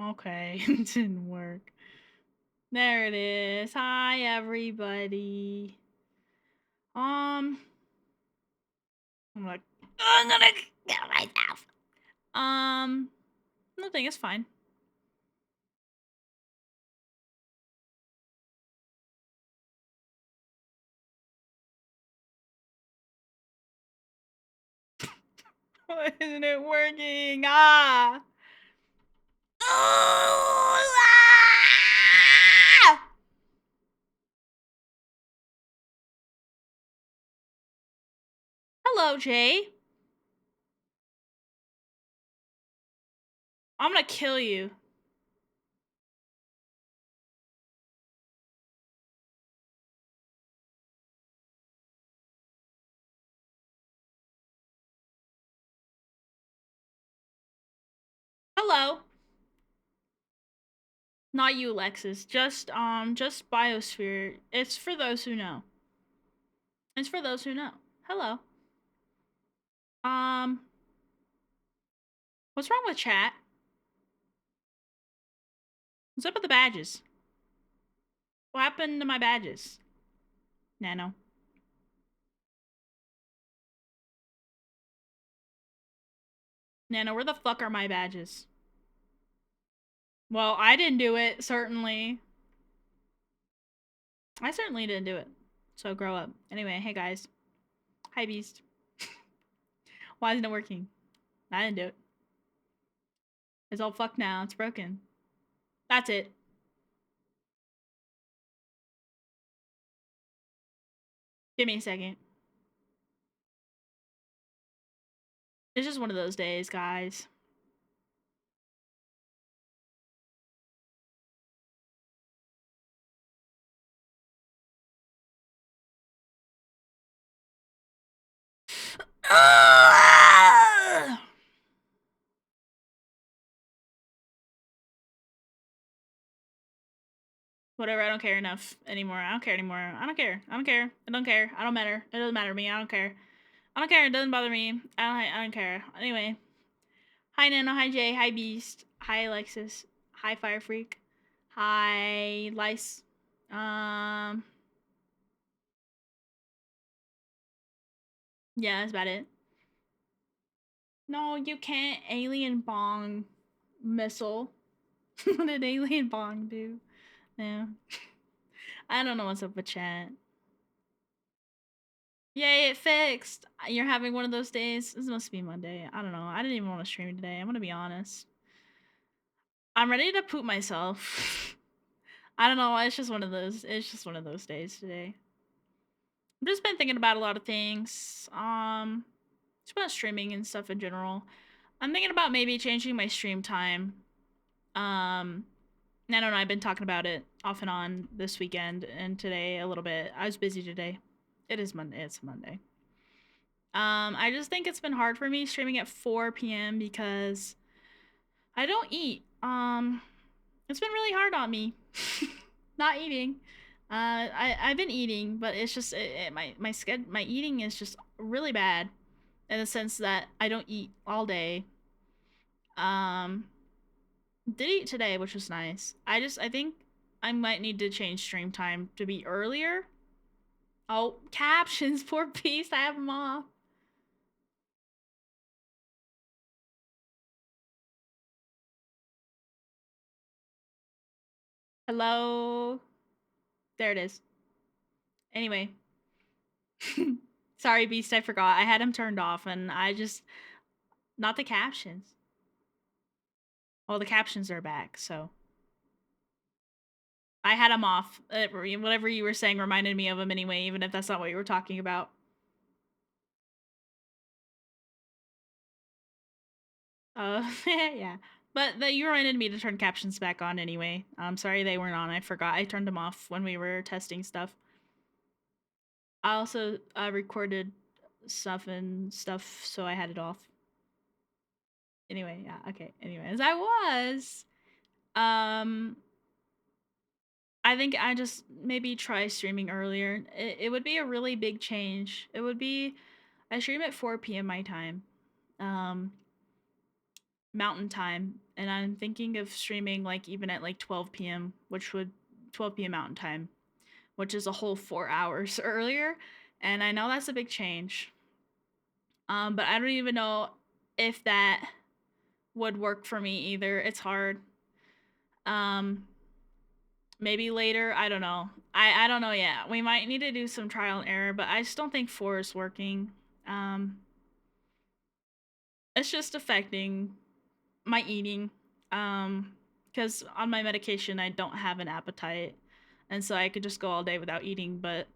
Okay, it didn't work. There it is. Hi, everybody. I'm like, I'm gonna kill myself. Nothing. It's fine. Why isn't it working? Ah! Oh, ah! Hello, Jay. I'm gonna kill you. Hello. Not you, Lexus. Just Biosphere. It's for those who know. It's for those who know. Hello. Um, what's wrong with chat? What's up with the badges? What happened to my badges? Nano. Nano, where the fuck are my badges? Well, I didn't do it, certainly. I certainly didn't do it. So grow up. Anyway, hey guys. Hi, Beast. Why isn't it working? I didn't do it. It's all fucked now. It's broken. That's it. Give me a second. It's just one of those days, guys. Whatever, I don't care enough anymore. I don't care anymore. I don't care. I don't care. I don't care. I don't matter. It doesn't matter to me. I don't care. I don't care. It doesn't bother me. I don't care. Anyway. Hi Nano, hi Jay, hi Beast, hi Alexis, hi Fire Freak, hi Lice. Yeah, that's about it. No, you can't alien bong missile. What did alien bong do? Yeah. I don't know what's up with chat. Yay, it fixed. You're having one of those days. This must be Monday. I don't know. I didn't even want to stream today. I'm gonna be honest. I'm ready to poop myself. I don't know. It's just one of those. It's just one of those days today. I've just been thinking about a lot of things. Just about streaming and stuff in general. I'm thinking about maybe changing my stream time. I don't know. I've been talking about it off and on this weekend and today a little bit. I was busy today. It is Monday. It's Monday. I just think it's been hard for me streaming at 4 p.m. because I don't eat. It's been really hard on me. Not eating. I've been eating, but it's just my eating is just really bad in the sense that I don't eat all day. Um, did eat today, which was nice. I think I might need to change stream time to be earlier. Oh, captions, poor Beast. I have them off. Hello. There it is. Anyway. Sorry, Beast, I forgot. I had him turned off and I just not the captions. Well, the captions are back, so I had him off. Whatever you were saying reminded me of him anyway, even if that's not what you were talking about. Yeah. But you reminded me to turn captions back on anyway. I'm sorry they weren't on. I forgot. I turned them off when we were testing stuff. I also recorded stuff and stuff, so I had it off. Anyway, yeah, okay. Anyways, I was. I think I just maybe try streaming earlier. It would be a really big change. It would be I stream at 4 p.m. my time. Um Mountain Time, and I'm thinking of streaming like even at like 12 p.m., which would 12 p.m. Mountain Time, which is a whole 4 hours earlier. And I know that's a big change. But I don't even know if that would work for me either. It's hard. Um, Maybe later. I don't know. I don't know yet. We might need to do some trial and error, but I just don't think 4 is working. Um, it's just affecting my eating. Because on my medication, I don't have an appetite, and so I could just go all day without eating. But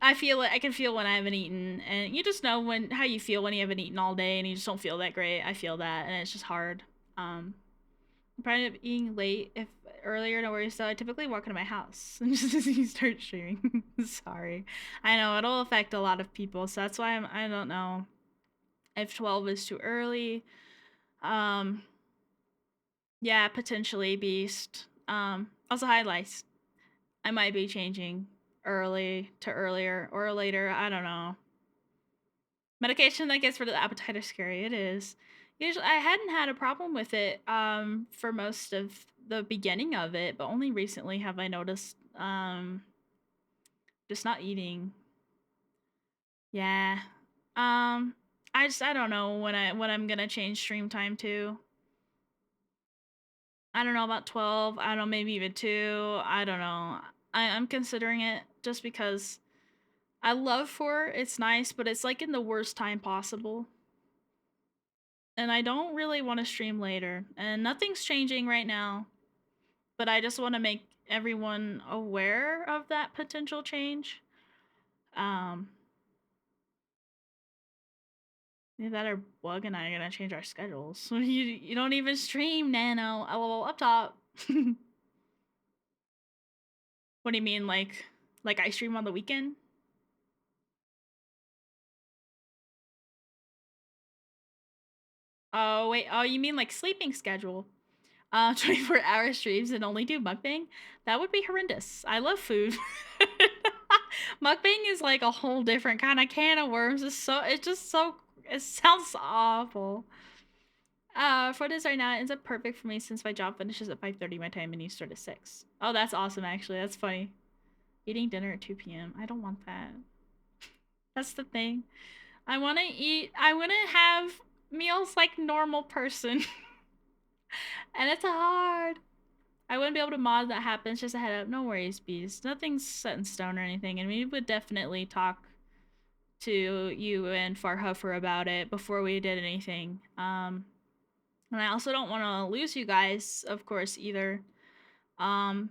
I feel it. I can feel when I haven't eaten, and you just know when how you feel when you haven't eaten all day and you just don't feel that great. I feel that, and it's just hard. I'm probably up eating late if earlier, no worries. So I typically walk into my house and just start streaming. Sorry, I know it'll affect a lot of people, so that's why I don't know if 12 is too early. Um, yeah, potentially Beast. Also highlights. I might be changing early to earlier or later. I don't know. Medication that gets rid of the appetite is scary. It is. Usually, I hadn't had a problem with it for most of the beginning of it, but only recently have I noticed just not eating. Yeah. Um, I don't know when I'm gonna change stream time to. I don't know about 12. I don't know, maybe even 2. I don't know. I'm considering it just because I love 4. It's nice, but it's like in the worst time possible. And I don't really want to stream later. And nothing's changing right now, but I just want to make everyone aware of that potential change. Um, Either that or Bwuggu and I are gonna change our schedules. You don't even stream Nano. LOL up top. What do you mean, like I stream on the weekend? Oh wait, oh you mean like sleeping schedule? 24-hour streams and only do mukbang? That would be horrendous. I love food. Mukbang is like a whole different kind of can of worms. It sounds awful. For this right now, it ends up perfect for me since my job finishes at 5:30 my time and you start at 6. Oh, that's awesome actually. That's funny. Eating dinner at 2 p.m. I don't want that. That's the thing. I want to have meals like normal person. And it's hard. I wouldn't be able to mod that happens. Just a head up. No worries, bees. Nothing's set in stone or anything, and we would definitely talk to you and Farhuffer about it before we did anything. And I also don't want to lose you guys, of course, either. Um,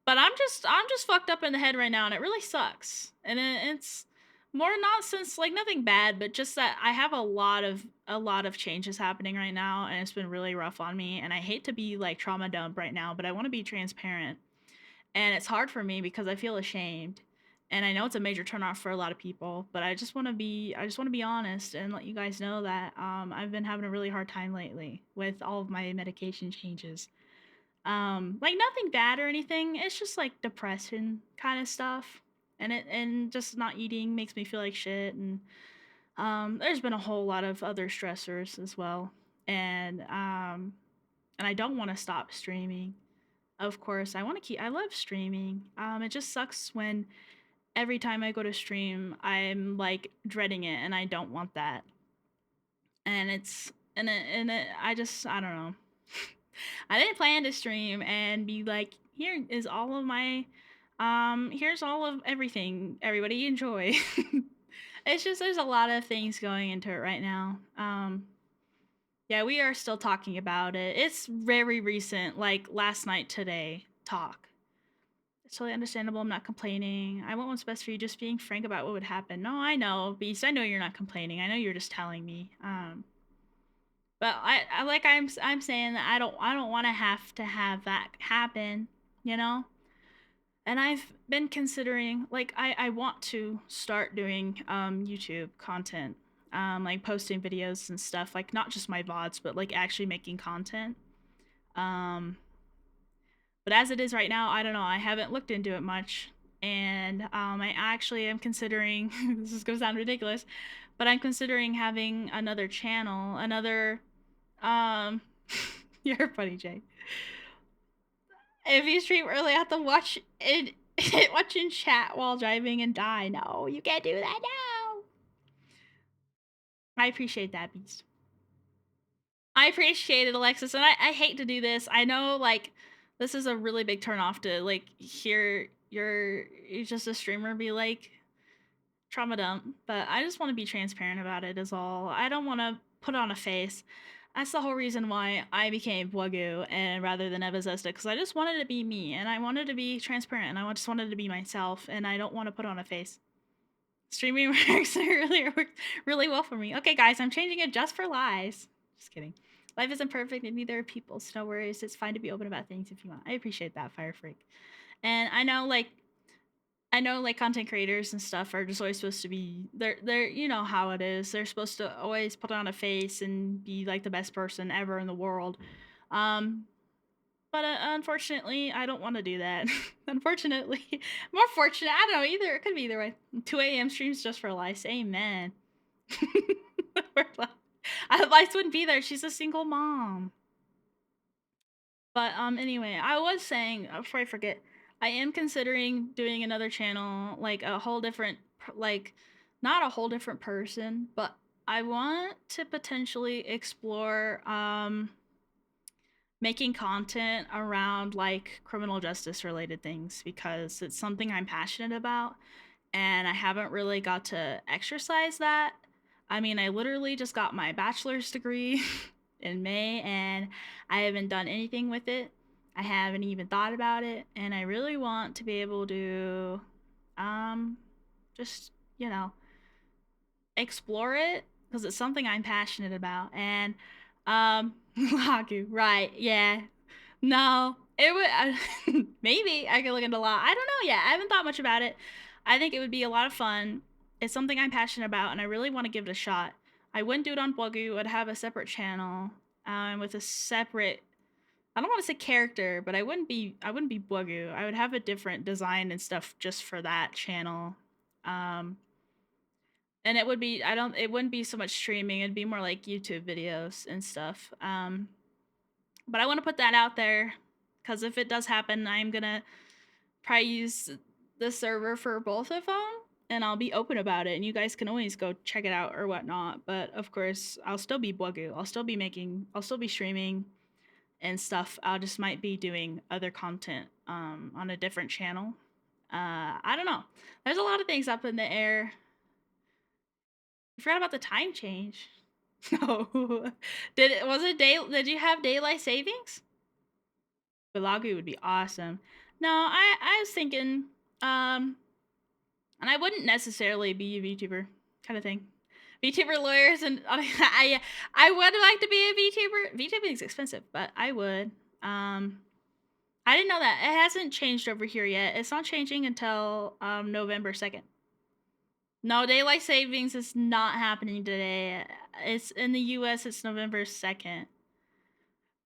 but I'm just fucked up in the head right now, and it really sucks. And it's more not since like nothing bad, but just that I have a lot of changes happening right now, and it's been really rough on me. And I hate to be like trauma dump right now, but I want to be transparent, and it's hard for me because I feel ashamed. And I know it's a major turnoff for a lot of people, but I just want to be honest and let you guys know that I've been having a really hard time lately with all of my medication changes. Like nothing bad or anything. It's just like depression kind of stuff. And just not eating makes me feel like shit, and there's been a whole lot of other stressors as well. And I don't want to stop streaming. Of course, I love streaming. It just sucks when every time I go to stream, I'm like dreading it and I don't want that. And I don't know. I didn't plan to stream and be like, here is all of my here's all of everything. Everybody enjoy. It's just there's a lot of things going into it right now. Yeah, we are still talking about it. It's very recent, like last night today talk. It's totally understandable. I'm not complaining. I want what's best for you. Just being frank about what would happen. No, I know, Beast. I know you're not complaining. I know you're just telling me. But I'm saying that I don't want to have that happen, you know. And I've been considering like I want to start doing YouTube content, like posting videos and stuff, like not just my VODs, but like actually making content. Um, but as it is right now, I don't know. I haven't looked into it much. and I actually am considering this is gonna sound ridiculous, but I'm considering having another channel, another you're funny, Jay. If you stream early, I have to watch it watch in chat while driving and die. No, you can't do that. No. I appreciate that, Beast. I appreciate it, Alexis, and I hate to do this. I know, like, this is a really big turnoff to like hear you're just a streamer be like trauma dump, but I just want to be transparent about it. Is all. I don't want to put on a face. That's the whole reason why I became Bwuggu and rather than Evazesta, because I just wanted to be me and I wanted to be transparent and I just wanted to be myself and I don't want to put on a face. Streaming works really well for me. Okay, guys, I'm changing it just for lies. Just kidding. Life isn't perfect and neither are people, so no worries. It's fine to be open about things if you want. I appreciate that, Fire Freak. And I know like content creators and stuff are just always supposed to be they're you know how it is. They're supposed to always put on a face and be like the best person ever in the world. But unfortunately, I don't want to do that. Unfortunately, more fortunate. I don't know either. It could be either way. 2 a.m. streams just for Lice. Amen. Lice wouldn't be there. She's a single mom. But anyway, I was saying before I forget, I am considering doing another channel, like a whole different, like not a whole different person, but I want to potentially explore making content around like criminal justice related things because it's something I'm passionate about and I haven't really got to exercise that. I mean, I literally just got my bachelor's degree in May and I haven't done anything with it. I haven't even thought about it and I really want to be able to just, explore it because it's something I'm passionate about and Bwuggu, right, yeah. No, it would maybe I could look into law. I don't know yet. I haven't thought much about it. I think it would be a lot of fun. It's something I'm passionate about, and I really want to give it a shot. I wouldn't do it on Bwuggu. I'd have a separate channel, with a separate. I don't want to say character, but I wouldn't be Bwuggu. I would have a different design and stuff just for that channel. And it would be it wouldn't be so much streaming. It'd be more like YouTube videos and stuff. But I want to put that out there because if it does happen, I'm gonna probably use the server for both of them, and I'll be open about it. And you guys can always go check it out or whatnot. But of course, I'll still be Bwuggu. I'll still be streaming and stuff. I just might be doing other content on a different channel. I don't know. There's a lot of things up in the air. I forgot about the time change. No. Did you have daylight savings? Bwuggu would be awesome. No, I was thinking, and I wouldn't necessarily be a VTuber kind of thing. VTuber lawyers and I would like to be a VTuber. VTubing is expensive, but I would. I didn't know that. It hasn't changed over here yet. It's not changing until November 2nd. No, daylight savings is not happening today. It's in the US, it's November 2nd.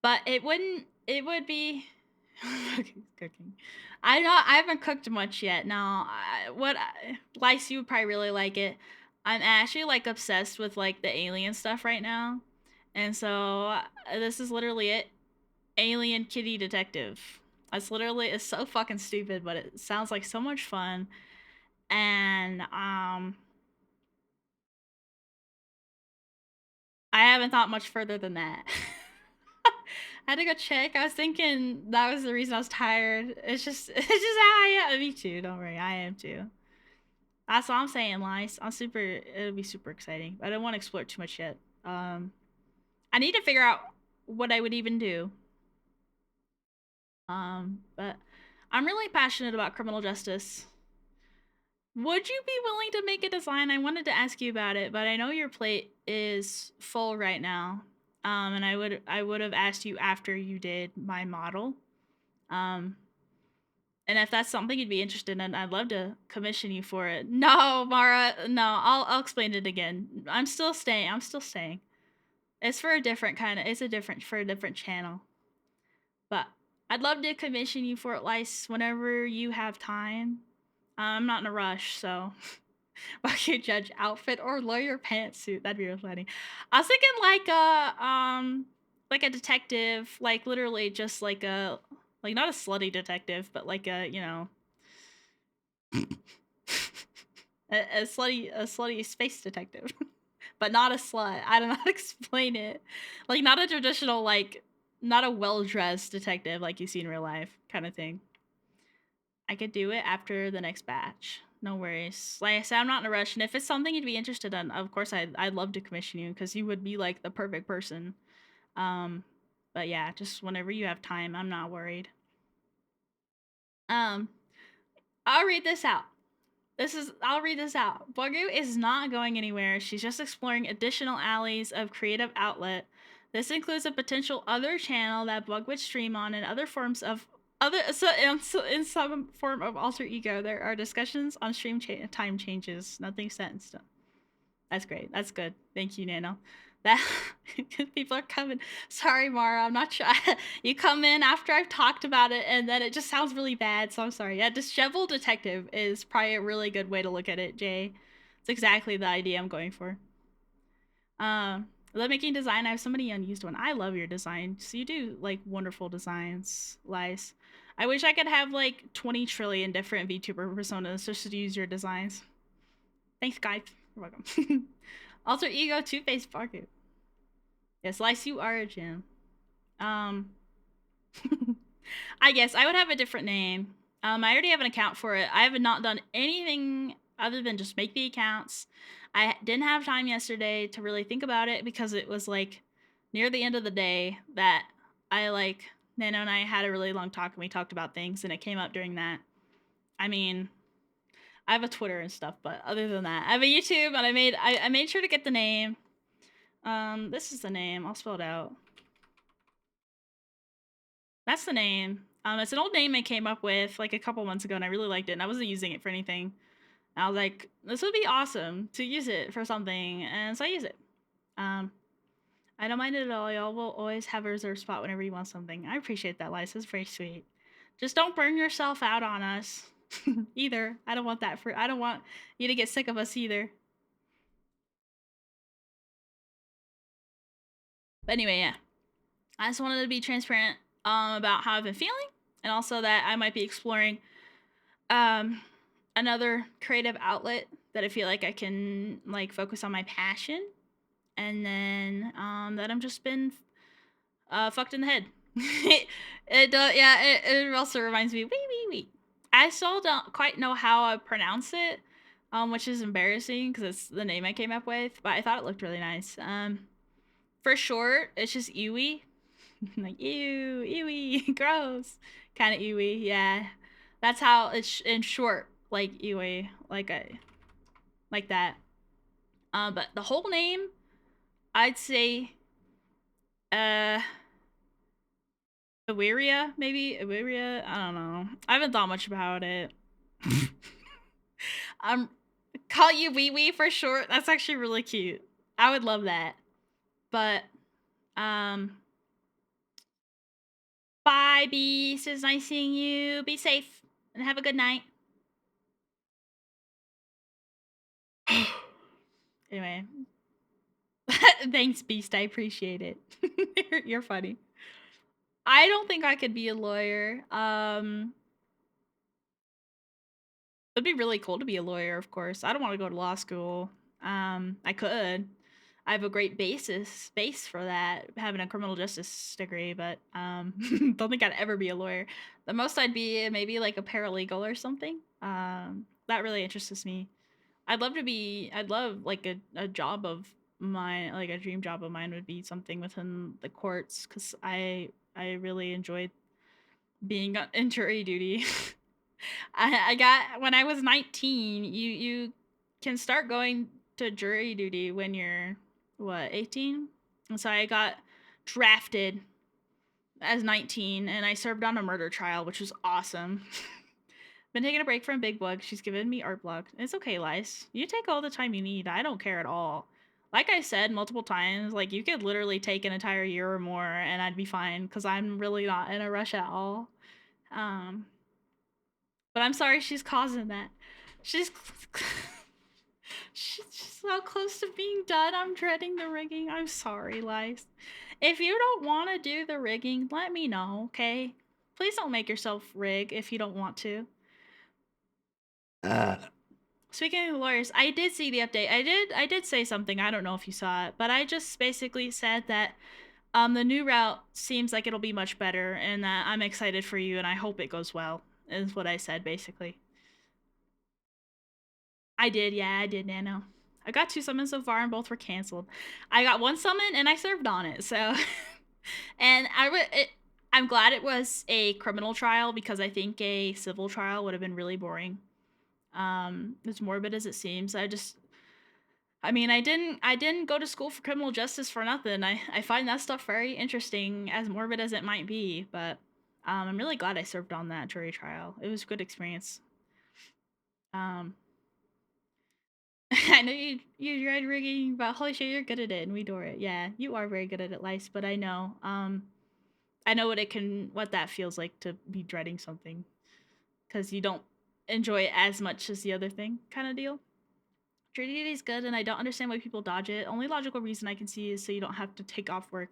But it would be cooking. I haven't cooked much yet. Now, Lice, you would probably really like it. I'm actually like obsessed with like the alien stuff right now. And so this is literally it. Alien Kitty Detective. It's so fucking stupid, but it sounds like so much fun. And I haven't thought much further than that. I had to go check. I was thinking that was the reason I was tired. It's just how I am. Me too. Don't worry, I am too. That's all I'm saying, Lice. It'll be super exciting. I don't want to explore too much yet. I need to figure out what I would even do. But I'm really passionate about criminal justice. Would you be willing to make a design? I wanted to ask you about it, but I know your plate is full right now. And I would have asked you after you did my model. And if that's something you'd be interested in, I'd love to commission you for it. No, Mara, no, I'll explain it again. I'm still staying. It's for a different for a different channel. But I'd love to commission you for it, Lice, whenever you have time. I'm not in a rush, so okay, judge outfit or lawyer pantsuit. That'd be really funny. I was thinking like a detective, like literally just like a like not a slutty detective, but like a a slutty space detective, but not a slut. I don't know how to explain it. Like not a traditional like not a well dressed detective like you see in real life kind of thing. I could do it after the next batch. No worries. Like I said, I'm not in a rush, and if it's something you'd be interested in, of course I'd love to commission you because you would be like the perfect person. Um, but yeah, just whenever you have time, I'm not worried. Um, I'll read this out. I'll read this out. Bwuggu is not going anywhere. She's just exploring additional alleys of creative outlet. This includes a potential other channel that Bwugg would stream on and other forms of in some form of alter ego. There are discussions on time changes. Nothing set in stone. That's great. That's good. Thank you, Nano. That people are coming. Sorry, Mara. I'm not sure. You come in after I've talked about it, and then it just sounds really bad. So I'm sorry. Yeah, disheveled detective is probably a really good way to look at it, Jay. It's exactly the idea I'm going for. Love making design. I have so many unused one. I love your design. So you do like wonderful designs, Lies. I wish I could have like 20 trillion different VTuber personas just to use your designs. Thanks, guys. You're welcome. Alter ego, two-faced Bwuggu. Yes, Lice, you are a gem. Um, I guess I would have a different name. I already have an account for it. I have not done anything other than just make the accounts. I didn't have time yesterday to really think about it because it was like near the end of the day that I like Nano and I had a really long talk and we talked about things and it came up during that. I mean, I have a Twitter and stuff, but other than that, I have a YouTube and I made sure to get the name. This is the name. I'll spell it out. That's the name. It's an old name I came up with like a couple months ago, and I really liked it. And I wasn't using it for anything. And I was like, this would be awesome to use it for something, and so I use it. Um, I don't mind it at all. Y'all will always have a reserved spot whenever you want something. I appreciate that, Liza. It's very sweet. Just don't burn yourself out on us, either. I don't want that for. I don't want you to get sick of us either. But anyway, yeah. I just wanted to be transparent about how I've been feeling, and also that I might be exploring um, another creative outlet that I feel like I can like focus on my passion, and then that I'm just been fucked in the head. Yeah. It also reminds me. Wee. I still don't quite know how I pronounce it, which is embarrassing because it's the name I came up with. But I thought it looked really nice. For short, it's just Iwi. Like ew, ewy, gross, kind of ewy. Yeah, that's how it's in short, like ewy, like that. But the whole name, I'd say, uh, Awiria, maybe Awiria. I don't know. I haven't thought much about it. I'm call you wee wee for short. That's actually really cute. I would love that. But um, bye, Beast. It's nice seeing you. Be safe and have a good night. Anyway, thanks, Beast. I appreciate it. You're funny. I don't think I could be a lawyer. It'd be really cool to be a lawyer, of course. I don't want to go to law school. I could. I have a great base for that, having a criminal justice degree, but don't think I'd ever be a lawyer. The most I'd be maybe like a paralegal or something. That really interests me. I'd love like a job of mine, like a dream job of mine would be something within the courts because I really enjoyed being in jury duty. I got when I was 19, you can start going to jury duty when you're what, 18? And so I got drafted as 19 and I served on a murder trial, which was awesome. Been taking a break from Big Bwugg. She's given me art block. It's okay, Lice. You take all the time you need. I don't care at all. Like I said multiple times, like you could literally take an entire year or more and I'd be fine because I'm really not in a rush at all. Um, but I'm sorry she's causing that. She's she's so close to being done. I'm dreading the rigging. I'm sorry, Lice. If you don't want to do the rigging, let me know, okay? Please don't make yourself rig if you don't want to. Speaking of the lawyers, I did see the update. I did say something. I don't know if you saw it, but I just basically said that the new route seems like it'll be much better, and that I'm excited for you, and I hope it goes well. Is what I said basically. I did, yeah, I did, Nano. I got 2 summons so far, and both were canceled. I got 1 summon, and I served on it. So, and I'm glad it was a criminal trial because I think a civil trial would have been really boring. As morbid as it seems, I mean, I didn't go to school for criminal justice for nothing. I find that stuff very interesting, as morbid as it might be. But I'm really glad I served on that jury trial. It was a good experience. I know you tried rigging, but holy shit, you're good at it, and we adore it. Yeah, you are very good at it, Lice. But I know what that feels like to be dreading something, because you don't enjoy it as much as the other thing, kind of deal. Jury duty is good, and I don't understand why people dodge it. Only logical reason I can see is so you don't have to take off work.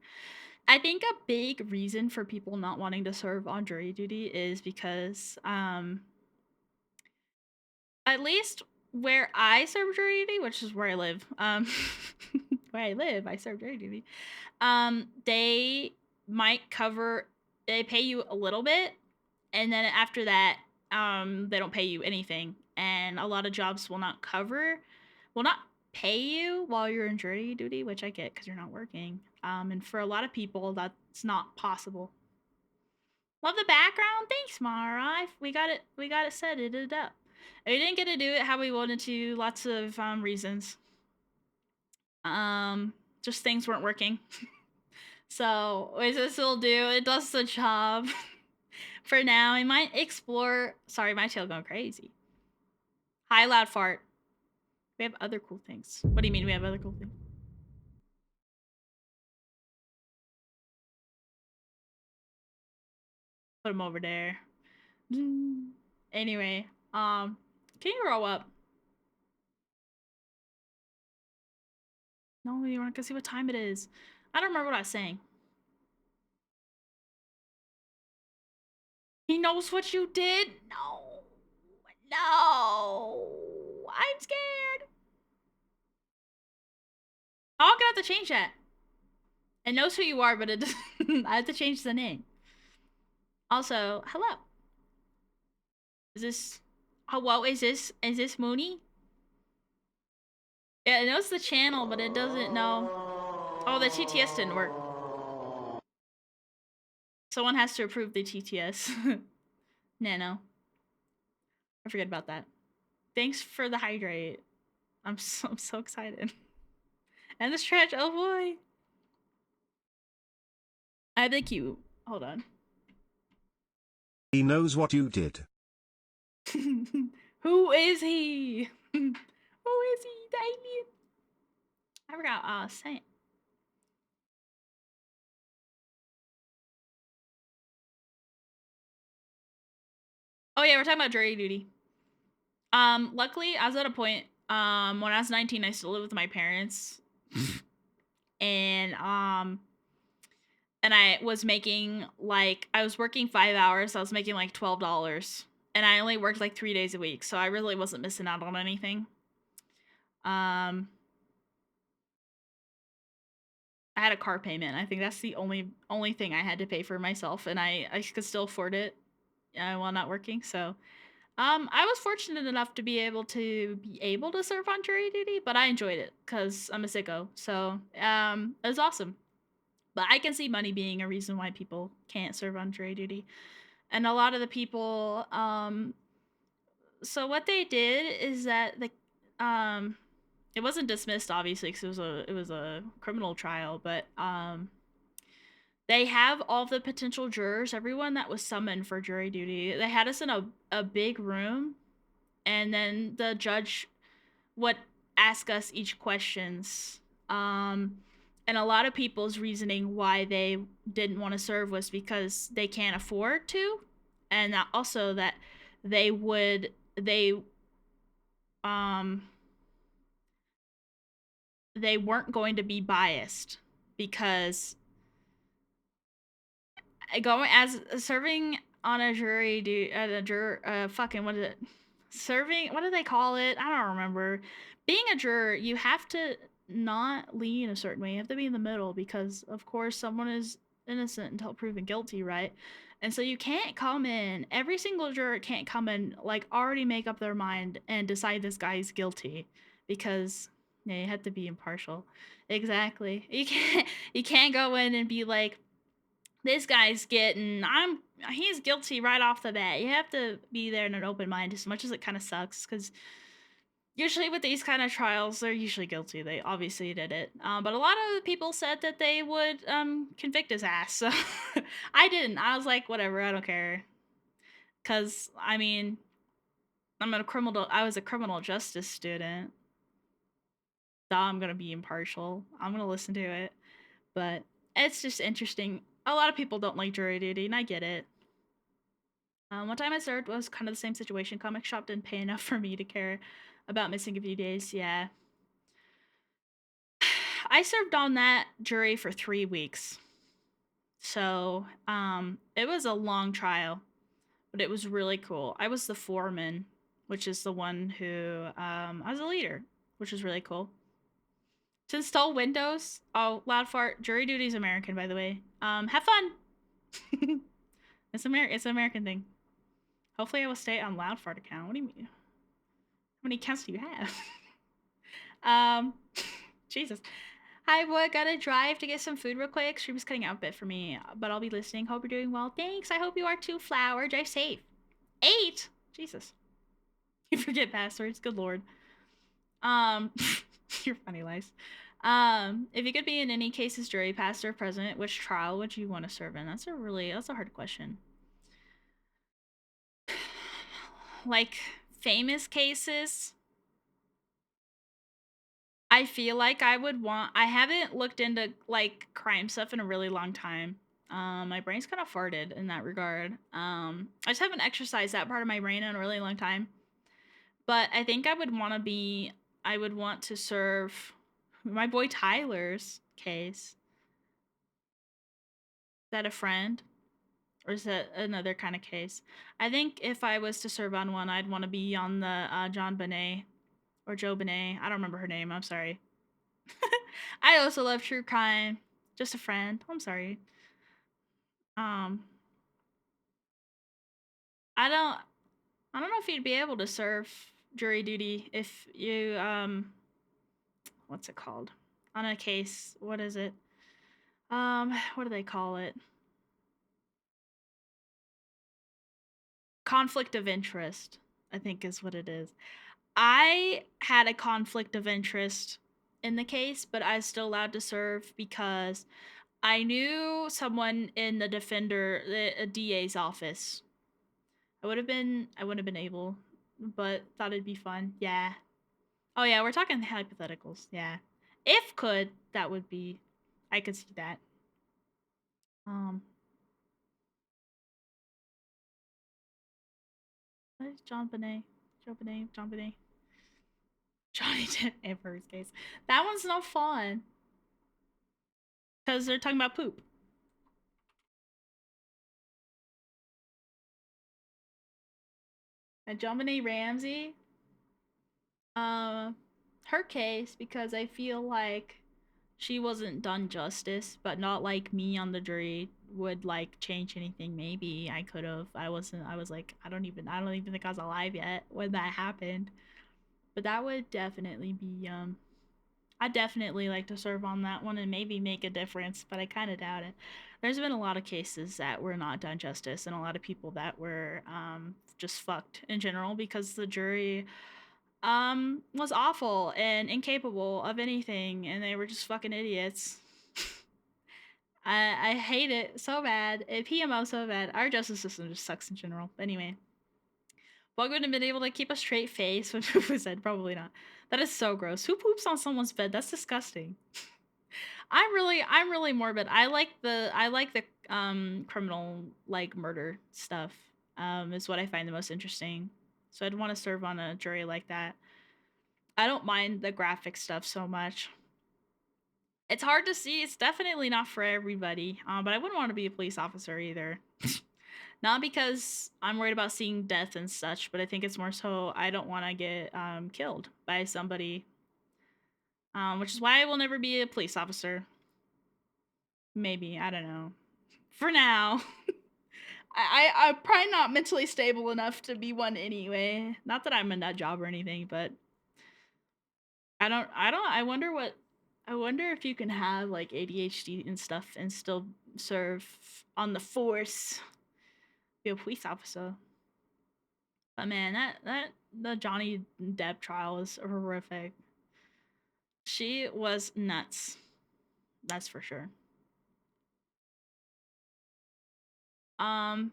I think a big reason for people not wanting to serve on jury duty is because at least where I serve jury duty, which is where I live, where I live, I serve jury duty. They might they pay you a little bit, and then after that, they don't pay you anything. And a lot of jobs will not pay you while you're in jury duty, which I get because you're not working. And for a lot of people, that's not possible. Love the background. Thanks, Mara. We got it set it up. We didn't get to do it how we wanted to. Lots of reasons. Just things weren't working. So this will do. It does the job. For now, I might explore. Sorry, my tail going crazy. Hi, loud fart. We have other cool things. What do you mean we have other cool things? Put them over there. Anyway, can you grow up? No, you aren't gonna see what time it is. I don't remember what I was saying. He knows what you did? No. No. I'm scared. Oh, I'm gonna have to change that. It knows who you are, but it doesn't. I have to change the name. Also, hello. Is this... Hello, is this Mooney? Yeah, it knows the channel, but it doesn't know... Oh, the TTS didn't work. Someone has to approve the TTS. Nano. I forget about that. Thanks for the hydrate. I'm so excited. And the stretch, oh boy. I think you... Hold on. He knows what you did. Who is he? Who is he, Damien? I forgot saying. Oh yeah, we're talking about jury duty. Luckily, I was at a point, when I was 19, I still lived with my parents. And I was making I was working 5 hours, so I was making like $12. And I only worked like 3 days a week, so I really wasn't missing out on anything. I had a car payment. I think that's the only thing I had to pay for myself, and I could still afford it while not working. So I was fortunate enough to be able to serve on jury duty, but I enjoyed it because I'm a sicko. So it was awesome. But I can see money being a reason why people can't serve on jury duty. And a lot of the people, so what they did is that it wasn't dismissed obviously because it was a criminal trial, but they have all the potential jurors, everyone that was summoned for jury duty. They had us in a big room, and then the judge would ask us each questions. And a lot of people's reasoning why they didn't want to serve was because they can't afford to, and also that they um they weren't going to be biased because going as serving on a jury do a juror fucking what is it serving what do they call it I don't remember being a juror you have to not lean a certain way you have to be in the middle because of course someone is innocent until proven guilty right and so you can't come in every single juror can't come in like already make up their mind and decide this guy's guilty because yeah you have to be impartial exactly you can't go in and be like this guy's getting he's guilty right off the bat. You have to be there in an open mind as much as it kind of sucks because usually with these kind of trials they're usually guilty. They obviously did it. But a lot of people said that they would convict his ass. So I didn't. I was like, whatever, I don't care. Cause I mean, I was a criminal justice student. So I'm gonna be impartial. I'm gonna listen to it. But it's just interesting. A lot of people don't like jury duty, and I get it. One time I served was kind of the same situation. Comic shop didn't pay enough for me to care about missing a few days. Yeah. I served on that jury for 3 weeks. So it was a long trial, but it was really cool. I was the foreman, which is the one who I was a leader, which was really cool. To install windows, oh, loud fart. Jury duty is American, by the way. Have fun. It's It's an American thing. Hopefully, I will stay on loud fart account. What do you mean? How many accounts do you have? um, Jesus. Hi, boy. Gotta drive to get some food real quick. Stream's cutting out a bit for me, but I'll be listening. Hope you're doing well. Thanks. I hope you are too, Flower. Drive safe. 8. Jesus. You forget passwords. Good lord. Um, you're funny, Lice. If you could be in any cases, jury, past or present, which trial would you want to serve in? That's a hard question. Like famous cases, I feel like I haven't looked into like crime stuff in a really long time. My brain's kind of farted in that regard. I just haven't exercised that part of my brain in a really long time. But I think I would want to serve my boy Tyler's case. Is that a friend? Or is that another kind of case? I think if I was to serve on one, I'd want to be on the John Bonet or Joe Bonet. I don't remember her name. I'm sorry. I also love true crime. Just a friend. I'm sorry. Um, I don't. I don't know if you'd be able to serve jury duty if you what's it called on a case. What is it? What do they call it? Conflict of interest. I think is what it is. I had a conflict of interest in the case, but I was still allowed to serve because I knew someone in a DA's office. I wouldn't have been able, but thought it'd be fun. Yeah. Oh yeah, we're talking hypotheticals. Yeah. If could, that would be I could see that. Um what is John Bonet? Joe Bonet, John Bonet. Johnny Depp Amber's case. That one's no fun. Because they're talking about poop. And John Bonet Ramsey, um, her case because I feel like she wasn't done justice, but not like me on the jury would like change anything. Maybe I could have. I wasn't. I was like, I don't even think I was alive yet when that happened. But that would definitely be. I definitely like to serve on that one and maybe make a difference, but I kind of doubt it. There's been a lot of cases that were not done justice, and a lot of people that were just fucked in general because the jury was awful and incapable of anything and they were just fucking idiots. I hate it so bad. PMO so bad. Our justice system just sucks in general. Anyway. Bwuggu would have been able to keep a straight face when poop was said. Probably not. That is so gross. Who poops on someone's bed? That's disgusting. I'm really morbid. I like the criminal like murder stuff. Is what I find the most interesting. So I'd want to serve on a jury like that. I don't mind the graphic stuff so much. It's hard to see. It's definitely not for everybody. But I wouldn't want to be a police officer either. Not because I'm worried about seeing death and such, but I think it's more so I don't want to get killed by somebody, which is why I will never be a police officer. Maybe, I don't know. For now, I'm probably not mentally stable enough to be one anyway. Not that I'm a nut job or anything, but I wonder if you can have like ADHD and stuff and still serve on the force, be a police officer. But man, that the Johnny Depp trial was horrific. She was nuts. That's for sure. Um,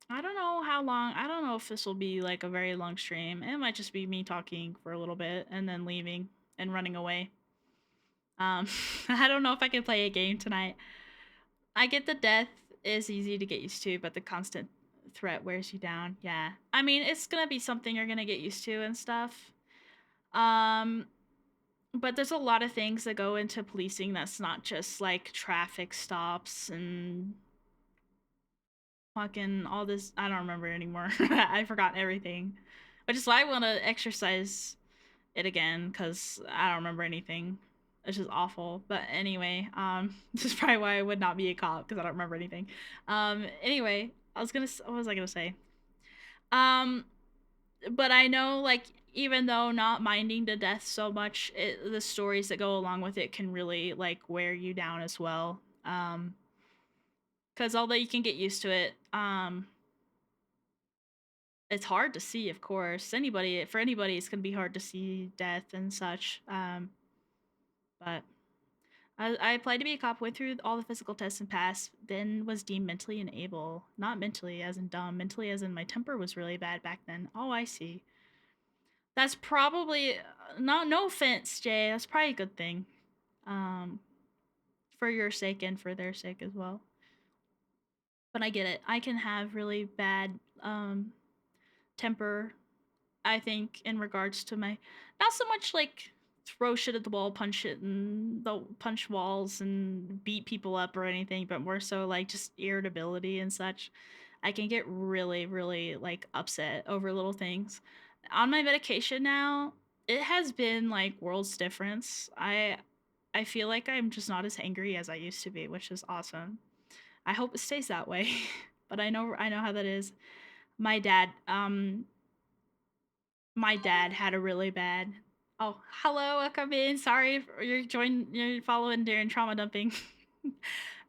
I don't know how long. I don't know if this will be like a very long stream. It might just be me talking for a little bit and then leaving and running away. I don't know if I can play a game tonight. I get the death is easy to get used to, but the constant threat wears you down. Yeah. I mean, it's gonna be something you're gonna get used to and stuff. Um, but there's a lot of things that go into policing that's not just like traffic stops and fucking all this. I don't remember anymore. I forgot everything. Which is why I want to exercise it again because I don't remember anything. It's just awful. But anyway, this is probably why I would not be a cop because I don't remember anything. Anyway, what was I gonna say? Um, but I know like even though not minding the death so much, the stories that go along with it can really like wear you down as well. Because although you can get used to it, it's hard to see. Of course, for anybody, it's gonna be hard to see death and such. But I applied to be a cop, went through all the physical tests and passed, then was deemed mentally unable. Not mentally as in dumb, mentally as in my temper was really bad back then. Oh, I see. That's probably no offense, Jay. That's probably a good thing. Um, for your sake and for their sake as well. But I get it. I can have really bad temper. I think in regards to my not so much like throw shit at the wall, punch it and the punch walls and beat people up or anything, but more so like just irritability and such. I can get really, really like upset over little things. On my medication now, it has been like worlds difference. I feel like I'm just not as angry as I used to be, which is awesome. I hope it stays that way. But I know how that is. My dad my dad had a really bad. Oh, hello, welcome in. Sorry you're following during trauma dumping.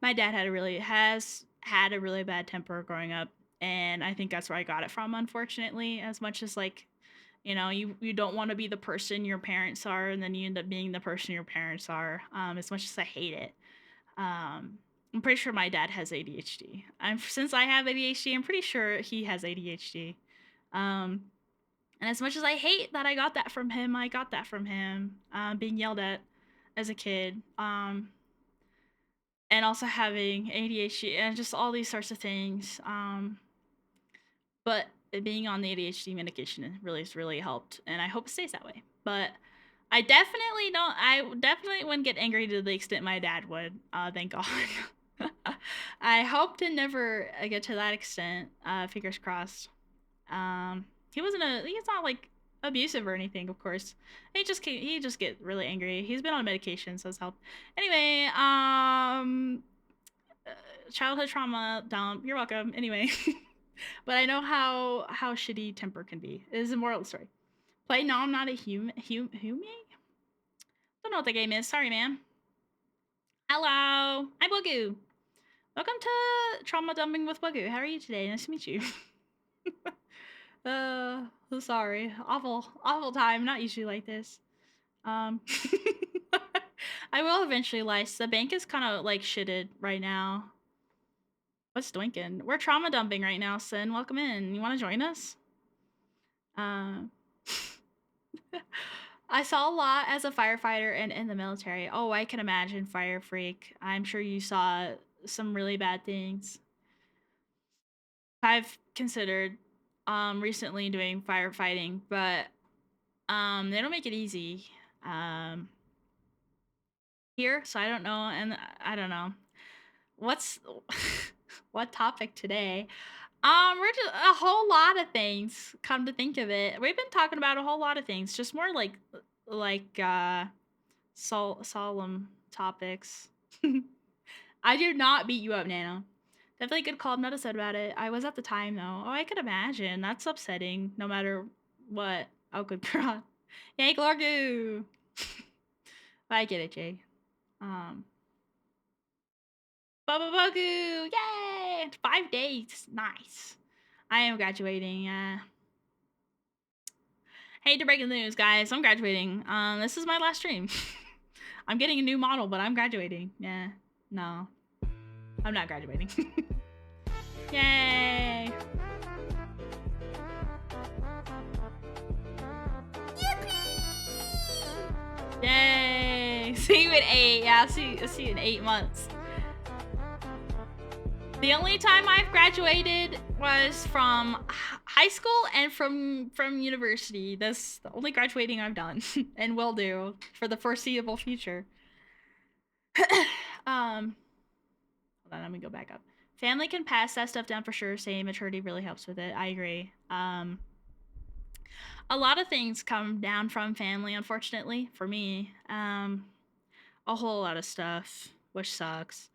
My dad has had a really bad temper growing up, and I think that's where I got it from, unfortunately. As much as like, you don't want to be the person your parents are, and then you end up being the person your parents are. As much as I hate it. I'm pretty sure my dad has ADHD. Since I have ADHD, I'm pretty sure he has ADHD. Um, and as much as I hate that I got that from him, I got that from him. Being yelled at as a kid. And also having ADHD and just all these sorts of things. But being on the ADHD medication really helped, and I hope it stays that way. But I definitely don't. I definitely wouldn't get angry to the extent my dad would. Thank God. I hope to never get to that extent. Fingers crossed. He's not like abusive or anything, of course. He just get really angry. He's been on medication, so it's helped. Anyway, childhood trauma dump. You're welcome. Anyway, but I know how shitty temper can be. It is the moral of the story. Play No, I'm Not a Human. Don't know what the game is. Sorry, man. Hello, I'm Bwuggu. Welcome to Trauma Dumping with Bwuggu. How are you today? Nice to meet you. Sorry. Awful time. Not usually like this. I will eventually lice. The bank is kind of like shitted right now. What's doinking? We're trauma dumping right now, Sin. Welcome in. You want to join us? Uh, I saw a lot as a firefighter and in the military. Oh, I can imagine, Fire Freak. I'm sure you saw some really bad things. I've considered recently doing firefighting, but They don't make it easy. Here, so I don't know, and I don't know what's what topic today. We're just a whole lot of things. Come to think of it, we've been talking about a whole lot of things, just more like solemn topics. I do not beat you up, Nano. Definitely a good call. I'm not upset about it. I was at the time though. Oh, I could imagine. That's upsetting. No matter what. Oh, good God. Yay, Glorgoo. I get it, Jay. Bwuggu! Yay! 5 days. Nice. I am graduating. Hate to break the news, guys. I'm graduating. This is my last stream. I'm getting a new model, but I'm graduating. Yeah. No. I'm not graduating. Yay! Yay! See you in 8. Yeah, I'll see you in 8 months. The only time I've graduated was from high school and from university. That's the only graduating I've done and will do for the foreseeable future. Hold on, let me go back up. Family can pass that stuff down for sure. Saying maturity really helps with it. I agree. A lot of things come down from family, unfortunately, for me. A whole lot of stuff, which sucks.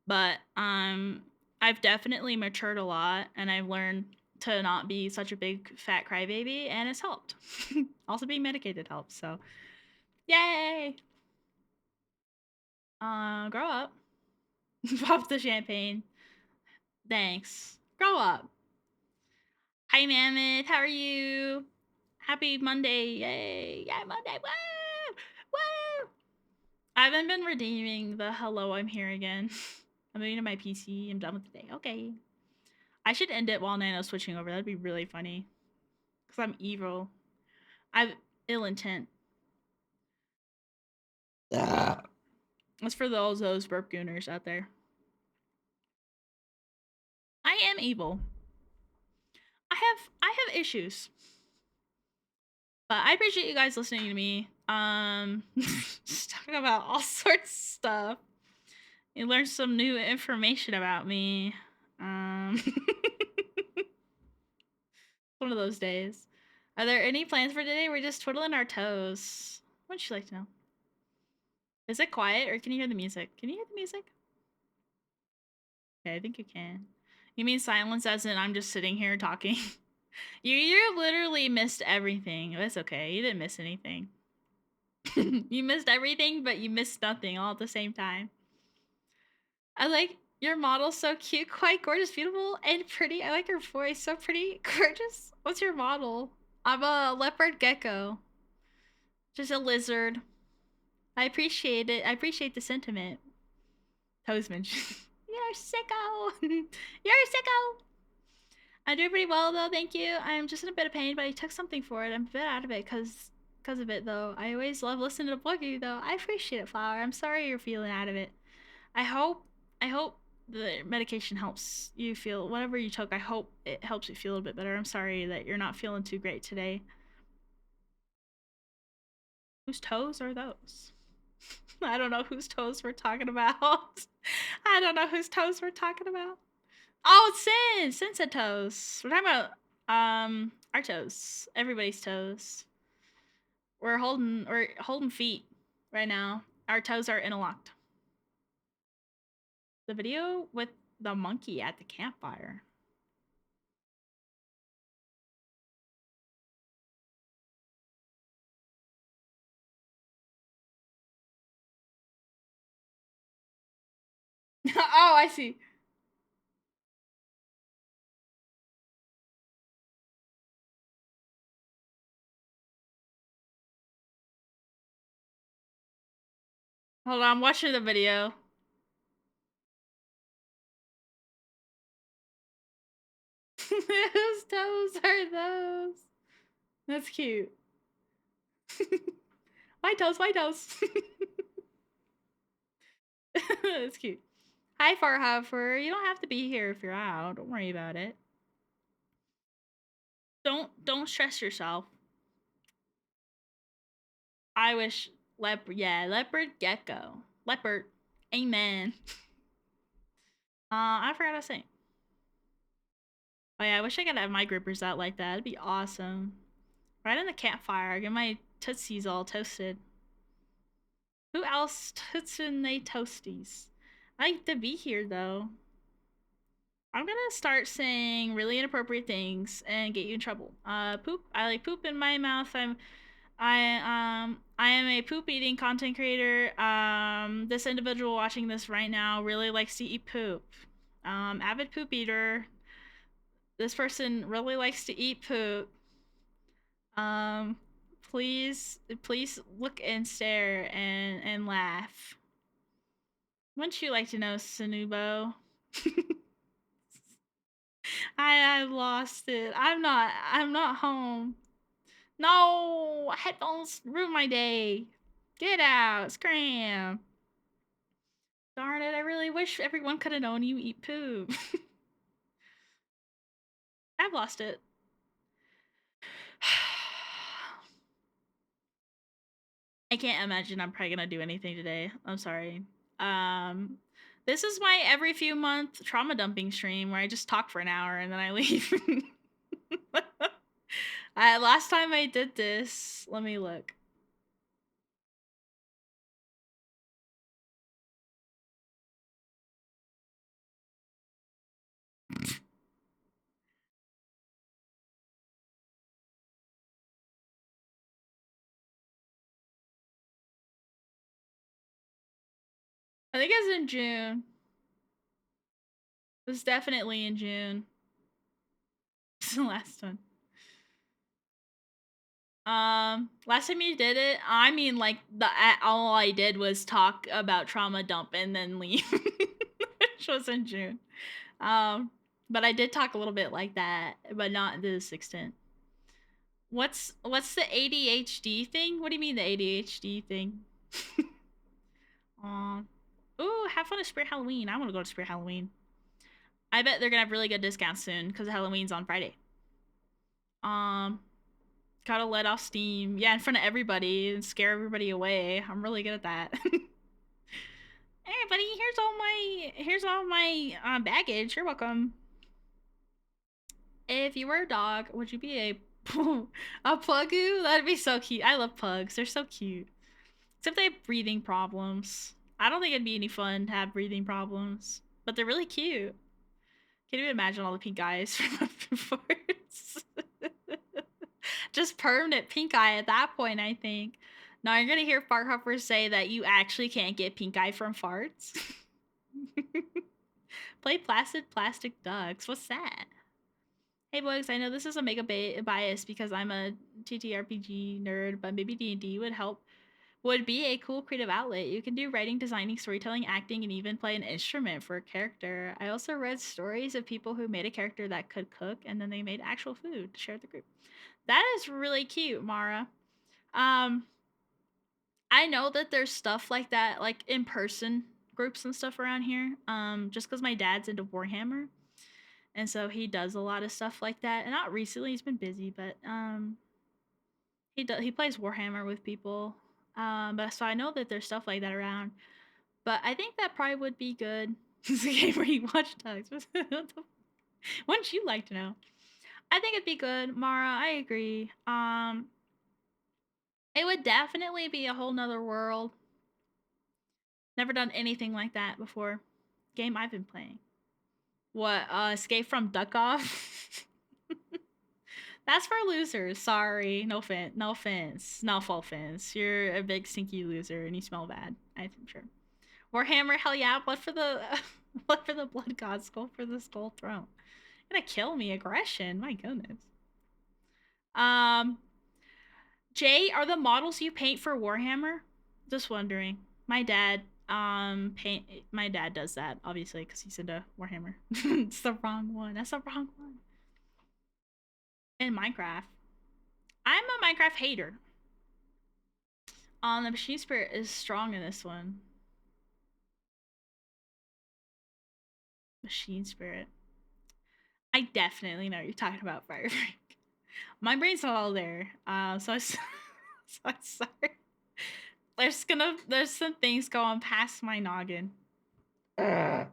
But I've definitely matured a lot, and I've learned to not be such a big fat crybaby, and it's helped. Also, being medicated helps. So, yay! Grow up. Pop the champagne. Thanks. Grow up. Hi, Mammoth. How are you? Happy Monday. Yay. Yay, Monday. Woo! Woo! I haven't been redeeming the hello, I'm here again. I'm moving to my PC. I'm done with the day. Okay. I should end it while Nano's switching over. That'd be really funny. Because I'm evil. I've ill intent. That's for those burp gooners out there. I am evil. I have issues. But I appreciate you guys listening to me. Just talking about all sorts of stuff. You learned some new information about me. One of those days. Are there any plans for today? We're just twiddling our toes. What would you like to know? Is it quiet or can you hear the music? Can you hear the music? Okay, I think you can. You mean silence as in I'm just sitting here talking? You literally missed everything. It's okay. You didn't miss anything. You missed everything, but you missed nothing all at the same time. I like your model, so cute, quite gorgeous, beautiful, and pretty. I like your voice, so pretty, gorgeous. What's your model? I'm a leopard gecko. Just a lizard. I appreciate it. I appreciate the sentiment. Toesman. You're sicko. You're sicko. I'm doing pretty well though, thank you. I'm just in a bit of pain, but I took something for it. I'm a bit out of it because of it though. I always love listening to Bwuggu though. I appreciate it, Flower. I'm sorry you're feeling out of it. I hope the medication helps you feel whatever you took. I hope it helps you feel a bit better. I'm sorry that you're not feeling too great today. Whose toes are those? I don't know whose toes we're talking about. I don't know whose toes we're talking about. Oh, it's Sin said toes. We're talking about our toes. Everybody's toes. We're holding feet right now. Our toes are interlocked. The video with the monkey at the campfire. Oh, I see. Hold on, I'm watching the video. Whose toes are those? That's cute. My toes, my toes. That's cute. Hi, Farhofer. You don't have to be here if you're out. Don't worry about it. Don't stress yourself. I wish leopard. Yeah, leopard gecko. Leopard. Amen. I forgot to sing. Oh yeah, I wish I could have my grippers out like that. It'd be awesome. Right in the campfire, get my tootsies all toasted. Who else toots in they toasties? I like to be here though. I'm gonna start saying really inappropriate things and get you in trouble. Poop. I like poop in my mouth. I am a poop eating content creator. This individual watching this right now really likes to eat poop. Avid poop eater. This person really likes to eat poop. Um, please look and stare and laugh. Wouldn't you like to know, Sanubo? I lost it. I'm not home. No, headphones ruin my day. Get out, scram. Darn it, I really wish everyone could have known you eat poop. I've lost it. I can't imagine I'm probably gonna do anything today. I'm sorry. Um, this is my every few month trauma dumping stream where I just talk for an hour and then I leave. Last time I did this, let me look. I think it's in June. It was definitely in June. It's the last one. Last time you did it, I mean, like all I did was talk about trauma dump and then leave, which was in June. But I did talk a little bit like that, but not to this extent. What's the ADHD thing? What do you mean the ADHD thing? Ooh, have fun at Spirit Halloween. I want to go to Spirit Halloween. I bet they're gonna have really good discounts soon because Halloween's on Friday. Gotta let off steam. Yeah, in front of everybody and scare everybody away. I'm really good at that. Hey, buddy, here's all my baggage. You're welcome. If you were a dog, would you be a a Bwuggu? That'd be so cute. I love pugs. They're so cute. Except they have breathing problems. I don't think it'd be any fun to have breathing problems, but they're really cute. Can you imagine all the pink eyes from farts? Just permanent pink eye at that point, I think. Now you're gonna hear fart huffers say that you actually can't get pink eye from farts. Play Placid Plastic Ducks. What's that? Hey, Bugs, I know this is a mega bias because I'm a TTRPG nerd, but maybe D&D would be a cool creative outlet. You can do writing, designing, storytelling, acting, and even play an instrument for a character. I also read stories of people who made a character that could cook and then they made actual food to share with the group. That is really cute, Mara. I know that there's stuff like that, like in person groups and stuff around here. Just because my dad's into Warhammer, and so he does a lot of stuff like that. And not recently, he's been busy, but he plays Warhammer with people. But so I know that there's stuff like that around. But I think that probably would be good. It's a game where you watch dogs. Wouldn't you like to know? I think it'd be good, Mara. I agree. It would definitely be a whole nother world. Never done anything like that before. Game I've been playing. What, Escape from Duck Off? That's for losers. Sorry. No offense. No offense. No full offense. You're a big stinky loser and you smell bad. I'm sure. Warhammer, hell yeah. Blood for the blood for the blood god, skull for the skull throne. You're gonna kill me. Aggression. My goodness. Jay, are the models you paint for Warhammer? Just wondering. My dad my dad does that obviously because he's into Warhammer. It's the wrong one. That's the wrong one. In Minecraft, I'm a Minecraft hater. The machine spirit is strong in this one. Machine spirit. I definitely know you're talking about Fire Break. My brain's not all there. So I'm sorry. There's some things going past my noggin. Ooh.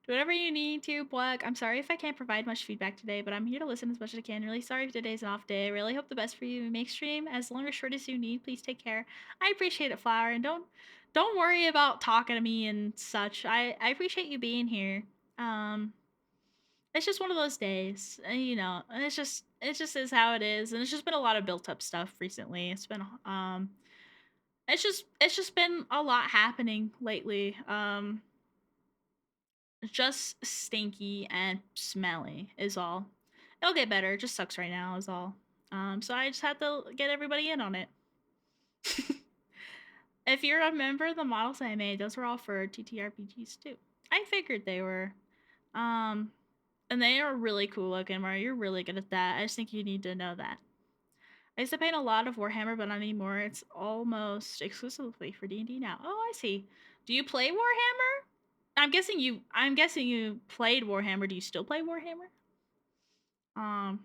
Do whatever you need to, Bwuggu. I'm sorry if I can't provide much feedback today, but I'm here to listen as much as I can. Really sorry if today's an off day. I really hope the best for you. Make stream as long or short as you need. Please take care. I appreciate it, Flower, and don't worry about talking to me and such. I appreciate you being here. Um, it's just one of those days, and you know, and it just is how it is, and it's just been a lot of built up stuff recently. It's just been a lot happening lately. Just stinky and smelly is all. It'll get better. It just sucks right now is all. So I just had to get everybody in on it. If you remember the models I made, those were all for TTRPGs too. I figured they were. Um, and they are really cool looking, Mario. You're really good at that. I just think you need to know that. I used to paint a lot of Warhammer, but not anymore. It's almost exclusively for D&D now. Oh, I see. Do you play Warhammer? I'm guessing you played Warhammer. Do you still play Warhammer? Um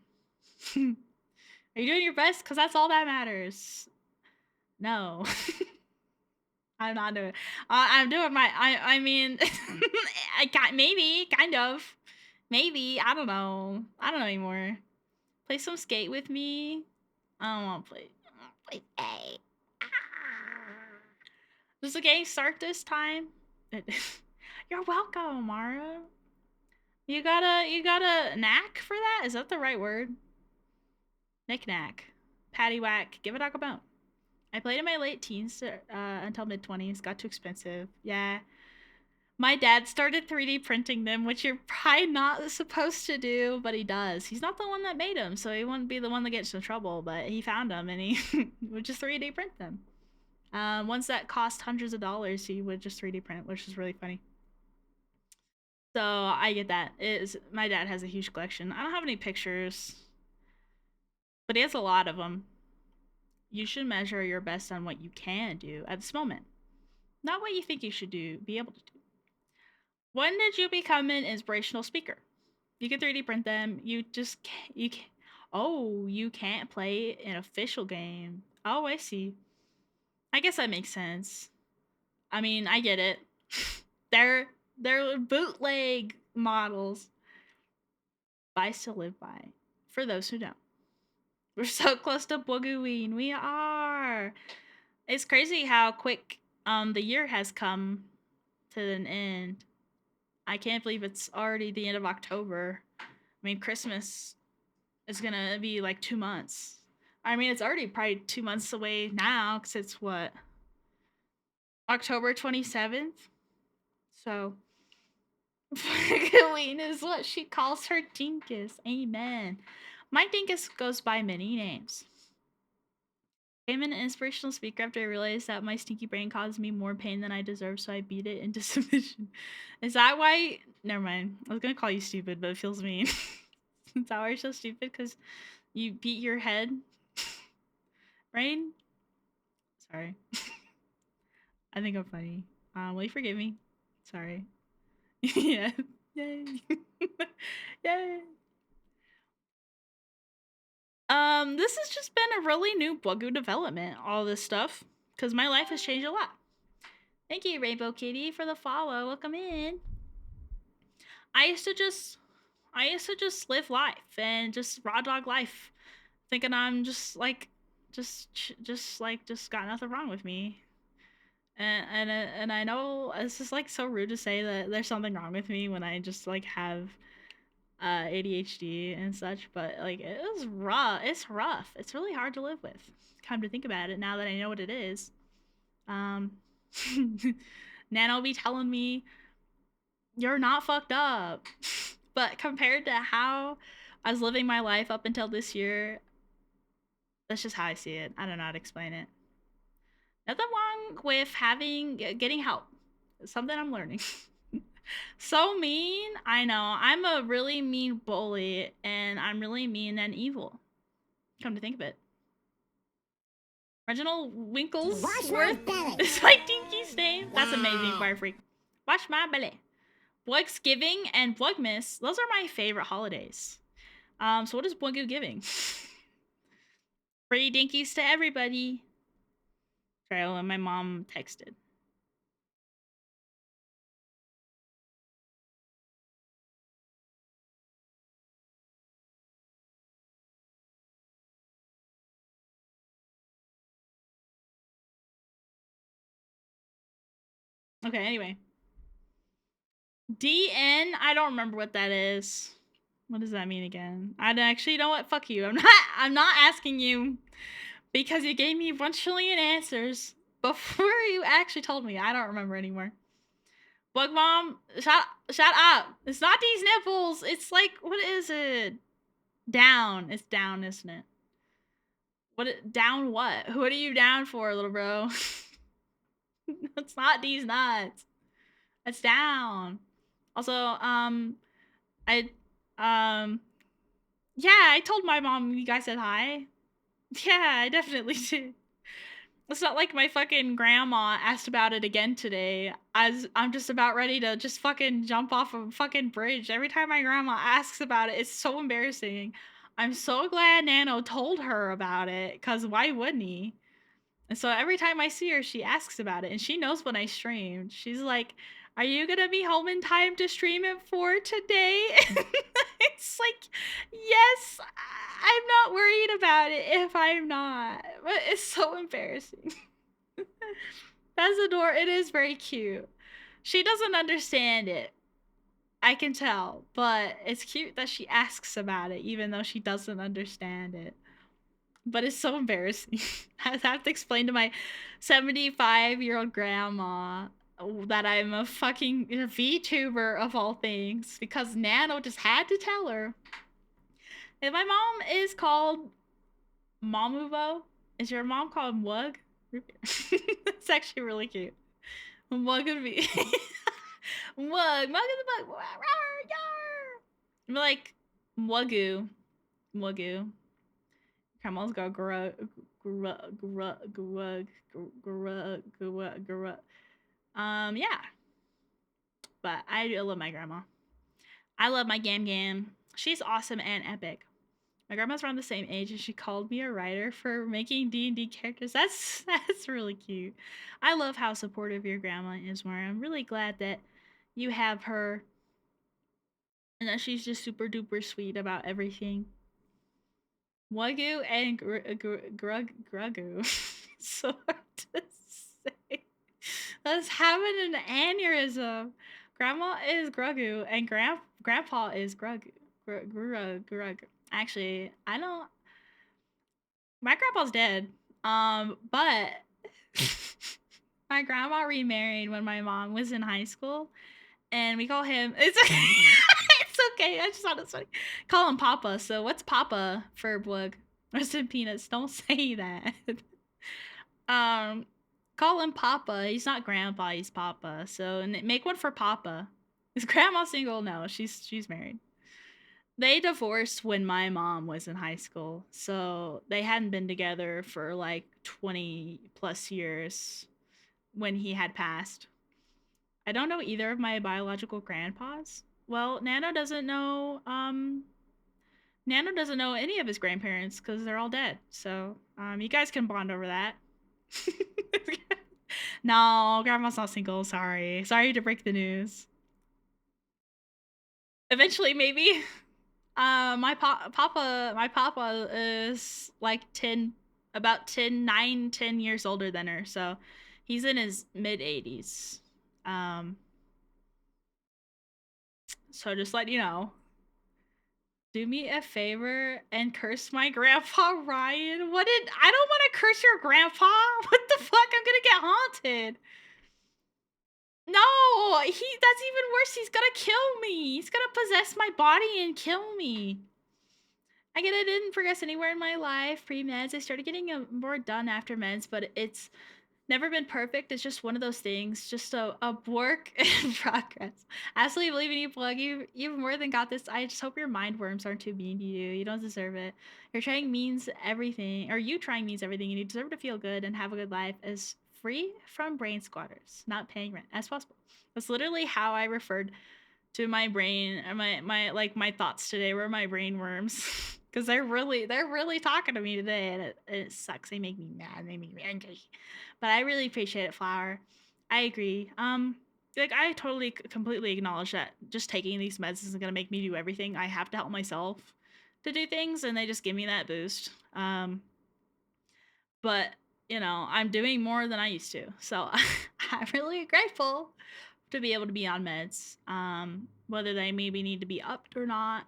Are you doing your best? Cause that's all that matters. No. I'm not doing I'm doing my I mean I got maybe, kind of. Maybe. I don't know. I don't know anymore. Play some skate with me. I don't want to play. I don't wanna play skate. Does the game start this time? You're welcome, Mara. You got a knack for that? Is that the right word? Knick knack. Patty whack. Give a dog a bone. I played in my late teens until mid 20s. Got too expensive. Yeah. My dad started 3D printing them, which you're probably not supposed to do, but he does. He's not the one that made them, so he wouldn't be the one that gets in trouble, but he found them and he would just 3D print them. Ones that cost hundreds of dollars, he would just 3D print, which is really funny. So I get that. My dad has a huge collection. I don't have any pictures, but he has a lot of them. You should measure your best on what you can do at this moment, not what you think you should be able to do. When did you become an inspirational speaker? You can 3D print them. You just can't. Oh, you can't play an official game. Oh, I see. I guess that makes sense. I mean, I get it. they're bootleg models. Buys to live by. For those who don't. We're so close to Bwugguing. We are. It's crazy how quick the year has come to an end. I can't believe it's already the end of October. I mean, Christmas is gonna be like 2 months. I mean, it's already probably 2 months away now because it's what? October 27th? So, Bwugguing is what she calls her dinkus. Amen. My dinkus goes by many names. I'm an inspirational speaker after I realized that my stinky brain caused me more pain than I deserve, so I beat it into submission. Is that why? Never mind. I was gonna call you stupid, but it feels mean. Is that why you're so stupid? Because you beat your head? Brain? Sorry. I think I'm funny. Will you forgive me? Sorry. Yeah. Yay. Yay. This has just been a really new Bwuggu development, all this stuff, because my life has changed a lot. Thank you, Rainbow Kitty, for the follow. Welcome in. I used to just live life and just raw dog life, thinking I'm just got nothing wrong with me. And I know it's just like so rude to say that there's something wrong with me when I just like have ADHD and such, but like it was rough. It's rough. It's really hard to live with. Come to think about it, now that I know what it is. Nano be telling me you're not fucked up, but compared to how I was living my life up until this year, that's just how I see it. I don't know how to explain it. Nothing wrong with getting help. It's something I'm learning. So mean. I know. I'm a really mean bully, and I'm really mean and evil. Come to think of it. Reginald Winkleworth is my Dinky's name. That's amazing, Fire Freak. Watch my belly. Bwuggsgiving and Bwugmas, those are my favorite holidays. So what is Bwuggu giving? Free dinkies to everybody. Sorry, my mom texted. Okay, anyway. DN, I don't remember what that is. What does that mean again? I actually know what. Fuck you. I'm not asking you because you gave me 1 trillion answers before you actually told me. I don't remember anymore. Bug mom, shut up. It's not these nipples. It's like, what is it? Down. It's down, isn't it? Down what? What are you down for, little bro? It's not these nuts. It's down. Also, I yeah, I told my mom you guys said hi. Yeah, I definitely did. It's not like my fucking grandma asked about it again today. I'm just about ready to just fucking jump off a fucking bridge. Every time my grandma asks about it, it's so embarrassing. I'm so glad Nano told her about it, because why wouldn't he? And so every time I see her, she asks about it, and she knows when I streamed. She's like, "Are you gonna be home in time to stream it for today?" It's like, yes, I'm not worried about it if I'm not. But it's so embarrassing. That's adorable. It is very cute. She doesn't understand it. I can tell, but it's cute that she asks about it, even though she doesn't understand it. But it's so embarrassing. I have to explain to my 75-year-old grandma that I'm a fucking VTuber of all things because Nano just had to tell her. And my mom is called Momuvo. Is your mom called Mwug? It's actually really cute. Mwug would be Mwug, Mwug in the bug. I'm like Bwuggu. Bwuggu. Grandma's got yeah. But I love my grandma. I love my Gam Gam. She's awesome and epic. My grandma's around the same age, and she called me a writer for making D&D characters. That's really cute. I love how supportive your grandma is, Maura. I'm really glad that you have her, and that she's just super duper sweet about everything. Wagyu and Gruggu. So hard to say. That's having an aneurysm. Grandma is Gruggu and Grandpa is Gruggu. Gruggu. Actually, I don't. My grandpa's dead. But my grandma remarried when my mom was in high school, and we call him. It's okay. It's okay. I just thought it's funny. Call him Papa. So what's Papa for Bwugg? Rest in peanuts. Don't say that. um, call him Papa. He's not Grandpa. He's Papa. So make one for Papa. Is Grandma single? No, she's married. They divorced when my mom was in high school, so they hadn't been together for like 20 plus years when he had passed. I don't know either of my biological grandpas. Well, Nano doesn't know any of his grandparents because they're all dead. So you guys can bond over that. No, grandma's not single. Sorry to break the news. Eventually, maybe. My papa is like 10, about 10 years older than her. So he's in his mid 80s. So just let you know. Do me a favor and curse my grandpa Ryan. I don't want to curse your grandpa. What the fuck? I'm gonna get haunted. No, that's even worse. He's gonna kill me. He's gonna possess my body and kill me. I get I didn't progress anywhere in my life pre-meds. I started getting more done after meds, but it's never been perfect. It's just one of those things, just a work in progress. Absolutely believe in you, Plug. You've more than got this. I just hope your mind worms aren't too mean to you. You don't deserve it. Your trying means everything, or you trying means everything, and you deserve to feel good and have a good life as free from brain squatters, not paying rent as possible. That's literally how I referred to my brain, my thoughts today were my brain worms. because they're really talking to me today, and it sucks. They make me mad. They make me angry. But I really appreciate it, Flower. I agree. Like I totally completely acknowledge that just taking these meds isn't gonna make me do everything. I have to help myself to do things, and they just give me that boost. But I'm doing more than I used to, so I'm really grateful to be able to be on meds. Whether they maybe need to be upped or not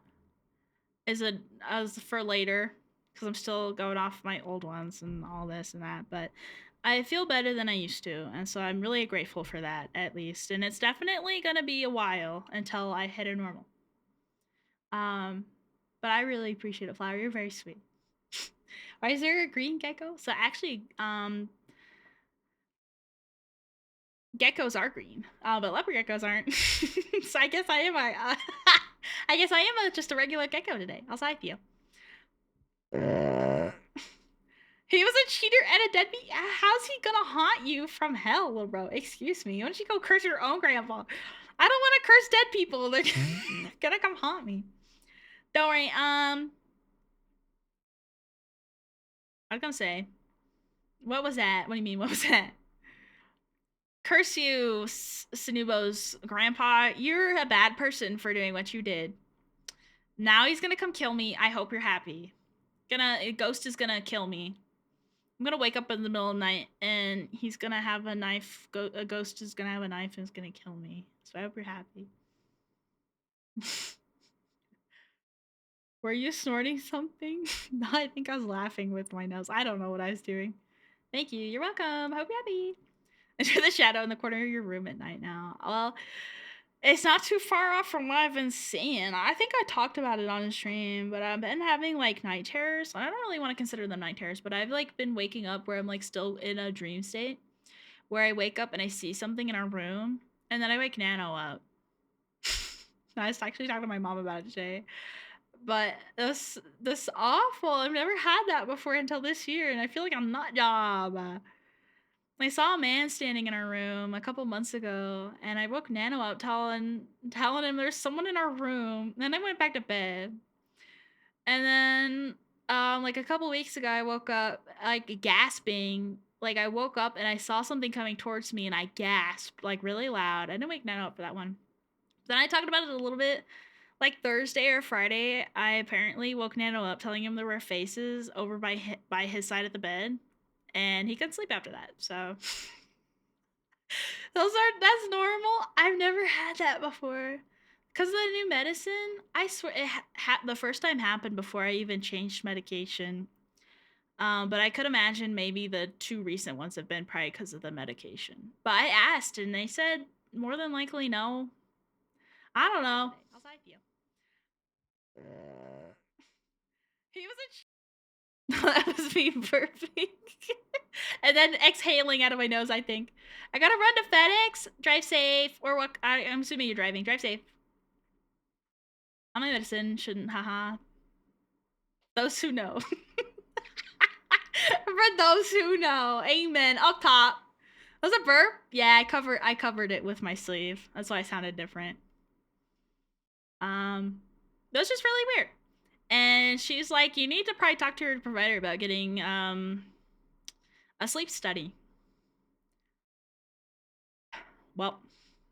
is a as for later, because I'm still going off my old ones and all this and that. But I feel better than I used to, and so I'm really grateful for that at least. And it's definitely gonna be a while until I hit a normal. Um, but I really appreciate it, Flower. You're very sweet. Why is there a green gecko? So actually, geckos are green, but leopard geckos aren't. So I guess I am I guess I am just a regular gecko today. How's I feel? He was a cheater and a deadbeat. How's he gonna haunt you from hell, little bro? Excuse me. Why don't you go curse your own grandpa? I don't want to curse dead people. They're gonna come haunt me. Don't worry. I was gonna say, what was that? What do you mean? What was that? Curse you, Sanubo's grandpa. You're a bad person for doing what you did. Now he's gonna come kill me. I hope you're happy. Ghost is gonna kill me. I'm gonna wake up in the middle of the night and he's gonna have a knife. A ghost is gonna have a knife and is gonna kill me. So I hope you're happy. Were you snorting something? No, I think I was laughing with my nose. I don't know what I was doing. Thank you. You're welcome. Hope you're happy. Enter the shadow in the corner of your room at night now. Well, it's not too far off from what I've been seeing. I think I talked about it on the stream, but I've been having like night terrors. I don't really want to consider them night terrors, but I've like been waking up where I'm like still in a dream state, where I wake up and I see something in our room, and then I wake Nano up. I was actually talking to my mom about it today. But this awful. I've never had that before until this year, and I feel like I'm not job. I saw a man standing in our room a couple months ago, and I woke Nano up telling him there's someone in our room. Then I went back to bed, and then like a couple weeks ago, I woke up like gasping. Like I woke up and I saw something coming towards me, and I gasped like really loud. I didn't wake Nano up for that one. Then I talked about it a little bit. Like Thursday or Friday, I apparently woke Nano up telling him there were faces over by his side of the bed, and he couldn't sleep after that. So that's normal. I've never had that before. Because of the new medicine, I swear the first time happened before I even changed medication. But I could imagine maybe the two recent ones have been probably because of the medication. But I asked, and they said more than likely no. I don't know. How's I feel? He was that was me burping. And then exhaling out of my nose, I think. I gotta run to FedEx. Drive safe. Or what? I'm assuming you're driving. Drive safe. On my medicine. Shouldn't. Haha. Those who know. For those who know. Amen. Up top. Was a burp? Yeah, I covered it with my sleeve. That's why I sounded different. That was just really weird. And she's like, you need to probably talk to your provider about getting a sleep study. Well,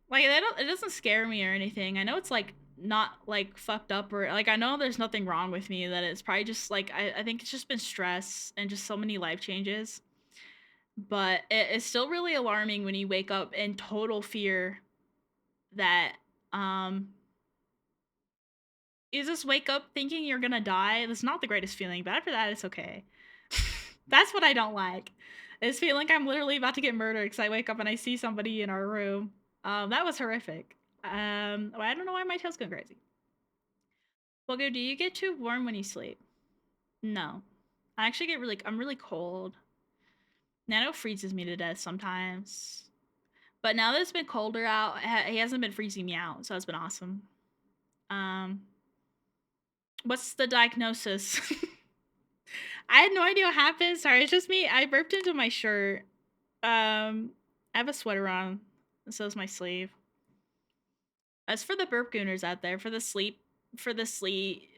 like it doesn't scare me or anything. I know it's like not like fucked up or like I know there's nothing wrong with me, that it's probably just like I think it's just been stress and just so many life changes. But it's still really alarming when you wake up in total fear that you just wake up thinking you're gonna die. That's not the greatest feeling, but after that it's okay. That's what I don't like. Is feeling like I'm literally about to get murdered because I wake up and I see somebody in our room. That was horrific. I don't know why my tail's going crazy. Bwuggu, do you get too warm when you sleep? No. I actually I'm really cold. Nano freezes me to death sometimes. But now that it's been colder out, he hasn't been freezing me out, so it's been awesome. What's the diagnosis? I had no idea what happened. Sorry, it's just me. I burped into my shirt. I have a sweater on, so is my sleeve. As for the burp gooners out there, for the sleep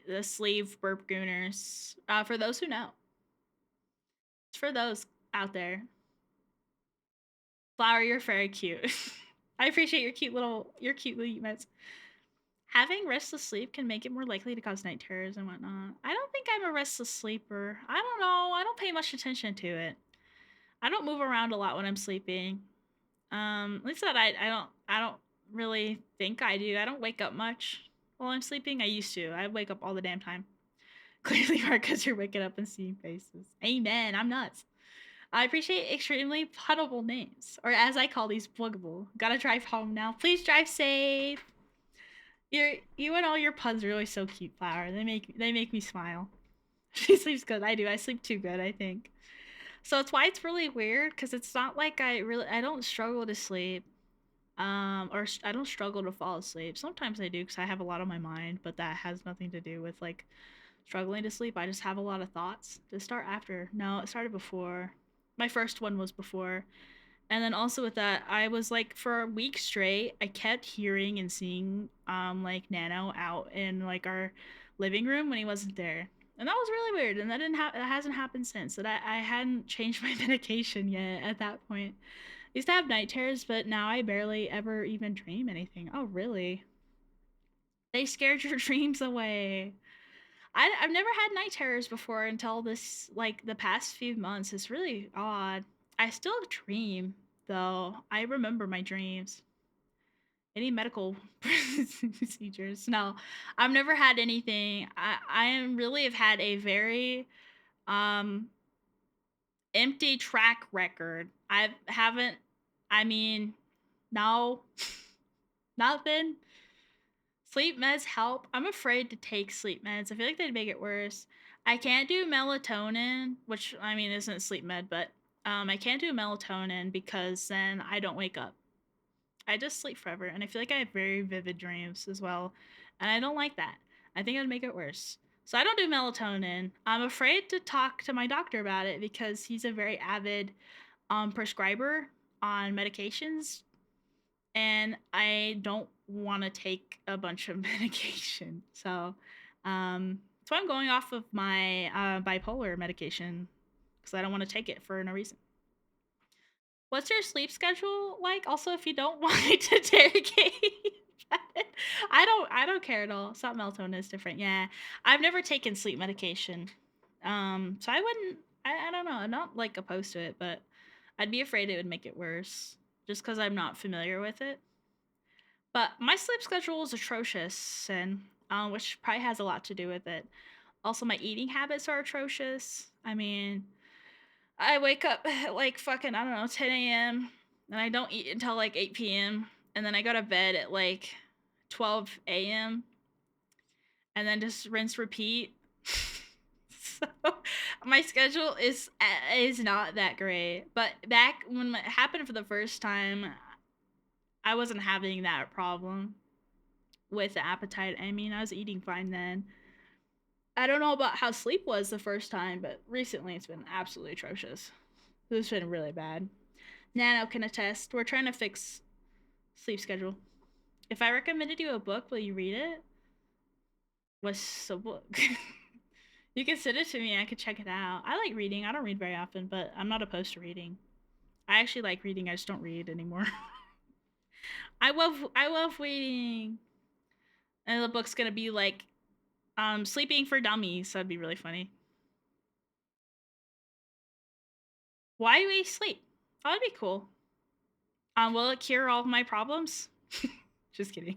the sleeve burp gooners. For those who know, it's for those out there. Flower, you're very cute. I appreciate your cute little meds. Having restless sleep can make it more likely to cause night terrors and whatnot. I don't think I'm a restless sleeper. I don't know. I don't pay much attention to it. I don't move around a lot when I'm sleeping. At least that I don't really think I do. I don't wake up much while I'm sleeping. I used to. I wake up all the damn time. Clearly, Mark, because you're waking up and seeing faces. Amen. I'm nuts. I appreciate extremely puttable names, or as I call these, Bwuggu. Gotta drive home now. Please drive safe. You and all your puns are always so cute, Flower. They make me smile. She sleeps good. I do. I sleep too good, I think. So it's why it's really weird because it's not like I don't struggle to sleep. Or I don't struggle to fall asleep. Sometimes I do because I have a lot on my mind, but that has nothing to do with like struggling to sleep. I just have a lot of thoughts. Did it start after? No, it started before. My first one was before. And then also with that, I was like for a week straight, I kept hearing and seeing like Nano out in like our living room when he wasn't there. And that was really weird. And that hasn't happened since. That I hadn't changed my medication yet at that point. I used to have night terrors, but now I barely ever even dream anything. Oh, really? They scared your dreams away. I've never had night terrors before until this, like, the past few months. It's really odd. I still dream, though. I remember my dreams. Any medical procedures? No, I've never had anything. I am really have had a very um empty track record. I haven't. I mean, no, nothing. Sleep meds help. I'm afraid to take sleep meds. I feel like they'd make it worse. I can't do melatonin, which I mean isn't sleep med, but I can't do melatonin because then I don't wake up. I just sleep forever, and I feel like I have very vivid dreams as well, and I don't like that. I think it'd make it worse. So I don't do melatonin. I'm afraid to talk to my doctor about it because he's a very avid prescriber on medications, and I don't want to take a bunch of medication. So I'm going off of my bipolar medication because I don't want to take it for no reason. What's your sleep schedule like? Also, if you don't want me to interrogate, I don't care at all. Stop melatonin is different. Yeah, I've never taken sleep medication, so I wouldn't. I don't know. I'm not like opposed to it, but I'd be afraid it would make it worse just because I'm not familiar with it. But my sleep schedule is atrocious, and which probably has a lot to do with it. Also, my eating habits are atrocious. I mean, I wake up at like fucking I don't know 10 a.m. and I don't eat until like 8 p.m. and then I go to bed at like 12 a.m. and then just rinse repeat. So my schedule is not that great. But back when it happened for the first time, I wasn't having that problem with the appetite. I mean, I was eating fine then. I don't know about how sleep was the first time, but recently it's been absolutely atrocious. It's been really bad. Nano can attest. We're trying to fix sleep schedule. If I recommended you a book, will you read it? What's a book? You can send it to me. I could check it out. I like reading. I don't read very often, but I'm not opposed to reading. I actually like reading. I just don't read anymore. I love reading. And the book's gonna be like sleeping for dummies. So that'd be really funny. Why do we sleep? Oh, that'd be cool. Will it cure all of my problems? Just kidding.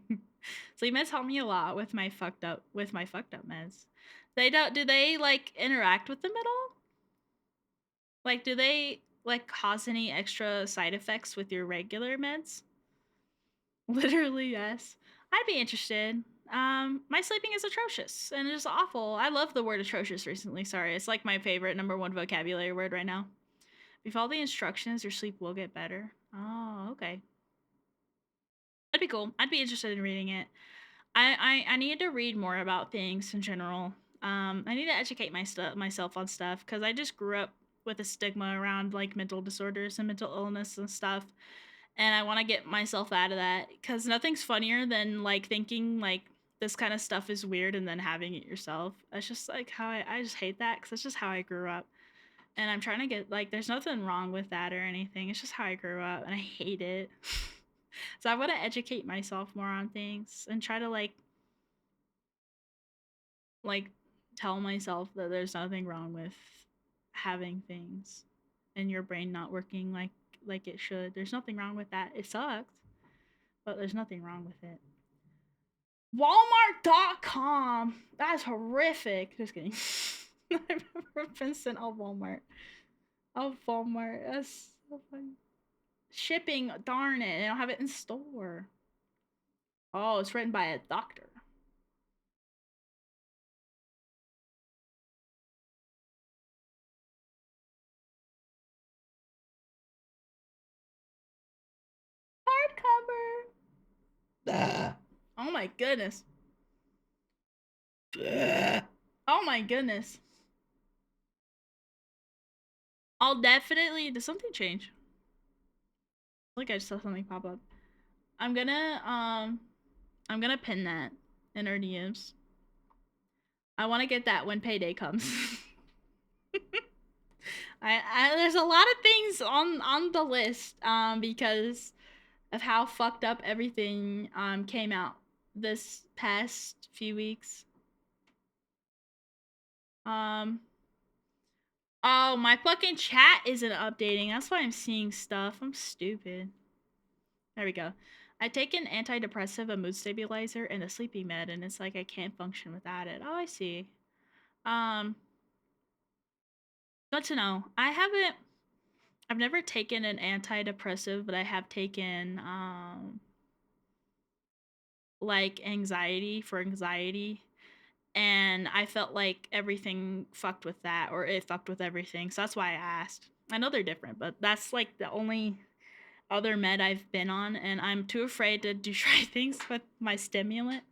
Sleep meds help me a lot with my fucked up meds. They don't do they like interact with them at all? Like do they like cause any extra side effects with your regular meds? Literally, yes. I'd be interested. My sleeping is atrocious and it's awful. I love the word atrocious recently. Sorry, it's like my favorite number one vocabulary word right now. If you follow the instructions, your sleep will get better. Oh, okay. That'd be cool. I'd be interested in reading it. I need to read more about things in general. I need to educate myself on stuff because I just grew up with a stigma around like mental disorders and mental illness and stuff, and I want to get myself out of that because nothing's funnier than like thinking like this kind of stuff is weird and then having it yourself. It's just like how I just hate that because it's just how I grew up. And I'm trying to get like there's nothing wrong with that or anything. It's just how I grew up and I hate it. So I want to educate myself more on things and try to like tell myself that there's nothing wrong with having things and your brain not working like it should. There's nothing wrong with that. It sucks, but there's nothing wrong with it. Walmart.com. That's horrific. Just kidding. I've never been sent a Walmart. Oh, Walmart. That's so funny. Shipping, darn it. They don't have it in store. Oh, it's written by a doctor. Hardcover. Oh my goodness. Oh my goodness. I'll definitely. Did something change? Like I just saw something pop up. I'm gonna pin that in our DMs. I want to get that when payday comes. There's a lot of things on the list because of how fucked up everything came out this past few weeks. Oh, my fucking chat isn't updating. That's why I'm seeing stuff. I'm stupid. There we go. I take an antidepressant, a mood stabilizer, and a sleeping med, and it's like I can't function without it. Oh, I see. Good to know. I've never taken an antidepressive, but I have taken like anxiety for anxiety, and I felt like everything fucked with that, or it fucked with everything. So that's why I asked. I know they're different, but that's like the only other med I've been on, and I'm too afraid to do try things with my stimulant.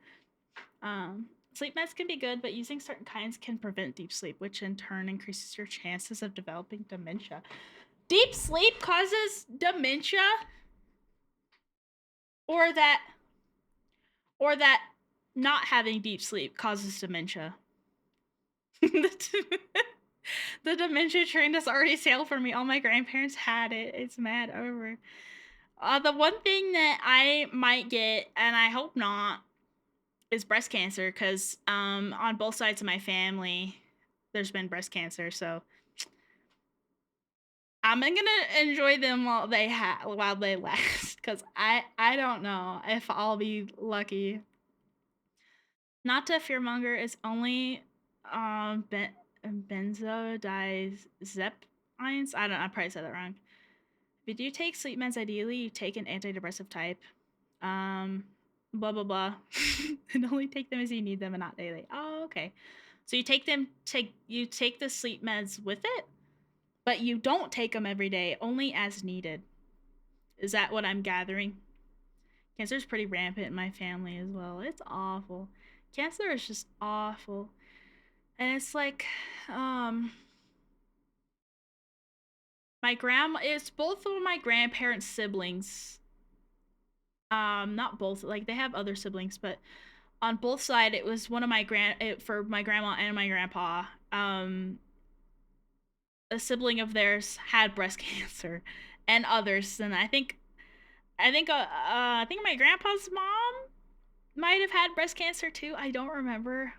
Sleep meds can be good, but using certain kinds can prevent deep sleep, which in turn increases your chances of developing dementia. Deep sleep causes dementia? Or that or that not having deep sleep causes dementia. The dementia train has already sailed for me. All my grandparents had it. It's mad over. The one thing that I might get, and I hope not, is breast cancer because on both sides of my family, there's been breast cancer. So I'm gonna enjoy them while they last because I don't know if I'll be lucky. Not to fearmonger, it's only benzodiazepines. I don't know, I probably said that wrong. If you do take sleep meds, ideally you take an antidepressive type. Blah blah blah. And only take them as you need them and not daily. Oh, okay. So you take the sleep meds with it, but you don't take them every day, only as needed. Is that what I'm gathering? Cancer's pretty rampant in my family as well. It's awful. Cancer is just awful. And it's like, it's both of my grandparents' siblings. Not both, like they have other siblings, but on both sides, it was one of for my grandma and my grandpa. A sibling of theirs had breast cancer, and others. And I think my grandpa's mom might have had breast cancer too. I don't remember.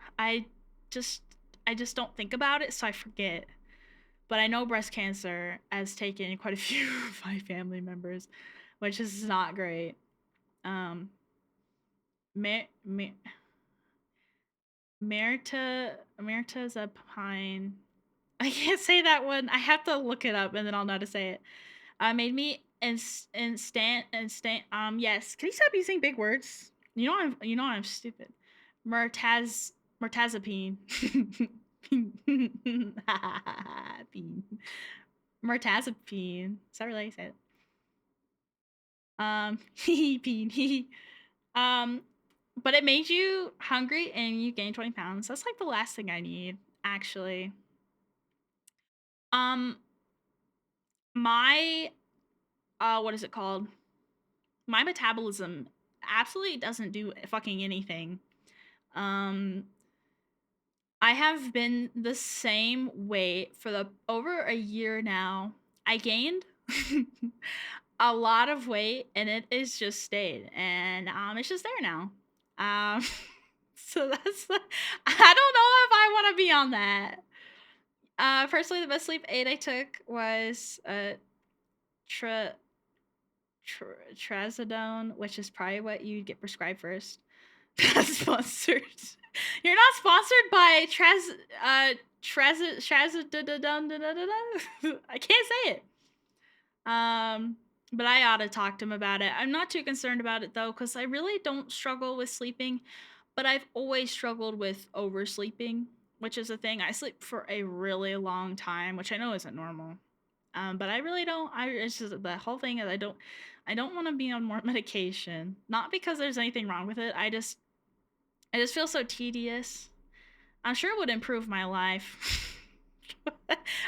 Just I just don't think about it, so I forget. But I know breast cancer has taken quite a few of my family members, which is not great. Merita's a pine. I can't say that one. I have to look it up and then I'll know how to say it. Made me instant. Yes. Can you stop using big words? You know I'm stupid. Mirtazapine. Mirtazapine. Is that really how you say it? Peen. But it made you hungry and you gained 20 pounds. That's like the last thing I need, actually. My what is it called? My metabolism absolutely doesn't do fucking anything. Um, I have been the same weight for over a year now. I gained a lot of weight and it is just stayed and it's just there now. Um so that's I don't know if I want to be on that. Personally the best sleep aid I took was tra- trazodone, which is probably what you get prescribed first. Not sponsored. You're not sponsored by trazodone. I can't say it. But I ought to talk to him about it. I'm not too concerned about it though, because I really don't struggle with sleeping, but I've always struggled with oversleeping, which is a thing. I sleep for a really long time, which I know isn't normal. But I really don't. It's just the whole thing is I don't want to be on more medication. Not because there's anything wrong with it. I just feel so tedious. I'm sure it would improve my life.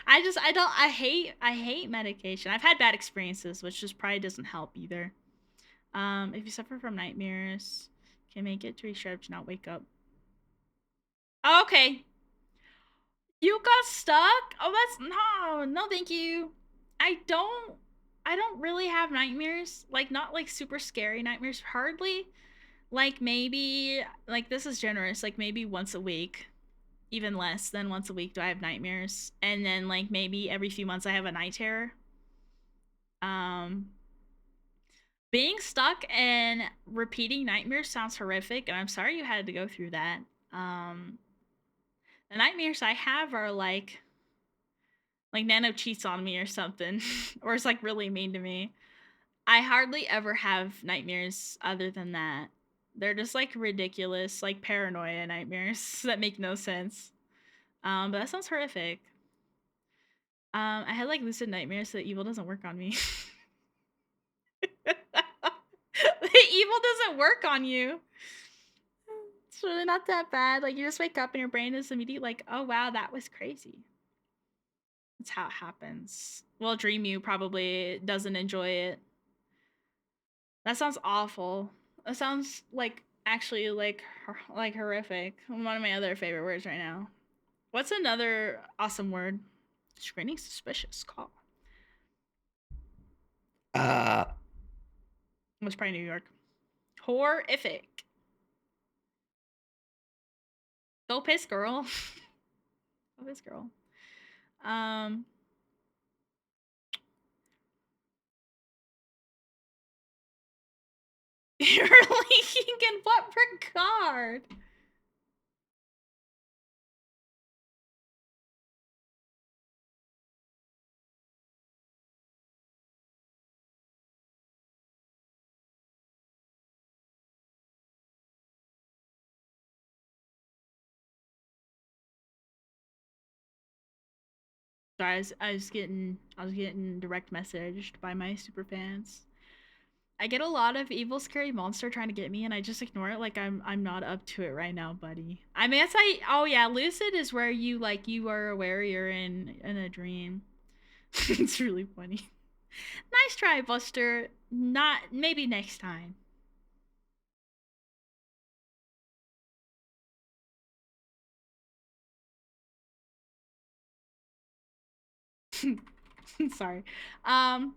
I hate medication. I've had bad experiences, which just probably doesn't help either. If you suffer from nightmares, can make it to reach out to not wake up. Oh, okay. You got stuck? Oh, that's no, thank you. I don't I don't really have nightmares. Like not like super scary nightmares, hardly. Like maybe like this is generous, like maybe once a week. Even less than once a week do I have nightmares. And then like maybe every few months I have a night terror. Um Being stuck and repeating nightmares sounds horrific, and I'm sorry you had to go through that. Um the nightmares I have are like Nano cheats on me or something, or it's like really mean to me. I hardly ever have nightmares other than that. They're just like ridiculous, like paranoia nightmares that make no sense. But that sounds horrific. I had like lucid nightmares so that evil doesn't work on me. The evil doesn't work on you. It's really not that bad. Like you just wake up and your brain is immediately like, oh wow, that was crazy. That's how it happens. Well, Dream You probably doesn't enjoy it. That sounds awful. That sounds like actually like horrific. One of my other favorite words right now. What's another awesome word? Screening suspicious. Call. It was probably New York. Horrific. Go piss, girl. Go piss, girl. Um, you're leaking in what regard? Sorry, I was getting direct messaged by my super fans. I get a lot of evil scary monster trying to get me and I just ignore it like I'm not up to it right now, buddy. I mean it's like oh yeah, lucid is where you like you are aware you're in a dream. It's really funny. Nice try, Buster. Not maybe next time. Sorry. Um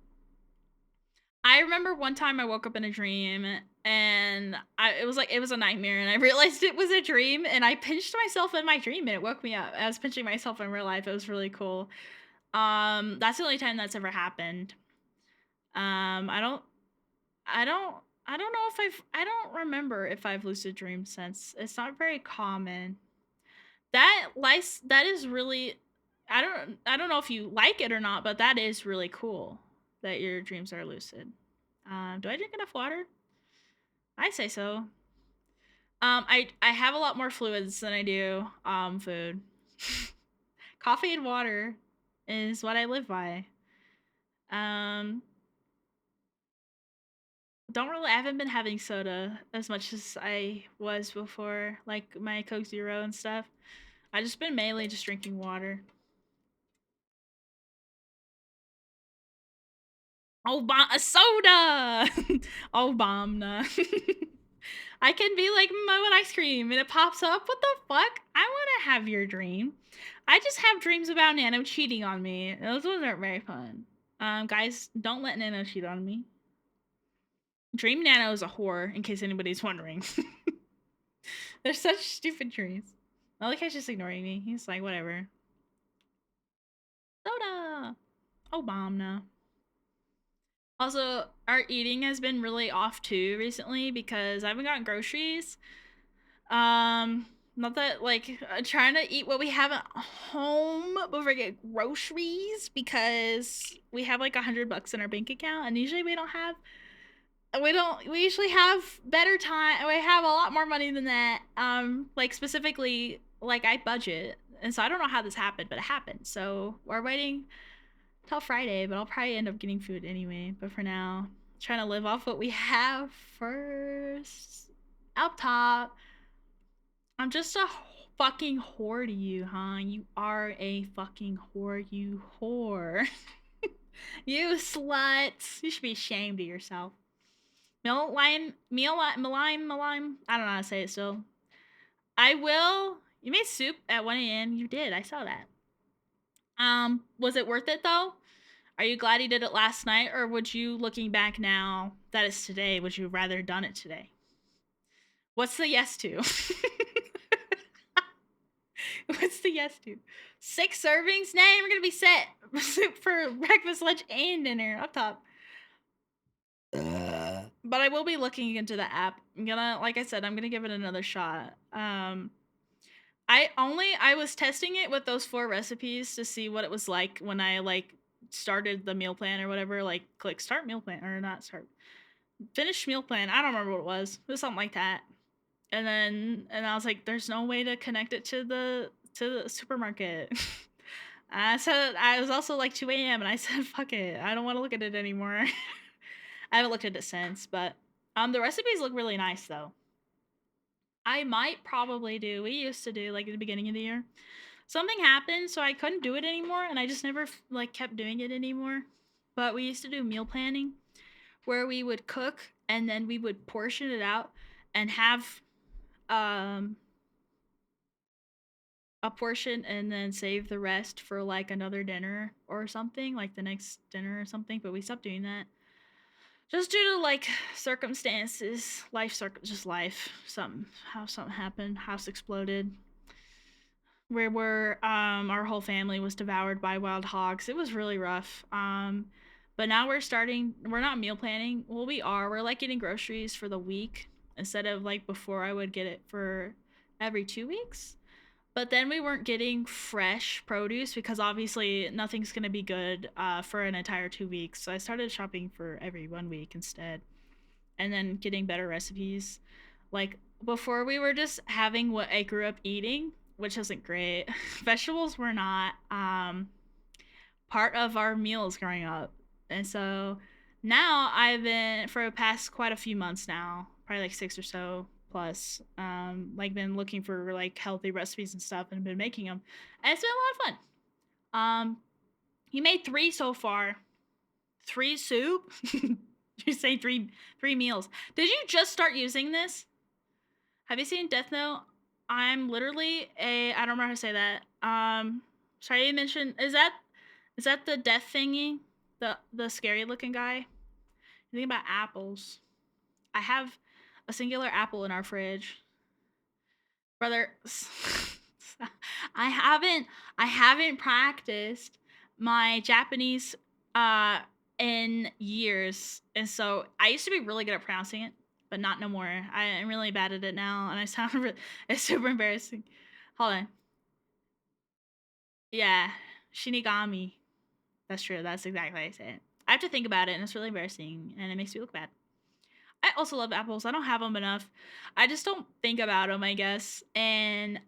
I remember one time I woke up in a dream and it was a nightmare and I realized it was a dream and I pinched myself in my dream and it woke me up. I was pinching myself in real life. It was really cool. That's the only time that's ever happened. Um I don't I don't I don't know if I don't remember if I've lucid dreamed since. It's not very common. That is really I don't know if you like it or not, but that is really cool that your dreams are lucid. Do I drink enough water? I say so. I have a lot more fluids than I do food. Coffee and water is what I live by. Um, don't really. I haven't been having soda as much as I was before, like my Coke Zero and stuff. I just been mainly just drinking water. Oh, a soda! Oh, bomb. I can be like, I want ice cream, and it pops up. What the fuck? I want to have your dream. I just have dreams about Nano cheating on me. Those ones aren't very fun. Guys, don't let Nano cheat on me. Dream Nano is a whore, in case anybody's wondering. They're such stupid dreams. I like how he's just ignoring me. He's like, whatever. Soda! Oh, bomb now. Also, our eating has been really off too recently because I haven't gotten groceries. Not that like trying to eat what we have at home before I get groceries because we have like $100 in our bank account, and usually we usually have better time. We have a lot more money than that. Like specifically, like I budget, and so I don't know how this happened, but it happened. So we're waiting till Friday, but I'll probably end up getting food anyway. But for now, trying to live off what we have first. Up top, I'm just a fucking whore to you, huh? You are a fucking whore, you whore. You slut. You should be ashamed of yourself. Malign. I don't know how to say it still. I will. You made soup at 1 a.m. You did. I saw that. Was it worth it though? Are you glad you did it last night, or would you, looking back now that it's today, would you rather done it today? What's the yes to? What's the yes to? 6 servings? Nah, we're gonna be set. Soup for breakfast, lunch, and dinner. Up top. But I will be looking into the app. Like I said, I'm gonna give it another shot. I was testing it with those 4 recipes to see what it was like when I like started the meal plan or whatever. Like click start meal plan or not start, finish meal plan. I don't remember what it was. It was something like that. And I was like, there's no way to connect it to the supermarket. I was also like 2 a.m. and I said, fuck it. I don't want to look at it anymore. I haven't looked at it since, but the recipes look really nice though. I might probably do. We used to do like at the beginning of the year. Something happened, so I couldn't do it anymore, and I just never like kept doing it anymore. But we used to do meal planning, where we would cook and then we would portion it out and have um a portion and then save the rest for like another dinner or something, like the next dinner or something. But we stopped doing that just due to like circumstances, just life. Something happened, house exploded, where our whole family was devoured by wild hogs. It was really rough. But now we're not meal planning. Well, we are. We're like getting groceries for the week instead of like before I would get it for every 2 weeks. But then we weren't getting fresh produce because obviously nothing's gonna be good for an entire 2 weeks. So I started shopping for every 1 week instead, and then getting better recipes. Like before, we were just having what I grew up eating, which isn't great. Vegetables were not part of our meals growing up, and so now I've been for the past quite a few months now, probably like 6 or so plus, like been looking for like healthy recipes and stuff, and been making them, and it's been a lot of fun. You made 3 so far. 3 soup. You say three meals. Did you just start using this? Have you seen Death Note? I'm literally a I don't remember how to say that. Sorry, you mentioned is that the death thingy? The scary looking guy? You think about apples. I have a singular apple in our fridge. Brother, I haven't practiced my Japanese in years. And so I used to be really good at pronouncing it, but not no more. I'm really bad at it now, and I sound it's super embarrassing. Hold on. Yeah, Shinigami. That's true. That's exactly how I say it. I have to think about it, and it's really embarrassing, and it makes me look bad. I also love apples. I don't have them enough. I just don't think about them, I guess. And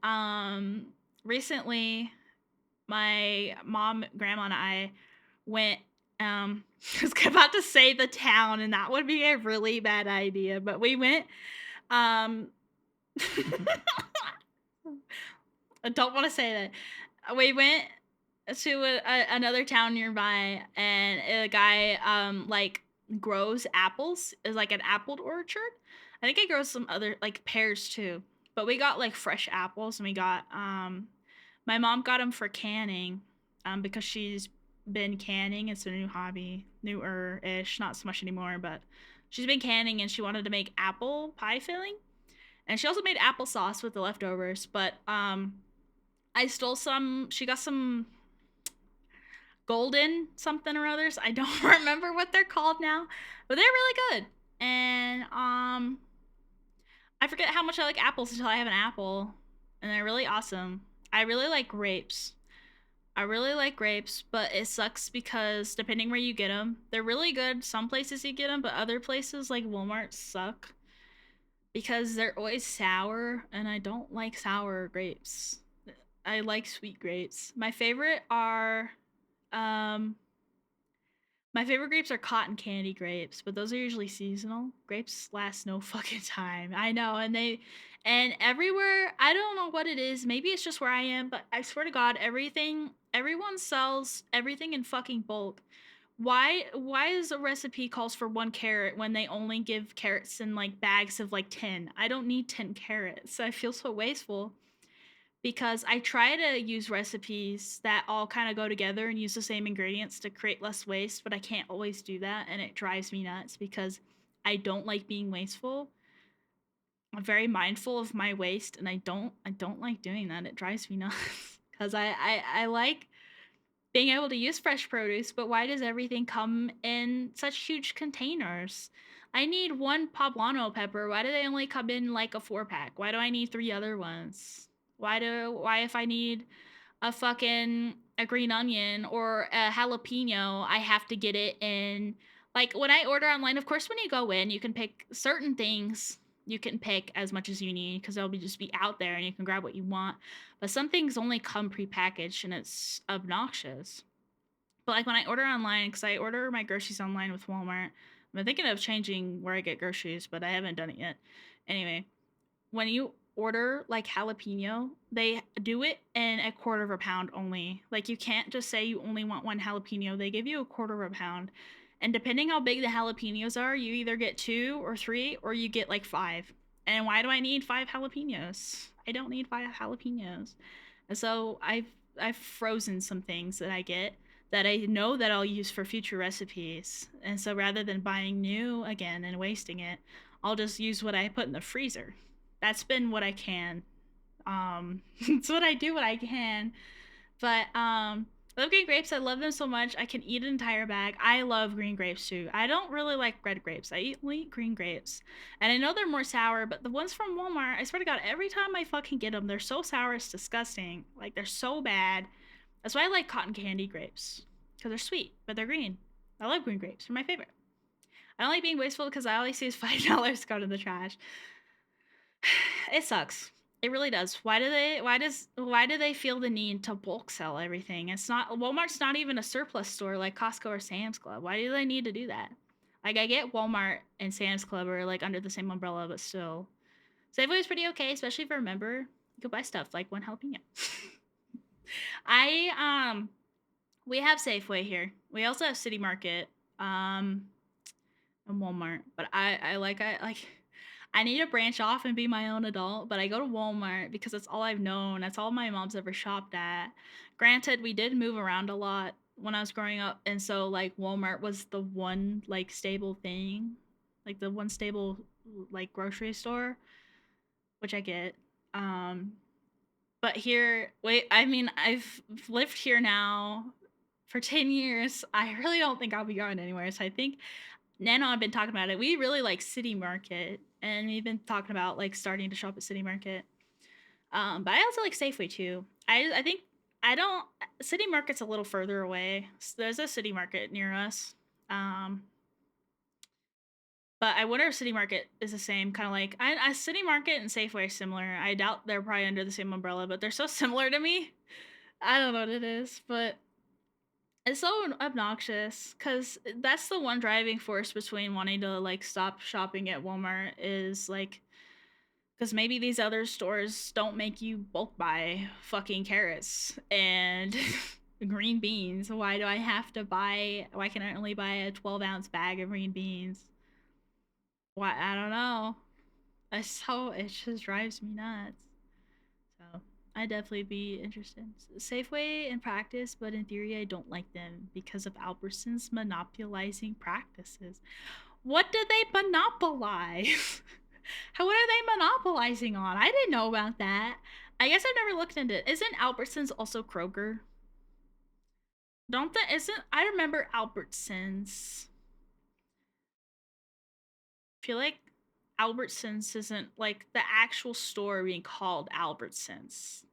recently, my mom, grandma, and I went. I was about to say the town, and that would be a really bad idea. But we went. Um, I don't want to say that. We went to another town nearby, and a guy like grows apples, is like an apple orchard. I think it grows some other like pears too. But we got like fresh apples, and we got my mom got them for canning because she's been canning. It's a new hobby, newer ish, not so much anymore, but she's been canning and she wanted to make apple pie filling. And she also made applesauce with the leftovers, but I stole some. She got some golden something or others. I don't remember what they're called now, but they're really good. And I forget how much I like apples until I have an apple, and they're really awesome. I really like grapes. I really like grapes, but it sucks because depending where you get them, they're really good. Some places you get them, but other places like Walmart suck because they're always sour, and I don't like sour grapes. I like sweet grapes. Um my favorite grapes are cotton candy grapes, but those are usually seasonal. Grapes last no fucking time. I know, and everywhere, I don't know what it is. Maybe it's just where I am, but I swear to God, everyone sells everything in fucking bulk. Why is a recipe calls for 1 carrot when they only give carrots in like bags of like 10? I don't need 10 carrots. I feel so wasteful because I try to use recipes that all kind of go together and use the same ingredients to create less waste, but I can't always do that, and it drives me nuts because I don't like being wasteful. I'm very mindful of my waste, and I don't like doing that. It drives me nuts because I like being able to use fresh produce, but why does everything come in such huge containers? I need one poblano pepper. Why do they only come in like a 4 pack? Why do I need 3 other ones? Why if I need a green onion or a jalapeno, I have to get it in like when I order online, of course when you go in, you can pick certain things. You can pick as much as you need because they'll just be out there and you can grab what you want. But some things only come prepackaged and it's obnoxious. But like when I order online, because I order my groceries online with Walmart, I'm thinking of changing where I get groceries, but I haven't done it yet. Anyway, when you order like jalapeno, they do it in a quarter of a pound only. Like you can't just say you only want one jalapeno. They give you a quarter of a pound. And depending how big the jalapenos are, you either get 2 or 3 or you get like 5. And why do I need 5 jalapenos? I don't need 5 jalapenos. And so I've frozen some things that I get that I know that I'll use for future recipes. And so rather than buying new again and wasting it, I'll just use what I put in the freezer. That's been what I can. It's what I do what I can. But I love green grapes. I love them so much. I can eat an entire bag. I love green grapes too. I don't really like red grapes. I only eat green grapes. And I know they're more sour, but the ones from Walmart, I swear to God, every time I fucking get them, they're so sour, it's disgusting. Like they're so bad. That's why I like cotton candy grapes. Because they're sweet, but they're green. I love green grapes. They're my favorite. I don't like being wasteful because I always see $5 go to the trash. It sucks. It really does. Why do they feel the need to bulk sell everything? It's not Walmart's not even a surplus store like Costco or Sam's Club. Why do they need to do that? Like I get Walmart and Sam's Club are like under the same umbrella, but still. Safeway is pretty okay, especially if you're a member. You can buy stuff like one jalapeno. I we have Safeway here. We also have City Market. And Walmart. But I like I need to branch off and be my own adult, but I go to Walmart because that's all I've known. That's all my mom's ever shopped at. Granted, we did move around a lot when I was growing up, and so like Walmart was the one like stable thing, like the one stable like grocery store, which I get. Um but here, wait, I mean, I've lived here now for 10 years. I really don't think I'll be going anywhere. So I think Nano and I've been talking about it. We really like City Market, and we've been talking about like starting to shop at City Market. But I also like Safeway too. I think I don't. City Market's a little further away. There's a City Market near us. Um, but I wonder if City Market is the same, kind of like City Market and Safeway are similar. I doubt they're probably under the same umbrella, but they're so similar to me. I don't know what it is, but it's so obnoxious because that's the one driving force between wanting to like stop shopping at Walmart is like because maybe these other stores don't make you bulk buy fucking carrots and green beans. Why do I have to buy? Why can I only buy a 12-ounce bag of green beans? Why? I don't know. It just drives me nuts. So I'd definitely be interested. Safeway in practice, but in theory, I don't like them because of Albertsons monopolizing practices. What did they monopolize? What are they monopolizing on? I didn't know about that. I guess I've never looked into it. Isn't Albertsons also Kroger? Don't that isn't I remember Albertsons. I feel like Albertsons isn't like the actual store being called Albertsons.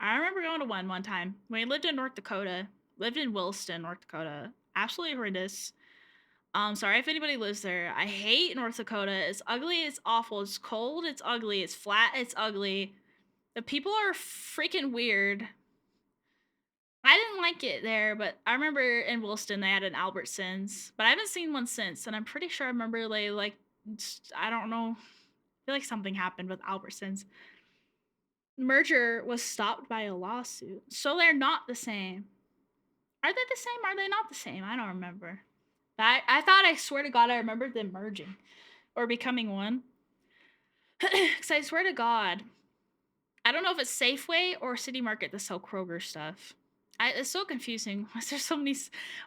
I remember going to one time when I lived in North Dakota. Lived in Williston, North Dakota. Absolutely horrendous. Sorry if anybody lives there. I hate North Dakota. It's ugly. It's awful. It's cold. It's ugly. It's flat. It's ugly. The people are freaking weird. I didn't like it there, but I remember in Williston they had an Albertsons, but I haven't seen one since. And I'm pretty sure I remember they like, I don't know. I feel like something happened with Albertsons. Merger was stopped by a lawsuit, so they're not the same. Are they the same? Are they not the same? I don't remember. I thought, I swear to God, I remembered them merging or becoming one. Because I swear to God, I don't know if it's Safeway or City Market that sell Kroger stuff. It's so confusing.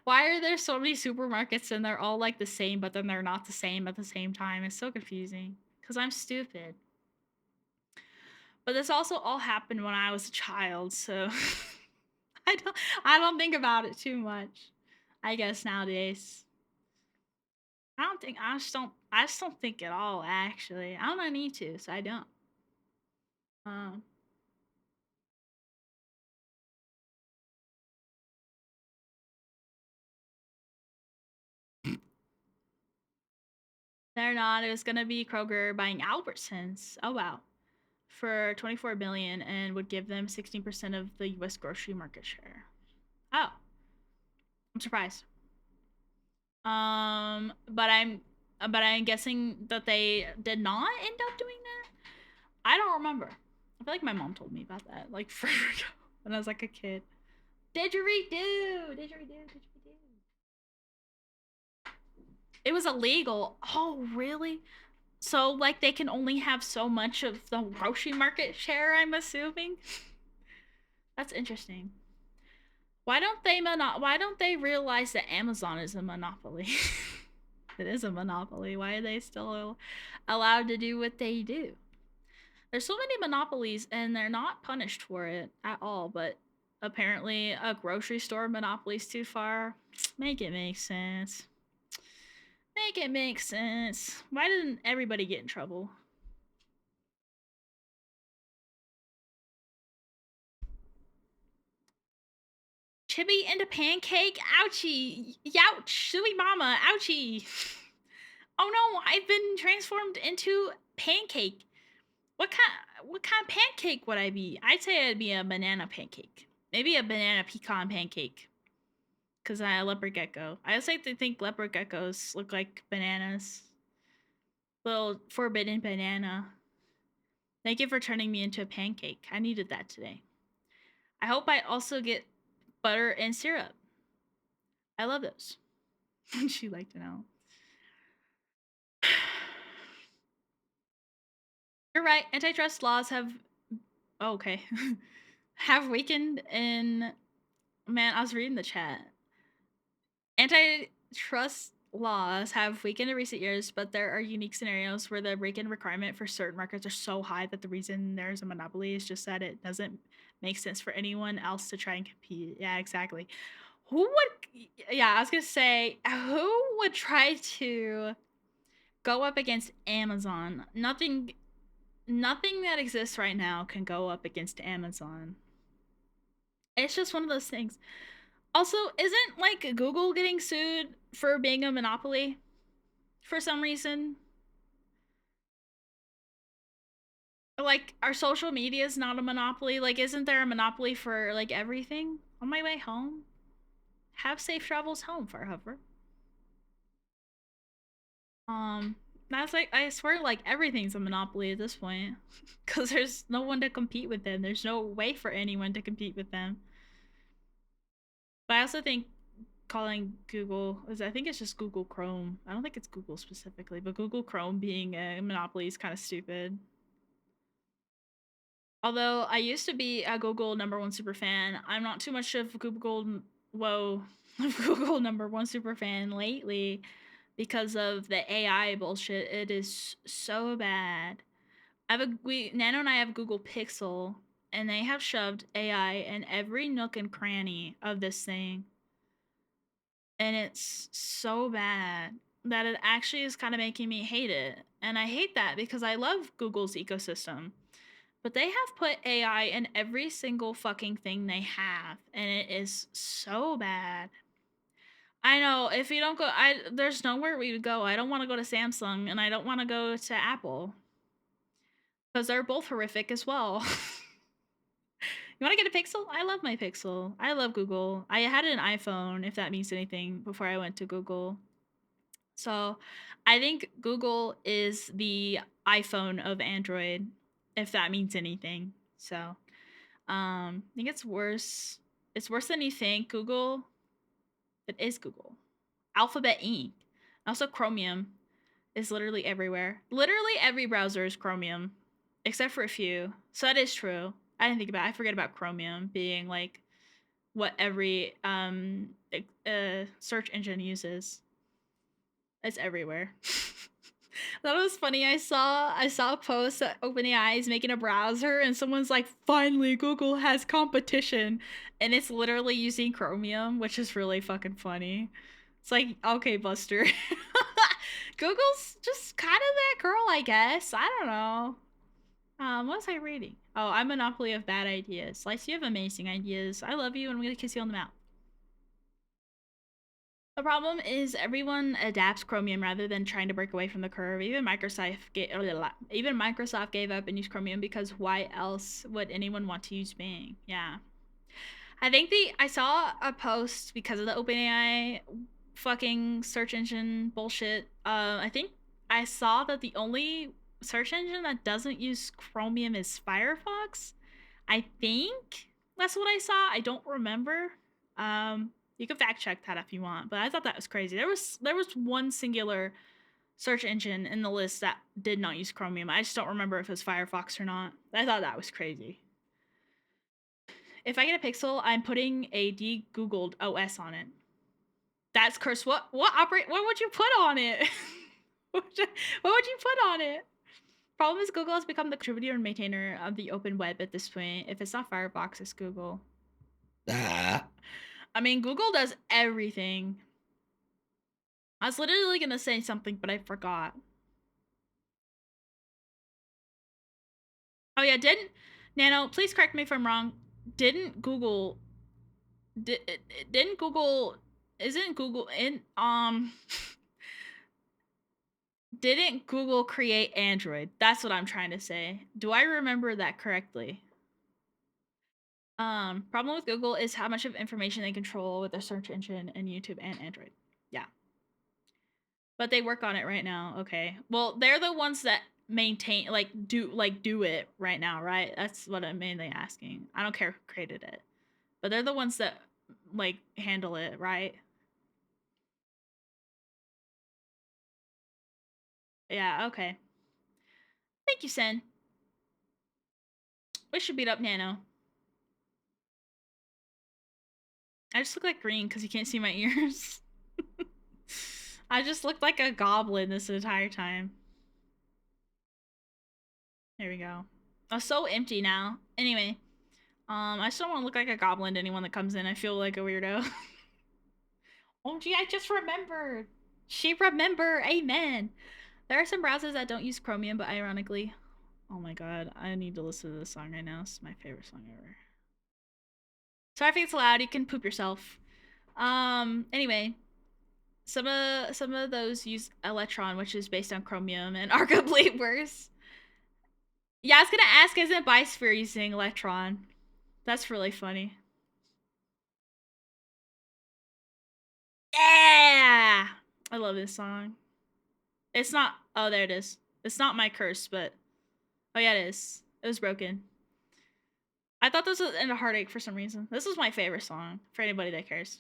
Why are there so many supermarkets and they're all like the same, but then they're not the same at the same time? It's so confusing. Because I'm stupid. But this also all happened when I was a child, so I don't I don't think about it too much. I guess nowadays. I just don't think at all actually. I don't need to, so I don't. Um they're not. It was gonna be Kroger buying Albertsons. Oh wow. For 24 billion and would give them 16% of the US grocery market share. Oh, I'm surprised. But I'm guessing that they did not end up doing that. I don't remember. I feel like my mom told me about that like forever ago when I was like a kid. Didgeridoo, didgeridoo, didgeridoo. It was illegal. Oh, really? So like they can only have so much of the grocery market share, I'm assuming. That's interesting. Why don't they realize that Amazon is a monopoly? It is a monopoly. Why are they still allowed to do what they do? There's so many monopolies and they're not punished for it at all, but apparently a grocery store monopoly's too far. Make it make sense. Make it make sense. Why didn't everybody get in trouble? Chibi into pancake? Ouchie! Youch! Suey mama! Ouchie! Oh no! I've been transformed into pancake. What kind of pancake would I be? I'd say I'd be a banana pancake. Maybe a banana pecan pancake. Cause I a leopard gecko. I just like to think leopard geckos look like bananas. Little forbidden banana. Thank you for turning me into a pancake. I needed that today. I hope I also get butter and syrup. I love those. She'd like to know. You're right. Antitrust laws have. Oh, okay. Have weakened in. Man, I was reading the chat. Antitrust laws have weakened in recent years, but there are unique scenarios where the break in requirement for certain markets are so high that the reason there's a monopoly is just that it doesn't make sense for anyone else to try and compete. Yeah, exactly. Who would, yeah, I was gonna say, who would try to go up against Amazon? Nothing that exists right now can go up against Amazon. It's just one of those things. Also, isn't like Google getting sued for being a monopoly for some reason? Like, our social media is not a monopoly. Like, isn't there a monopoly for like everything? On my way home, have safe travels home, Farhover. Um, that's like I swear, like everything's a monopoly at this point, because there's no one to compete with them. There's no way for anyone to compete with them. But I also think calling Google is, I think it's just Google Chrome. I don't think it's Google specifically, but Google Chrome being a monopoly is kind of stupid. Although I used to be a Google #1 super fan, I'm not too much of Google. Whoa, Google #1 super fan lately because of the AI bullshit. It is so bad. Nano and I have Google Pixel, and they have shoved AI in every nook and cranny of this thing, and it's so bad that it actually is kind of making me hate it. And I hate that because I love Google's ecosystem. But they have put AI in every single fucking thing they have, and it is so bad. I know if you don't go, there's nowhere we would go. I don't want to go to Samsung, and I don't want to go to Apple because they're both horrific as well. You want to get a Pixel? I love my Pixel. I love Google. I had an iPhone, if that means anything, before I went to Google. So I think Google is the iPhone of Android, if that means anything. So I think it's worse. It's worse than you think. Google, it is Google. Alphabet Inc. Also, Chromium is literally everywhere. Literally every browser is Chromium, except for a few. So that is true. I didn't think about. I forget about Chromium being like what every search engine uses. It's everywhere. That was funny. I saw a post that OpenAI is making a browser, and someone's like, "Finally, Google has competition," and it's literally using Chromium, which is really fucking funny. It's like, okay, Buster, Google's just kind of that girl, I guess. I don't know. What was I reading? Oh, I'm Monopoly of Bad Ideas. Slice, you have amazing ideas. I love you, and I'm gonna kiss you on the mouth. The problem is everyone adapts Chromium rather than trying to break away from the curve. Even Microsoft gave up and used Chromium because why else would anyone want to use Bing? Yeah. I saw a post because of the OpenAI fucking search engine bullshit. I think I saw that the only search engine that doesn't use Chromium is Firefox. I think that's what I saw. I don't remember. You can fact check that if you want, but I thought that was crazy. There was one singular search engine in the list that did not use Chromium. I just don't remember if it was Firefox or not. I thought that was crazy. If I get a Pixel, I'm putting a de-googled OS on it. That's cursed. What would you put on it? what would you put on it? Problem is Google has become the contributor and maintainer of the open web at this point. If it's not Firefox, it's Google. Ah. I mean, Google does everything. I was literally gonna say something, but I forgot. Oh yeah, didn't Nano? Please correct me if I'm wrong. Didn't Google? Did, didn't Google? Isn't Google in? Didn't Google create Android? That's what I'm trying to say. Do I remember that correctly? Problem with Google is how much of information they control with their search engine and YouTube and Android. Yeah. But they work on it right now. Okay. Well, they're the ones that maintain do it right now, right? That's what I'm mainly asking. I don't care who created it. But they're the ones that like handle it, right? Yeah, okay. Thank you, Sen. We should beat up Nano. I just look like green because you can't see my ears. I just looked like a goblin this entire time. There we go. I'm so empty now. Anyway, I just don't want to look like a goblin to anyone that comes in. I feel like a weirdo. Oh gee, I just remembered. She remember. Amen. There are some browsers that don't use Chromium, but ironically, oh my god, I need to listen to this song right now. It's my favorite song ever. Sorry if it's loud. You can poop yourself. Anyway, some of those use Electron, which is based on Chromium, and arguably worse. Yeah, I was gonna ask, isn't Biosphere using Electron? That's really funny. Yeah! I love this song. It's not. Oh, there it is. It's not my curse, but. Oh, yeah, it is. It was broken. I thought this was in a heartache for some reason. This is my favorite song for anybody that cares.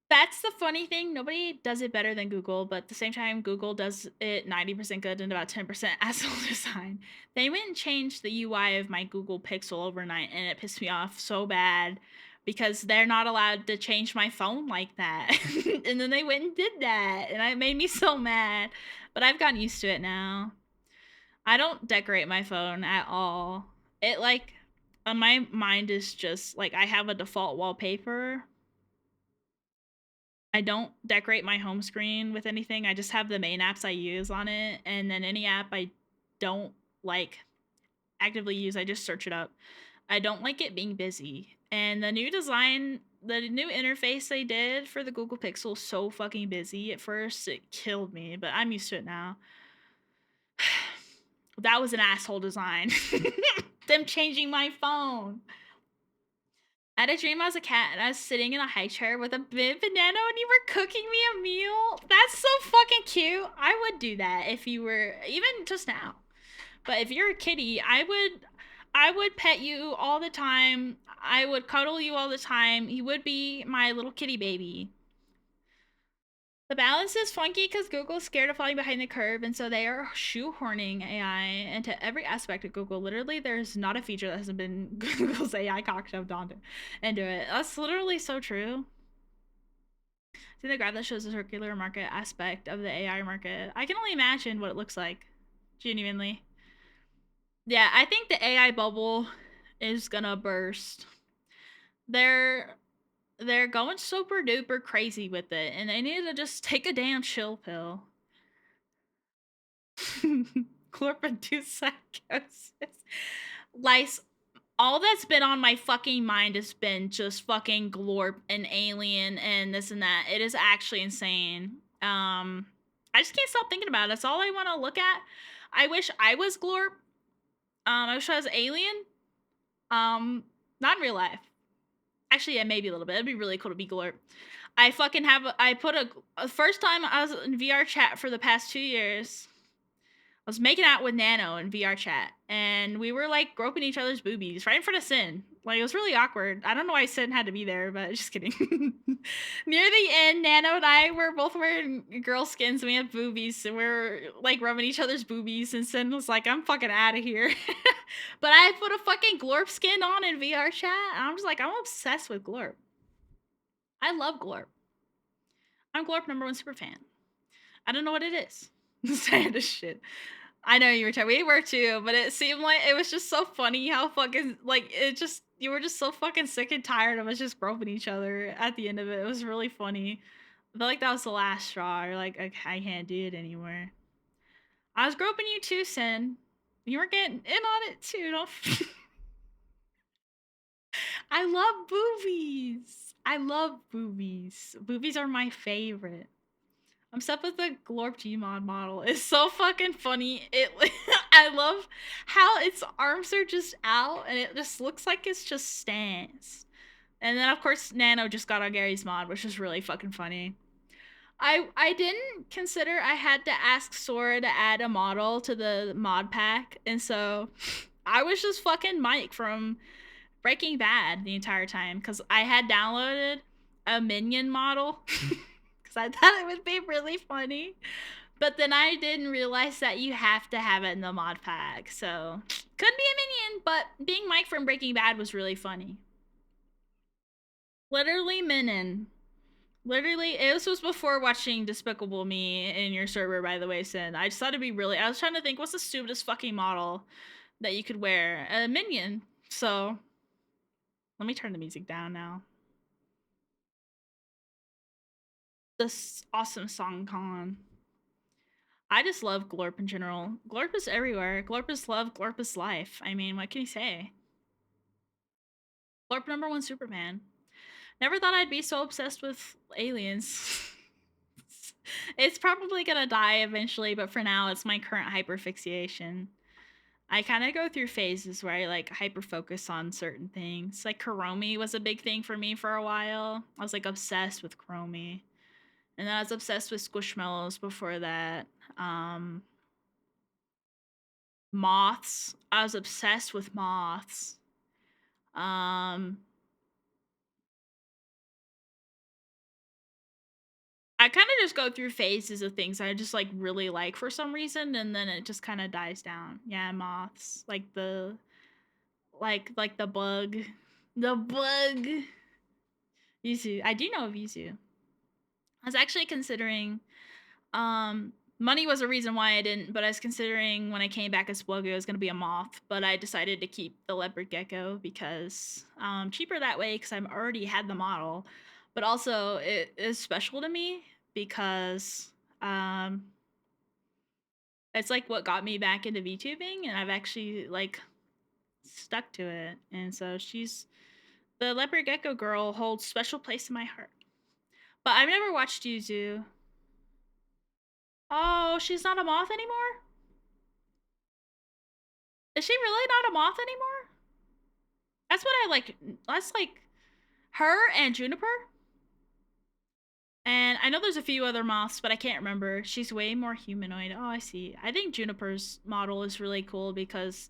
That's the funny thing. Nobody does it better than Google, but at the same time, Google does it 90% good and about 10% asshole design. They went and changed the UI of my Google Pixel overnight, and it pissed me off so bad because they're not allowed to change my phone like that. And then they went and did that, and it made me so mad. But I've gotten used to it now. I don't decorate my phone at all. It like, my mind is just like I have a default wallpaper. I don't decorate my home screen with anything. I just have the main apps I use on it, and then any app I don't like actively use, I just search it up. I don't like it being busy. And the new design, the new interface they did for the Google Pixel is so fucking busy. At first, it killed me, but I'm used to it now. That was an asshole design. Them changing my phone. I had a dream I was a cat and I was sitting in a high chair with a big banana and you were cooking me a meal. That's so fucking cute. I would do that if you were, even just now. But if you're a kitty, I would pet you all the time. I would cuddle you all the time. You would be my little kitty baby. The balance is funky because Google's scared of falling behind the curve, and so they are shoehorning AI into every aspect of Google. Literally, there's not a feature that hasn't been Google's AI cock shoved onto into it. That's literally so true. See the graph that shows the circular market aspect of the AI market. I can only imagine what it looks like, genuinely. Yeah, I think the AI bubble is gonna burst. They're going super duper crazy with it, and they need to just take a damn chill pill. Chlorproduce psychosis. Lice. All that's been on my fucking mind has been just fucking Glorp and Alien and this and that. It is actually insane. I just can't stop thinking about it. That's all I want to look at. I wish I was Glorp. I wish I was Alien. Not in real life. Actually, yeah, maybe a little bit. It'd be really cool to be Glorp. I fucking have. I put a first time I was in VR chat for the past 2 years. I was making out with Nano in VR chat, and we were like groping each other's boobies right in front of Sin. Like, it was really awkward. I don't know why Sin had to be there, but just kidding. Near the end, Nano and I were both wearing girl skins, and we had boobies, and we were like rubbing each other's boobies, and Sin was like, I'm fucking out of here. But I put a fucking Glorp skin on in VR chat, and I'm just like, I'm obsessed with Glorp. I love Glorp. I'm Glorp #1 super fan. I don't know what it is. Sad as shit. I know you were tired. We were too, but it seemed like it was just so funny how fucking like it just you were just so fucking sick and tired of us just groping each other at the end of it. It was really funny. I felt like that was the last straw. Or like, I can't do it anymore. I was groping you too, Sin. You were getting in on it too. Don't. I love boobies. I love boobies. Boobies are my favorite. I'm stuck with the Glorp Gmod model. It's so fucking funny. I love how its arms are just out and it just looks like it's just stands. And then of course Nano just got on Gary's mod, which is really fucking funny. I didn't consider I had to ask Sora to add a model to the mod pack, and so I was just fucking Mike from Breaking Bad the entire time because I had downloaded a minion model. I thought it would be really funny. But then I didn't realize that you have to have it in the mod pack. So, couldn't be a minion, but being Mike from Breaking Bad was really funny. Literally minion. Literally, this was before watching Despicable Me in your server, by the way, Sin. I just thought it'd be really, I was trying to think, what's the stupidest fucking model that you could wear? A minion. So, let me turn the music down now. This awesome song con. I just love Glorp in general. Glorp is everywhere. Glorp is love. Glorp is life. I mean, what can you say? Glorp #1 Superman. Never thought I'd be so obsessed with aliens. It's probably gonna die eventually, but for now, it's my current hyperfixation. I kind of go through phases where I like hyper focus on certain things. Like Kuromi was a big thing for me for a while. I was like obsessed with Kuromi. And then I was obsessed with Squishmallows before that. Um, moths. I was obsessed with moths. Um, I kind of just go through phases of things I just like really like for some reason, and then it just kind of dies down. Yeah, moths, like the bug, the bug. Yuzu. I do know of Yuzu. I was actually considering. Money was a reason why I didn't, but I was considering when I came back as Bwuggu, it was gonna be a moth, but I decided to keep the leopard gecko because cheaper that way because I've already had the model, but also it is special to me because um it's like what got me back into VTubing, and I've actually like stuck to it, and so she's the leopard gecko girl holds special place in my heart. But I've never watched Yuzu. Oh, she's not a moth anymore? Is she really not a moth anymore? That's what I like. That's like her and Juniper. And I know there's a few other moths, but I can't remember. She's way more humanoid. Oh, I see. I think Juniper's model is really cool because,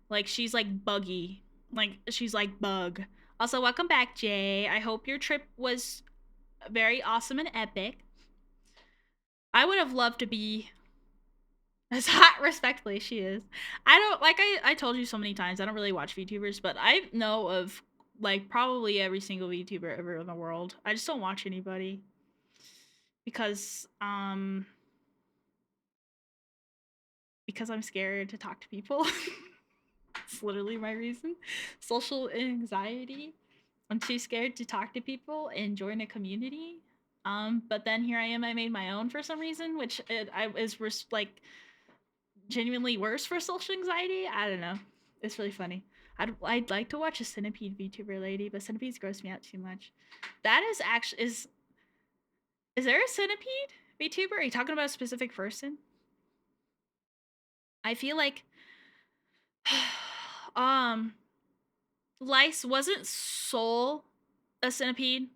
like, she's like buggy. Like, she's like bug. Also, welcome back, Jay. I hope your trip was very awesome and epic. I would have loved to be as hot. Respectfully, she is. I don't like. I told you so many times. I don't really watch VTubers, but I know of like probably every single VTuber ever in the world. I just don't watch anybody because because I'm scared to talk to people. It's literally my reason. Social anxiety. I'm too scared to talk to people and join a community. But then here I am. I made my own for some reason, which is like genuinely worse for social anxiety. I don't know. It's really funny. I'd like to watch a centipede VTuber lady, but centipedes gross me out too much. That is actually is there a centipede VTuber? Are you talking about a specific person? I feel like um Lice wasn't Soul a centipede.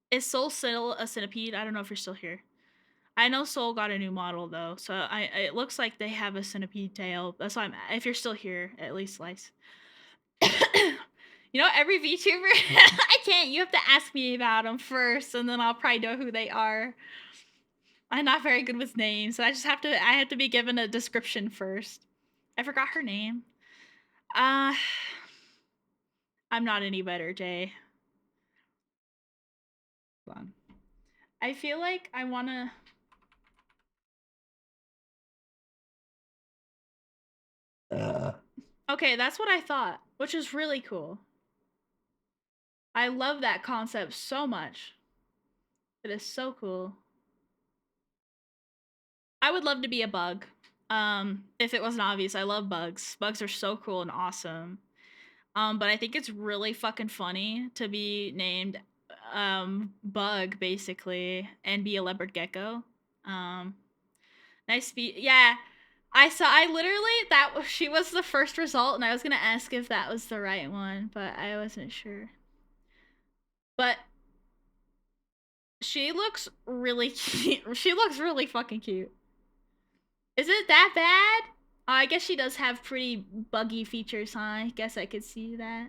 Is Soul still a centipede? I don't know if you're still here. I know Soul got a new model though, so it looks like they have a centipede tail. That's why I'm if you're still here, at least Lice. You know, every VTuber, I can't. You have to ask me about them first, and then I'll probably know who they are. I'm not very good with names, so I just have to. I have to be given a description first. I forgot her name. Uh, I'm not any better, Jay. Hold on. I feel like I wanna. Okay, that's what I thought, which is really cool. I love that concept so much. It is so cool. I would love to be a bug. If it wasn't obvious, I love bugs. Bugs are so cool and awesome. But I think it's really fucking funny to be named Bug basically and be a leopard gecko. Um, nice be yeah. I literally she was the first result and I was gonna ask if that was the right one, but I wasn't sure. But she looks really cute. She looks really fucking cute. Is it that bad? I guess she does have pretty buggy features, huh? I guess I could see that.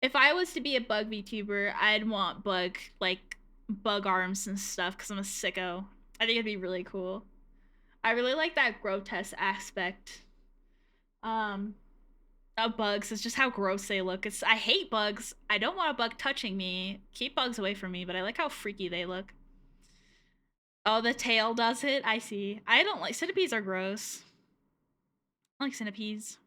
If I was to be a bug VTuber, I'd want bug arms and stuff because I'm a sicko. I think it'd be really cool. I really like that grotesque aspect of bugs. It's just how gross they look. I hate bugs. I don't want a bug touching me. Keep bugs away from me, but I like how freaky they look. Oh, the tail does it? I see. I don't like centipedes are gross. I like centipedes.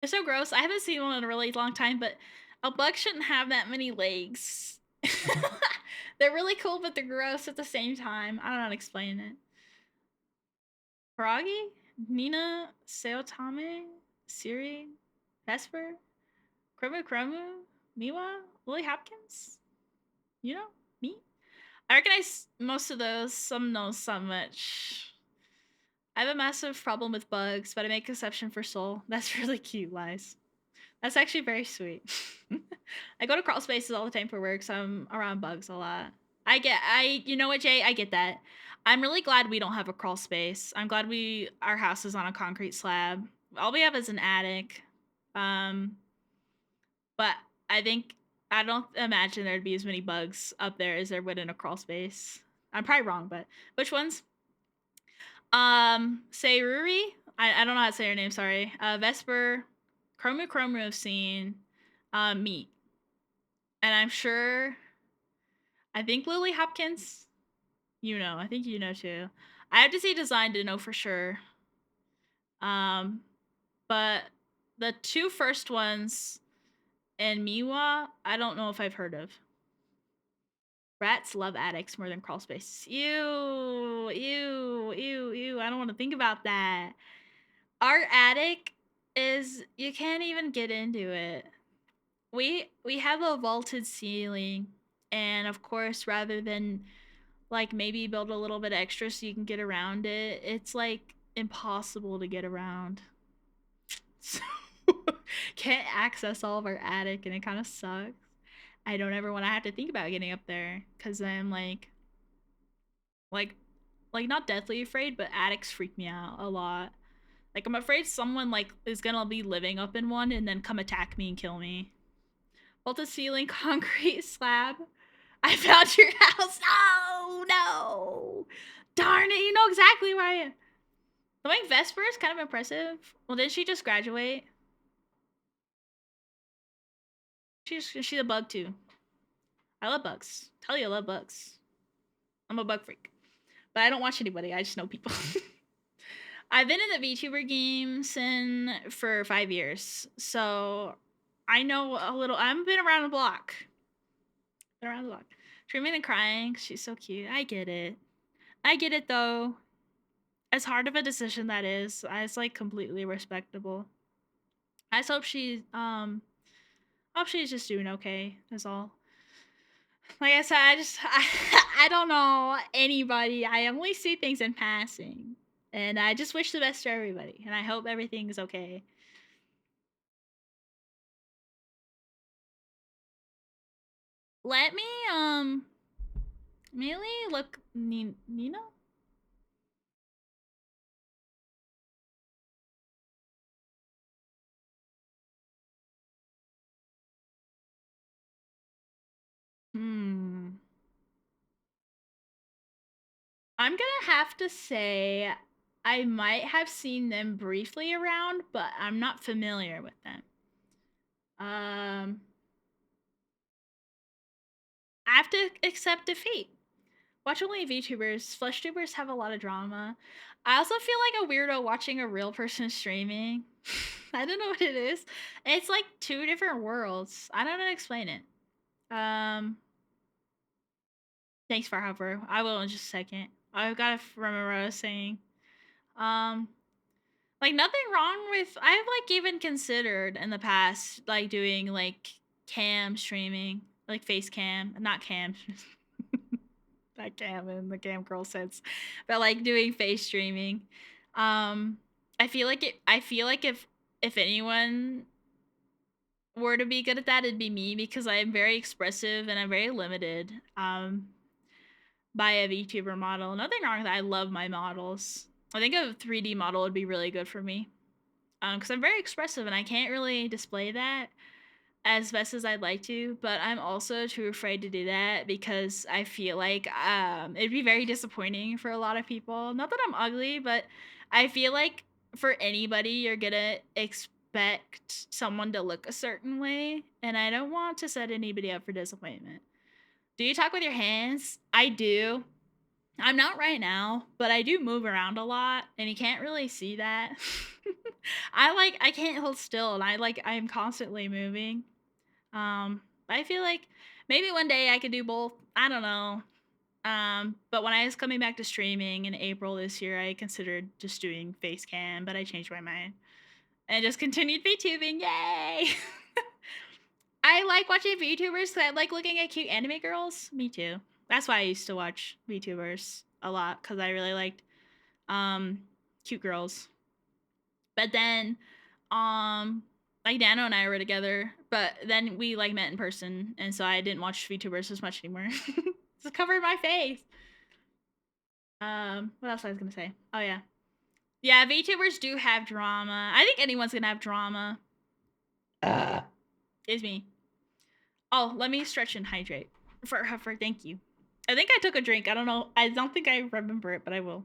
They're so gross. I haven't seen one in a really long time, but a bug shouldn't have that many legs. They're really cool, but they're gross at the same time. I don't know how to explain it. Froggy? Nina? Seotame? Siri? Vesper? Kromu Kromu? Miwa? Lily Hopkins? You know? Me? I recognize most of those. Some know so much. I have a massive problem with bugs, but I make exception for Soul. That's really cute, Lies. That's actually very sweet. I go to crawl spaces all the time for work, so I'm around bugs a lot. You know what, Jay? I get that. I'm really glad we don't have a crawl space. I'm glad our house is on a concrete slab. All we have is an attic. Um, but I don't imagine there'd be as many bugs up there as there would in a crawl space. I'm probably wrong, but which ones? Sayuri. I don't know how to say her name. Sorry. Vesper, Chromu have seen. Meat, and I'm sure. I think Lily Hopkins. You know. I think you know too. I have to see design to know for sure. Um, but the two first ones and Miwa, I don't know if I've heard of. Rats love attics more than crawl spaces. Ew, ew, ew, ew. I don't want to think about that. Our attic is you can't even get into it. We have a vaulted ceiling, and of course, rather than like maybe build a little bit extra so you can get around it, it's like impossible to get around. So can't access all of our attic, and it kind of sucks. I don't ever want to have to think about getting up there because I'm like like not deathly afraid, but attics freak me out a lot. Like I'm afraid someone like is gonna be living up in one and then come attack me and kill me. Vaulted ceiling, concrete slab. I found your house. Oh no! Darn it! You know exactly where I am. Knowing Vesper is kind of impressive. Well, didn't she just graduate? She's a bug too. I love bugs. Tell you I love bugs. I'm a bug freak. But I don't watch anybody. I just know people. I've been in the VTuber game for 5 years, so I know a little. I've been around the block. Been around the block. Screaming and crying. She's so cute. I get it. I get it though. As hard of a decision that is, it's like completely respectable. I just hope she's just doing okay. That's all. Like I said, I don't know anybody. I only see things in passing. And I just wish the best for everybody. And I hope everything's okay. Let me Melee look Nina? Hmm. I'm gonna have to say I might have seen them briefly around, but I'm not familiar with them. I have to accept defeat. Watch only VTubers. FlushTubers have a lot of drama. I also feel like a weirdo watching a real person streaming. I don't know what it is. It's like two different worlds. I don't know how to explain it. Thanks, Farhopper. I will in just a second. I've got to remember what I was saying. Like nothing wrong with. I've like even considered in the past like doing like cam streaming, like face cam, not cam. Not cam in the cam girl sense, but like doing face streaming. I feel like it. I feel like if anyone were to be good at that, it'd be me because I am very expressive and I'm very limited. By a VTuber model. Nothing wrong with that. I love my models. I think a 3D model would be really good for me. Because I'm very expressive and I can't really display that as best as I'd like to, but I'm also too afraid to do that because I feel like it'd be very disappointing for a lot of people. Not that I'm ugly, but I feel like for anybody, you're gonna expect someone to look a certain way, and I don't want to set anybody up for disappointment. Do you talk with your hands? I do. I'm not right now, but I do move around a lot, and you can't really see that. I can't hold still, and I'm constantly moving. I feel like maybe one day I could do both. I don't know. But when I was coming back to streaming in April this year, I considered just doing face cam, but I changed my mind and just continued VTubing. Yay! I like watching VTubers because I like looking at cute anime girls. Me too. That's why I used to watch VTubers a lot because I really liked cute girls. But then, like Dano and I were together, but then we like met in person, and so I didn't watch VTubers as much anymore. Just covered my face. What else I was gonna say? Oh yeah, yeah. VTubers do have drama. I think anyone's gonna have drama. Is me. Oh, let me stretch and hydrate. For thank you. I think I took a drink. I don't know. I don't think I remember it, but I will.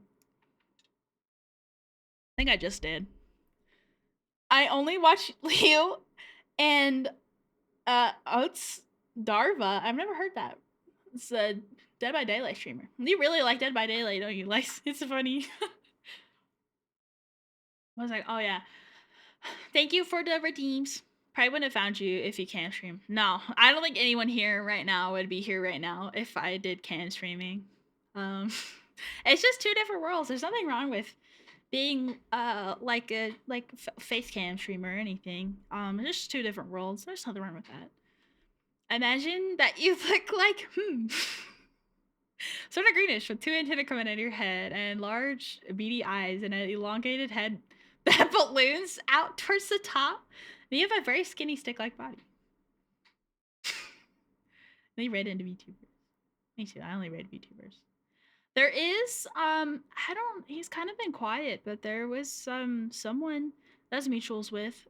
I think I just did. I only watch Leo and Oats Darva. I've never heard that. It's a Dead by Daylight streamer. You really like Dead by Daylight, don't you? Like, it's funny. I was like, oh yeah. Thank you for the redeems. Probably wouldn't have found you if you can stream. No, I don't think anyone here right now would be here right now if I did can streaming. It's just two different worlds. There's nothing wrong with being like a face cam streamer or anything. It's just two different worlds. There's nothing wrong with that. Imagine that you look like sort of greenish with two antennae coming out of your head and large beady eyes and an elongated head that balloons out towards the top. And you have a very skinny stick-like body. They raid into VTubers. Me too. I only raid VTubers. There is he's kind of been quiet, but there was someone that's mutuals with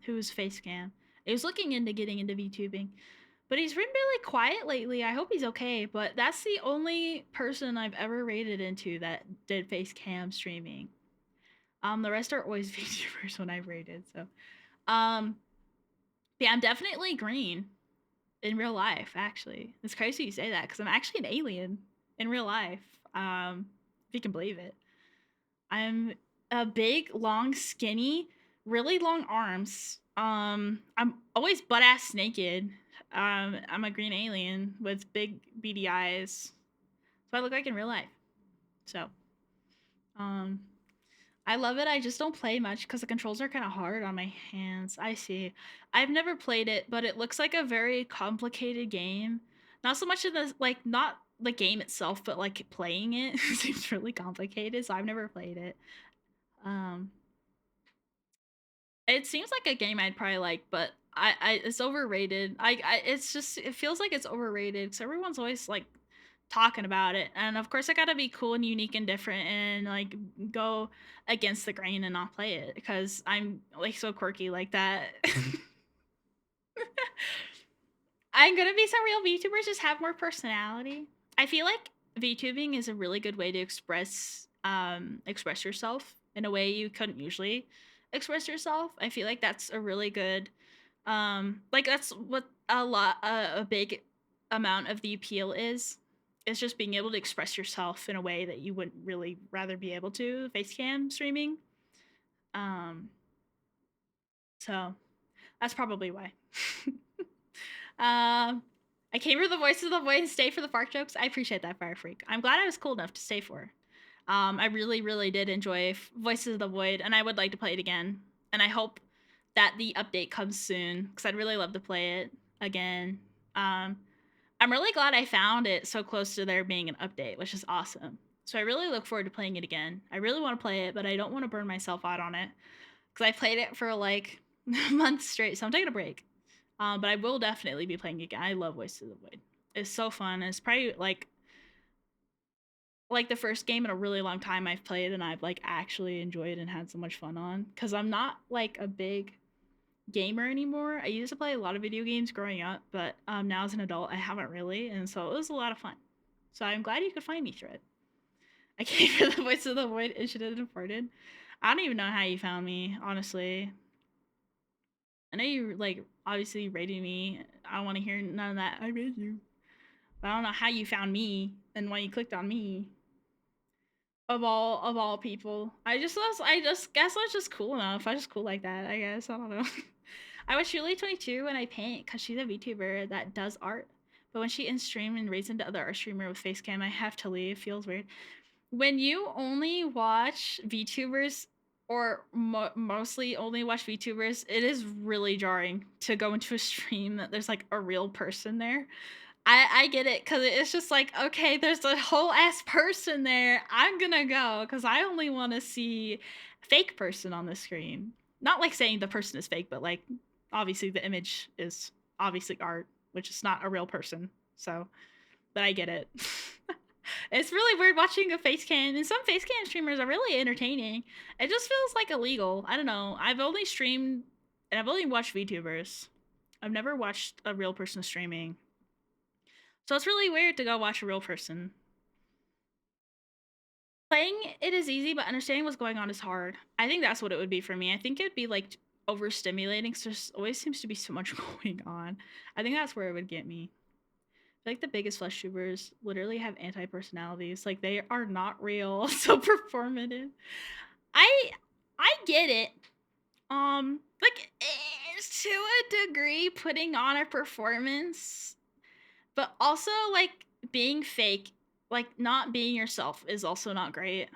who was face cam. He was looking into getting into VTubing. But he's been really quiet lately. I hope he's okay. But that's the only person I've ever raided into that did face cam streaming. The rest are always VTubers when I've raided. So, yeah, I'm definitely green in real life. Actually, it's crazy you say that because I'm actually an alien in real life. If you can believe it, I'm a big, long, skinny, really long arms. I'm always butt ass naked. I'm a green alien with big beady eyes. That's what I look like in real life. So, I love it. I just don't play much because the controls are kind of hard on my hands. I see. I've never played it, but it looks like a very complicated game. Not so much in the not the game itself, but like playing it seems really complicated. So I've never played it. It seems like a game I'd probably like, but I it's overrated. It's just it feels like it's overrated because everyone's always like talking about it, and of course I gotta be cool and unique and different and like go against the grain and not play it because I'm like so quirky like that. I'm gonna be some real VTubers just have more personality. I feel like VTubing is a really good way to express yourself in a way you couldn't usually express yourself. I feel like that's a really good like that's what a big amount of the appeal is. It's just being able to express yourself in a way that you wouldn't really rather be able to facecam streaming. So that's probably why. I came for the voice of the void and stay for the fart jokes. I appreciate that, Fire Freak. I'm glad I was cool enough to stay for. I really, really did enjoy Voices of the Void, and I would like to play it again. And I hope that the update comes soon because I'd really love to play it again. I'm really glad I found it so close to there being an update, which is awesome. So I really look forward to playing it again. I really want to play it, but I don't want to burn myself out on it because I played it for like months straight. So I'm taking a break. But I will definitely be playing it again. I love Voices of the Void. It's so fun. It's probably like the first game in a really long time I've played and I've like actually enjoyed and had so much fun on because I'm not like a big gamer anymore. I used to play a lot of video games growing up, but now as an adult I haven't really, and so it was a lot of fun. So I'm glad you could find me through it. I came for the Voice of the Void and should have departed. I don't even know how you found me, honestly. I know you like obviously rated me. I don't want to hear none of that. I rated you. But I don't know how you found me and why you clicked on me. Of all people. I just guess I was just cool enough. I was just cool like that, I guess. I don't know. I was truly 22 and I paint because she's a VTuber that does art. But when she in stream and raids into other art streamer with facecam, I have to leave. Feels weird. When you only watch VTubers or mostly only watch VTubers, it is really jarring to go into a stream that there's like a real person there. I get it, because it's just like, okay, there's a whole ass person there. I'm gonna go because I only want to see fake person on the screen. Not like saying the person is fake, but like obviously the image is obviously art, which is not a real person. So, but I get it. It's really weird watching a face cam, and some face cam streamers are really entertaining. It just feels like illegal. I don't know. I've only streamed and I've only watched VTubers. I've never watched a real person streaming. So it's really weird to go watch a real person. Playing it is easy, but understanding what's going on is hard. I think that's what it would be for me. I think it'd be like overstimulating. So there always seems to be so much going on. I think that's where it would get me. Like the biggest flesh tubers literally have anti-personalities. Like they are not real, so performative. I I get it. Like to a degree, putting on a performance, but also like being fake, like not being yourself is also not great.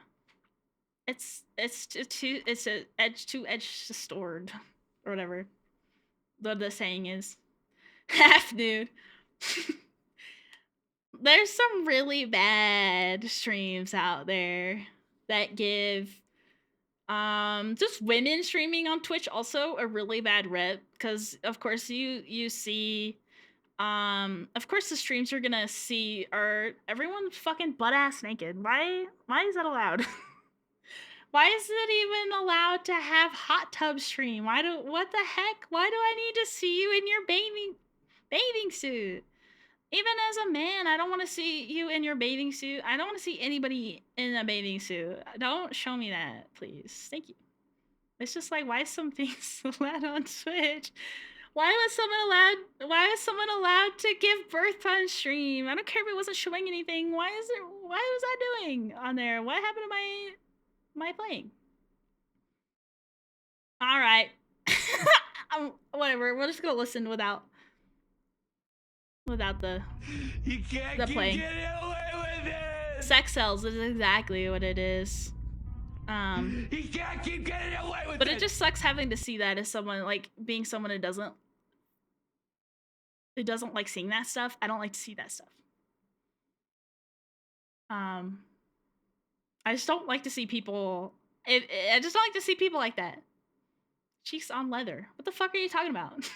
It's a edge to edge sword or whatever the saying is. Half nude. There's some really bad streams out there that give just women streaming on Twitch also a really bad rep, because of course you see of course the streams you're gonna see are everyone fucking butt ass naked. Why is that allowed? Why is it even allowed to have hot tub stream? What the heck? Why do I need to see you in your bathing suit? Even as a man, I don't want to see you in your bathing suit. I don't want to see anybody in a bathing suit. Don't show me that, please. Thank you. It's just like, why is some things allowed on Twitch? Why was someone allowed to give birth on stream? I don't care if it wasn't showing anything. Why was that doing on there? What happened to my playing? All right. Whatever. We're just gonna listen without the You can't the keep playing. getting away with it. Sex sells is exactly what it is. You can't keep getting away with it. But it just sucks having to see that as someone, like being someone who doesn't like seeing that stuff. I don't like to see that stuff. I just don't like to see people. I just don't like to see people like that. Cheeks on leather. What the fuck are you talking about?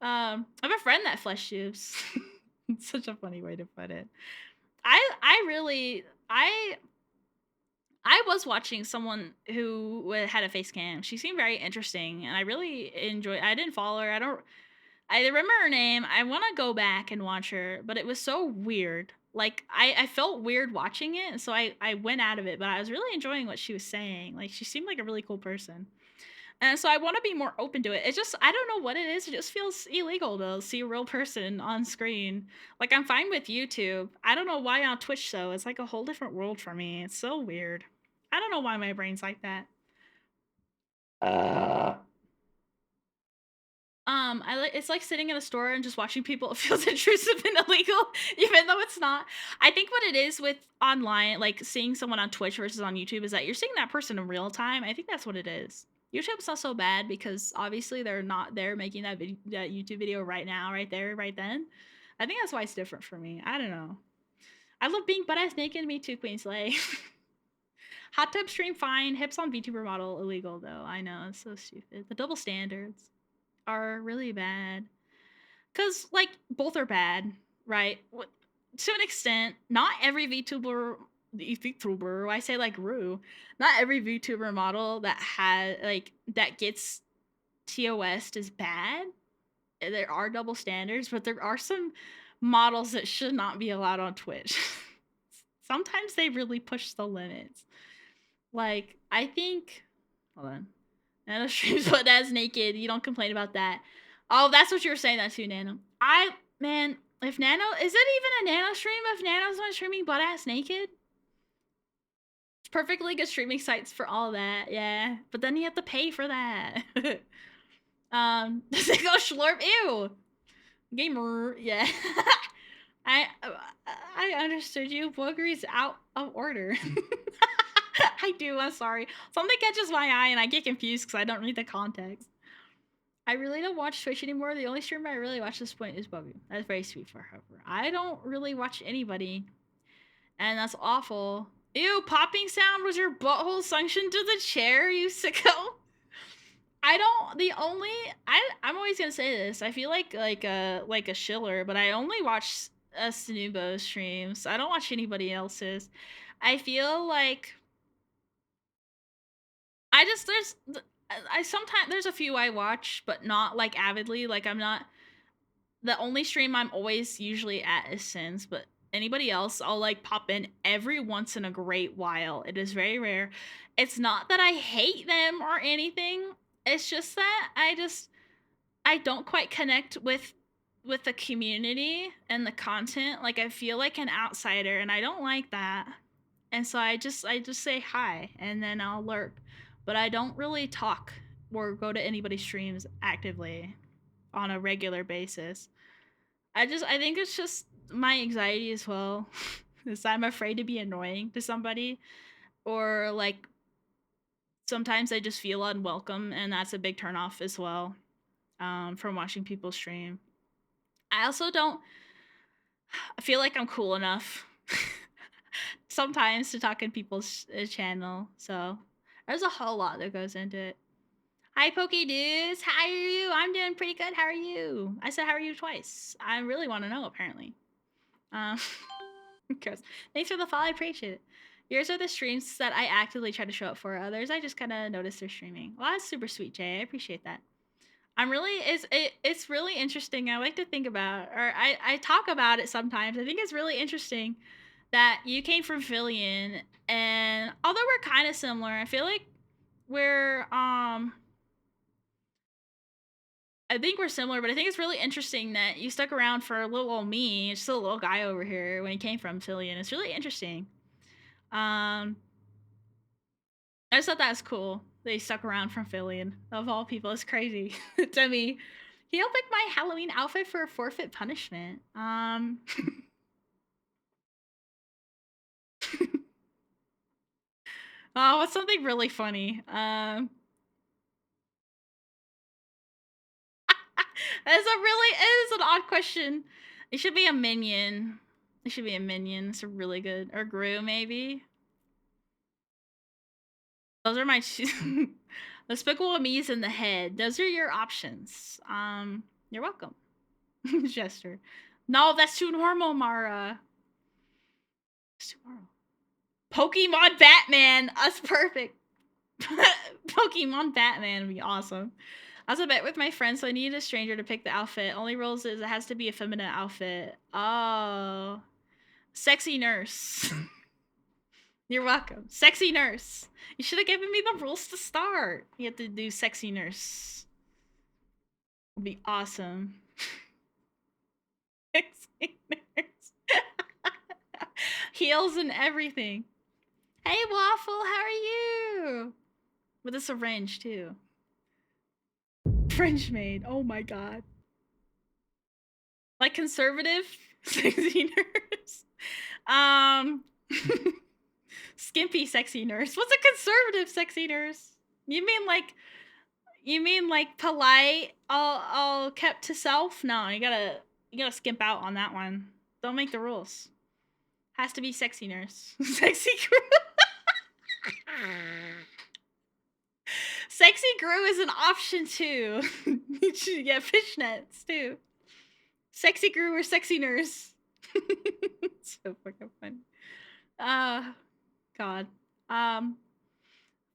I have a friend that flesh tubes. It's such a funny way to put it. I was watching someone who had a face cam. She seemed very interesting, and I really enjoyed. I didn't follow her. I remember her name. I want to go back and watch her, but it was so weird. Like I felt weird watching it, so I went out of it. But I was really enjoying what she was saying. Like she seemed like a really cool person. And so I want to be more open to it. It's just, I don't know what it is. It just feels illegal to see a real person on screen. Like, I'm fine with YouTube. I don't know why on Twitch, though. It's like a whole different world for me. It's so weird. I don't know why my brain's like that. It's like sitting in a store and just watching people. It feels intrusive and illegal, even though it's not. I think what it is with online, like seeing someone on Twitch versus on YouTube, is that you're seeing that person in real time. I think that's what it is. YouTube's not so bad because obviously they're not there making that YouTube video right now, right there, right then. I think that's why it's different for me. I don't know. I love being butt ass naked. Me too, Queen Slay. Hot tub stream fine. Hips on VTuber model illegal though. I know, it's so stupid. The double standards are really bad. Cause like both are bad, right? To an extent, not every VTuber, I say like Rue, not every VTuber model that has like that gets TOS is bad. There are double standards, but there are some models that should not be allowed on Twitch. Sometimes they really push the limits. Like, I think, hold on. Nano streams butt ass naked. You don't complain about that. Oh, that's what you were saying that too, Nano. Man, if Nano, is it even a Nano stream if Nano's not streaming butt ass naked? It's perfectly good streaming sites for all that, yeah. But then you have to pay for that. Does it go slurp? Ew. Gamer, yeah. I understood you. Bwuggu's out of order. I do, I'm sorry. Something catches my eye and I get confused because I don't read the context. I really don't watch Twitch anymore. The only streamer I really watch at this point is Bwuggu. That's very sweet for her. I don't really watch anybody, and that's awful. Ew, popping sound was your butthole suctioned to the chair, you sicko. I don't. The only I'm always gonna say this. I feel like a shiller, but I only watch Snubo streams. I don't watch anybody else's. I feel like I sometimes there's a few I watch, but not like avidly. Like I'm not the only stream I'm always usually at is Sins, but anybody else I'll like pop in every once in a great while. It is very rare. It's not that I hate them or anything. It's just that I don't quite connect with the community and the content. Like I feel like an outsider and I don't like that. And so I just say hi and then I'll lurk. But I don't really talk or go to anybody's streams actively on a regular basis. I think it's just my anxiety as well. Is I'm afraid to be annoying to somebody, or like sometimes I just feel unwelcome, and that's a big turnoff as well. From watching people stream. I also don't. I feel like I'm cool enough sometimes to talk in people's channel, so there's a whole lot that goes into it. Hi, Pokey Dudes. How are you? I'm doing pretty good. How are you? I said, how are you twice. I really want to know, apparently. Gross. Thanks for the follow. I appreciate it. Yours are the streams that I actively try to show up for. Others, I just kind of notice they're streaming. Well, that's super sweet, Jay. I appreciate that. I'm really it's really interesting. I like to think about, or I talk about it sometimes. I think it's really interesting that you came from Fillion, and although we're kind of similar, I feel like we're I think we're similar, but I think it's really interesting that you stuck around for little old me, just a little guy over here, when he came from Fillion. It's really interesting. I just thought that was cool. They stuck around from Fillion, of all people. It's crazy to me. Can you pick my Halloween outfit for a forfeit punishment? Oh, what's something really funny? It is an odd question. It should be a minion. It should be a minion. It's a really good, or Gru maybe. Those are my two. Despicable Me's in the head. Those are your options. You're welcome. Jester. No, that's too normal, Mara. It's too normal. Pokemon Batman. That's perfect. Pokemon Batman would be awesome. I was a bet with my friends, so I needed a stranger to pick the outfit. Only rules is it has to be a feminine outfit. Oh. Sexy nurse. You're welcome. Sexy nurse. You should have given me the rules to start. You have to do sexy nurse. It'll be awesome. Sexy nurse. Heels and everything. Hey, Waffle, how are you? With a syringe, too. French maid. Oh my god. Like conservative sexy nurse. Skimpy sexy nurse. What's a conservative sexy nurse? You mean like polite, all kept to self? No, you gotta skimp out on that one. Don't make the rules. Has to be sexy nurse. Sexy Gru. Sexy Gru is an option too. You should get fishnets too. Sexy Gru or sexy nurse. So fucking fun. God.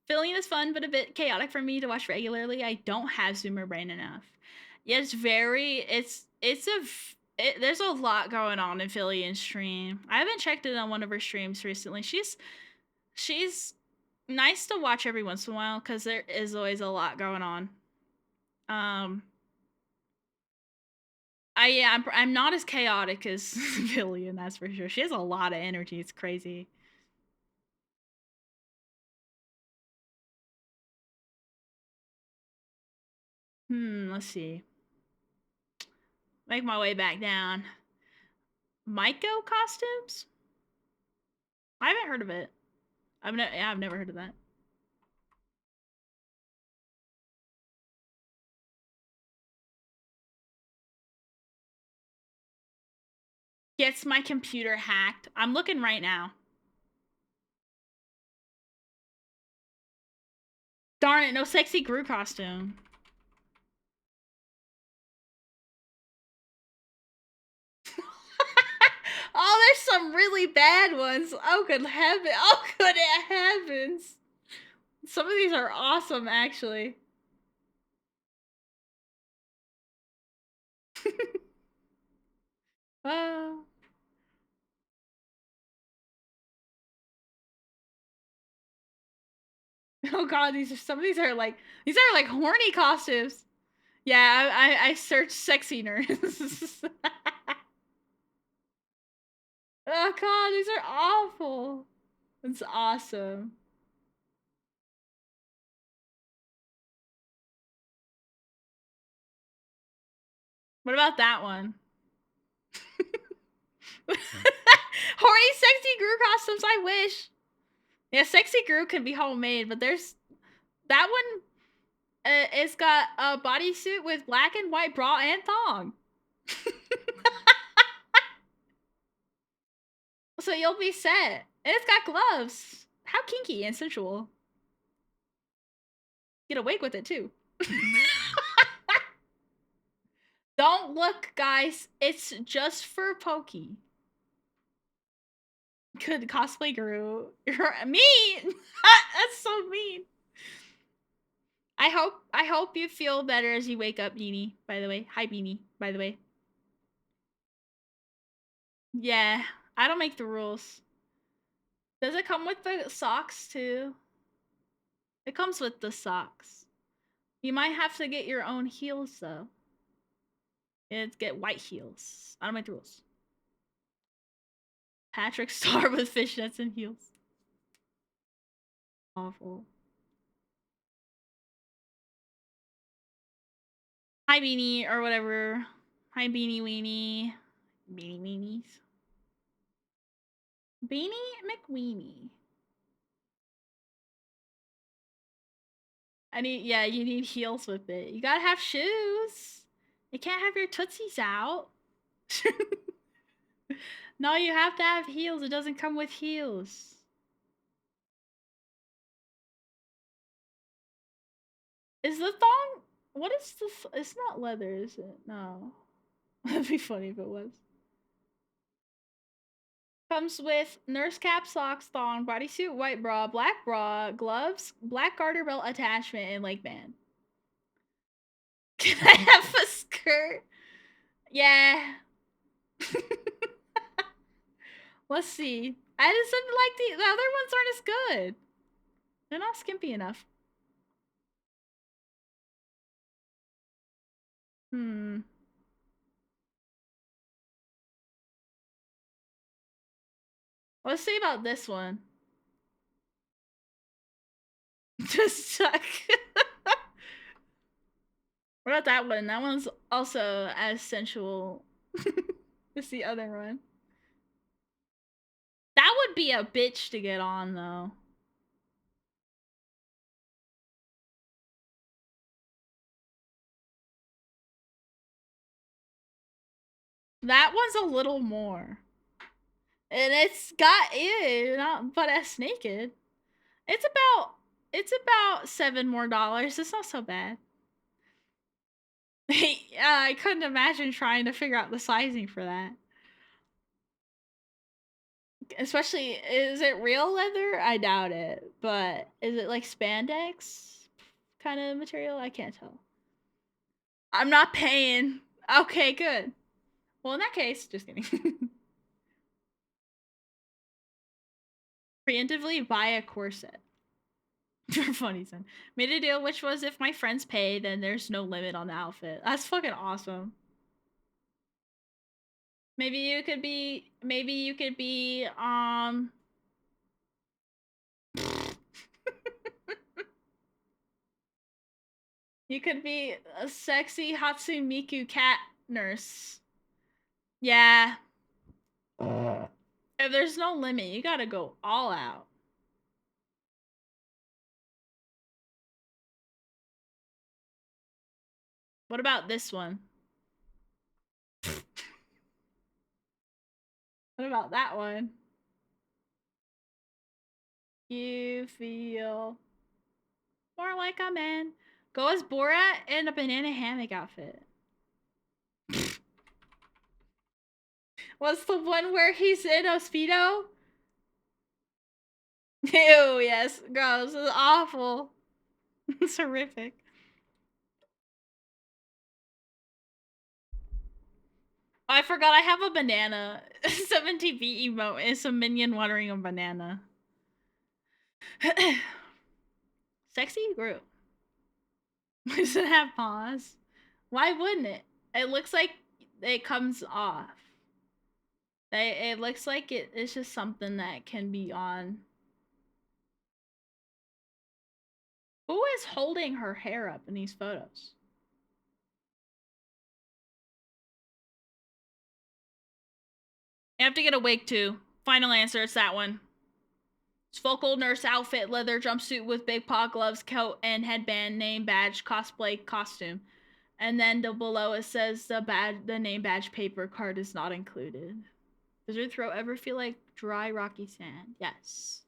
Filling is fun, but a bit chaotic for me to watch regularly. I don't have Zoomer brain enough. Yeah, there's a lot going on in Fillian's stream. I haven't checked it on one of her streams recently. She's nice to watch every once in a while because there is always a lot going on. I'm not as chaotic as Fillion, that's for sure. She has a lot of energy. It's crazy. Let's see. Make my way back down. Maiko costumes? I haven't heard of it. I've never heard of that. Gets my computer hacked. I'm looking right now. Darn it, no sexy Gru costume. Oh, there's some really bad ones. Oh, good heaven. Oh, good heavens. Some of these are awesome, actually. Oh. Oh god, some of these are like horny costumes. Yeah, I searched sexy nurse. Oh god, these are awful. It's awesome. What about that one? Horny sexy Gru costumes, I wish. Yeah, sexy Gru can be homemade, but there's that one. It's got a bodysuit with black and white bra and thong. So you'll be set. And it's got gloves. How kinky and sensual. Get a wig with it too. Don't look, guys. It's just for Pokey. Good cosplay Guru. You're mean. That's so mean. I hope you feel better as you wake up, Beanie, by the way. Hi, Beanie, by the way. Yeah, I don't make the rules. Does it come with the socks, too? It comes with the socks. You might have to get your own heels, though. It's get white heels. I don't make the rules. Patrick Star with fishnets and heels. Awful. Hi, Beanie, or whatever. Hi, Beanie Weenie. Beanie Weenies. Beanie McWeenie. You need heels with it. You gotta have shoes. You can't have your tootsies out. No, you have to have heels. It doesn't come with heels. Is the thong? What is the? It's not leather, is it? No. That'd be funny if it was. Comes with nurse cap, socks, thong, bodysuit, white bra, gloves, black garter belt attachment, and leg band. Can I have a skirt? Yeah. Let's see. I just didn't like the other ones aren't as good. They're not skimpy enough. Let's see about this one. Just suck. What about that one? That one's also as sensual as the other one. That would be a bitch to get on, though. That one's a little more. And it's got not butt ass naked. It's about $7 more. It's not so bad. I couldn't imagine trying to figure out the sizing for that. Especially, is it real leather? I doubt it. But is it like spandex kind of material? I can't tell. I'm not paying. Okay, good. Well, in that case, just kidding. Preemptively buy a corset. You're funny, son. Made a deal, which was if my friends pay, then there's no limit on the outfit. That's fucking awesome. Maybe you could be, you could be a sexy Hatsumiku cat nurse. Yeah. If there's no limit, you gotta go all out. What about this one? What about that one? You feel more like a man. Go as Borat in a banana hammock outfit. What's the one where he's in a Speedo? Ew, yes. Gross. It's awful. It's horrific. I forgot I have a banana. 70B emote is a minion watering a banana. Sexy group. Does it have paws? Why wouldn't it? It looks like it comes off. It looks like it's just something that can be on. Who is holding her hair up in these photos? You have to get a wig too. Final answer, it's that one. It's vocal nurse outfit, leather jumpsuit with big paw gloves, coat, and headband, name, badge, cosplay, costume. And then below it says the name badge paper card is not included. Does your throat ever feel like dry, rocky sand? Yes.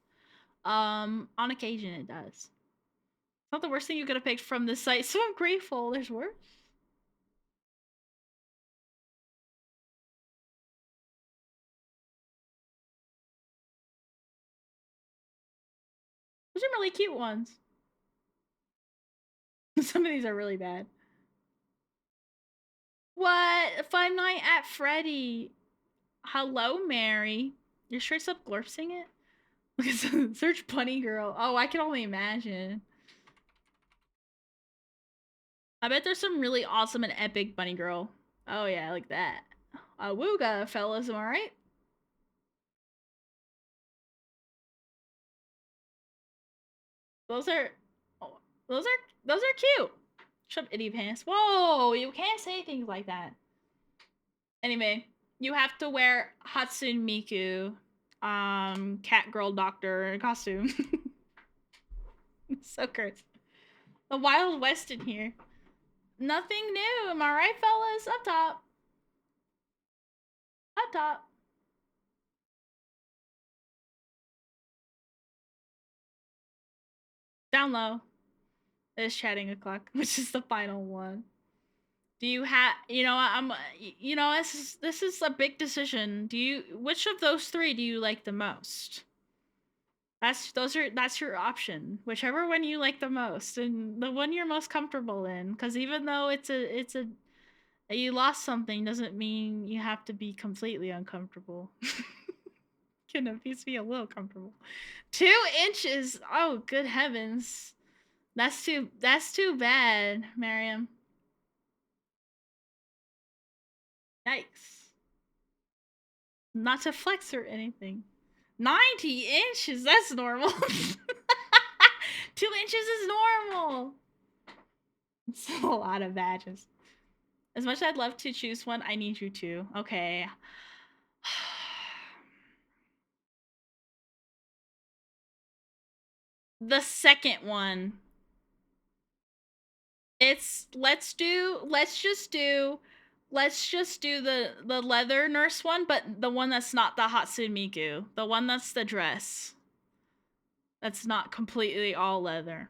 On occasion it does. It's not the worst thing you could have picked from this site, so I'm grateful. There's worse. Those are really cute ones. Some of these are really bad. What? Fun Night at Freddy. Hello, Mary. You're straight up glorpsing it? Search Bunny Girl. Oh, I can only imagine. I bet there's some really awesome and epic Bunny Girl. Oh yeah, like that. Bwuggu, fellas, am I right? Those are, oh, those are cute. Shut up, idiot pants. Whoa, you can't say things like that. Anyway, you have to wear Hatsune Miku, cat girl doctor costume. So cursed. The Wild West in here. Nothing new, am I right, fellas? Up top. Up top. Down low. Is chatting o'clock, which is the final one. Do you have, this is a big decision. Which of those three do you like the most? That's your option. Whichever one you like the most, and the one you're most comfortable in. Because even though you lost something, doesn't mean you have to be completely uncomfortable. Can at least be a little comfortable. 2 inches. Oh, good heavens. That's too bad, Miriam. Yikes. Not to flex or anything. 90 inches, that's normal. 2 inches is normal. It's a lot of badges. As much as I'd love to choose one, I need you to. Okay. The second one. It's let's just do the leather nurse one, but the one that's not the Hatsune Miku. The one that's the dress. That's not completely all leather.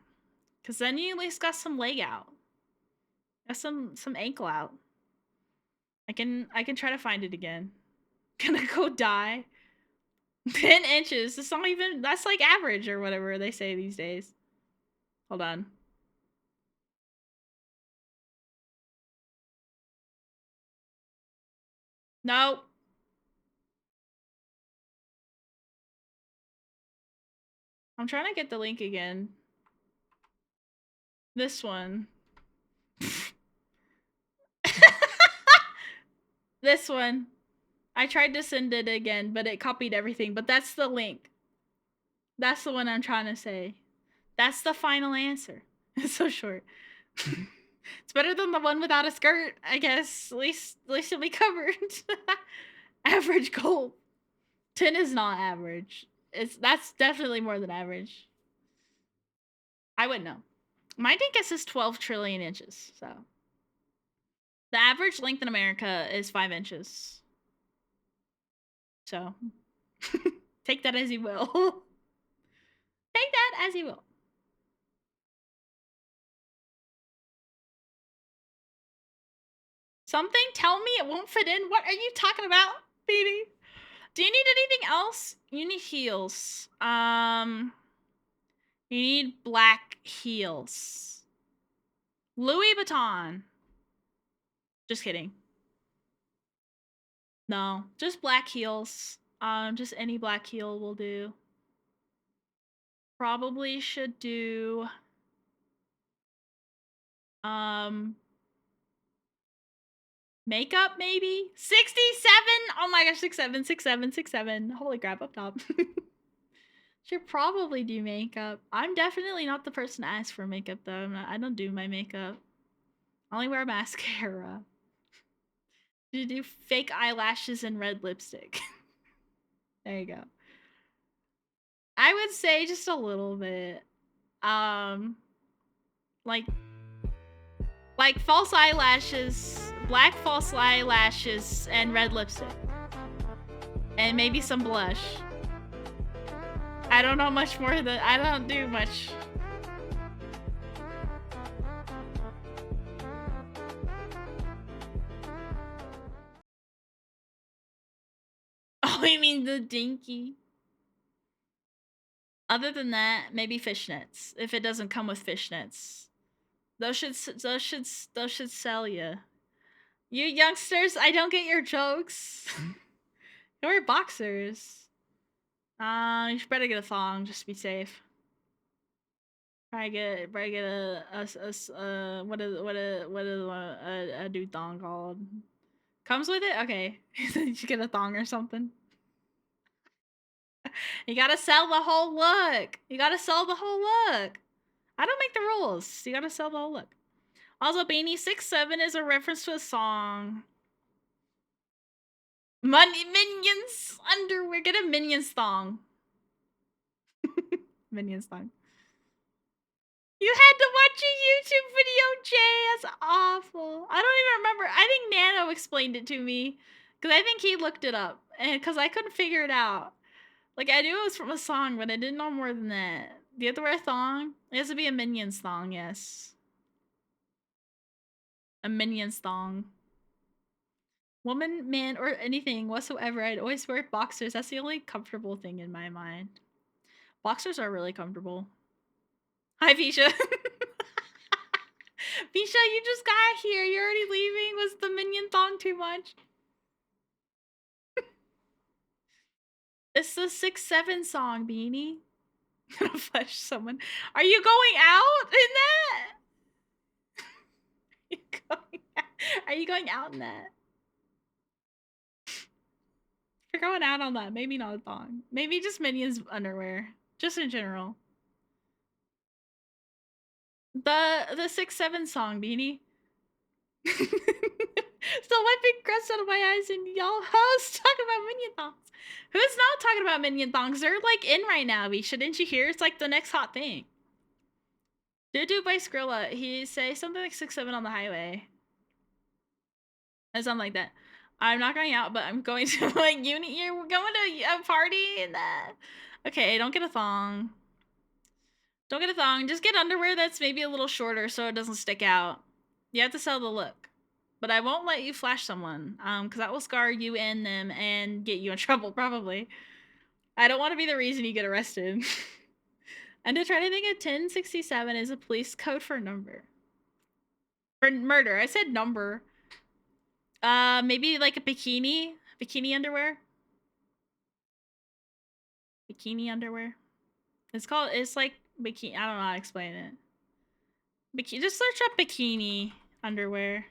Cause then you at least got some leg out. Got some ankle out. I can try to find it again. Gonna go die. 10 inches. It's not even, that's like average or whatever they say these days. Hold on. No. I'm trying to get the link again. This one. This one. I tried to send it again, but it copied everything. But that's the link. That's the one I'm trying to say. That's the final answer. It's so short. It's better than the one without a skirt, I guess. At least it'll be covered. Average gold. 10 is not average. That's definitely more than average. I wouldn't know. My dinkus is 12 trillion inches, so. The average length in America is 5 inches. So take that as you will. Take that as you will. Something? Tell me it won't fit in? What are you talking about, baby? Do you need anything else? You need heels. You need black heels. Louis Vuitton. Just kidding. No, just black heels. Just any black heel will do. Probably should do makeup maybe 67. Oh my gosh, 67, 67, 67. Holy crap, up top. Should probably do makeup. I'm definitely not the person to ask for makeup though. I don't do my makeup. I only wear mascara. You do fake eyelashes and red lipstick. There you go. I would say just a little bit. Like false eyelashes, black false eyelashes, and red lipstick. And maybe some blush. I don't know much more than I don't do much. Oh, you mean the dinky? Other than that, maybe fishnets. If it doesn't come with fishnets, those should sell you. You youngsters, I don't get your jokes. You wear boxers. You should better get a thong just to be safe. Probably get a dude thong called? Comes with it? Okay. You should get a thong or something. You gotta sell the whole look. You gotta sell the whole look. I don't make the rules. You gotta sell the whole look. Also, Beanie 67 is a reference to a song. Minions underwear. Get a Minions thong. Minions thong. You had to watch a YouTube video, Jay. That's awful. I don't even remember. I think Nano explained it to me. Because I think he looked it up. And because I couldn't figure it out. Like, I knew it was from a song, but I didn't know more than that. Do you have to wear a thong? It has to be a Minions thong, yes. A Minions thong. Woman, man, or anything whatsoever, I'd always wear boxers. That's the only comfortable thing in my mind. Boxers are really comfortable. Hi, Fisha. Fisha, you just got here. You're already leaving? Was the Minion thong too much? It's the 6-7 song, Beanie. I'm gonna flash someone. Are you going out in that? Are you going out in that? If you're going out on that, maybe not a thong. Maybe just Minions underwear. Just in general. The 6-7 song, Beanie. Still wiping crust out of my eyes and y'all hosts talking about Minion thongs. Who's not talking about Minion thongs? They're like in right now, Visha. Didn't you hear? It's like the next hot thing. Dude by Skrilla, he say something like 6-7 on the highway. Or something like that. I'm not going out, but I'm going to like uni. You're going to a party and that. Okay, don't get a thong. Don't get a thong. Just get underwear that's maybe a little shorter so it doesn't stick out. You have to sell the look. But I won't let you flash someone, because that will scar you and them and get you in trouble, probably. I don't want to be the reason you get arrested. And to try to think of 1067 is a police code for number. For murder. I said number. Maybe like a bikini? Bikini underwear? Bikini underwear? It's like bikini. I don't know how to explain it. Just search up bikini underwear.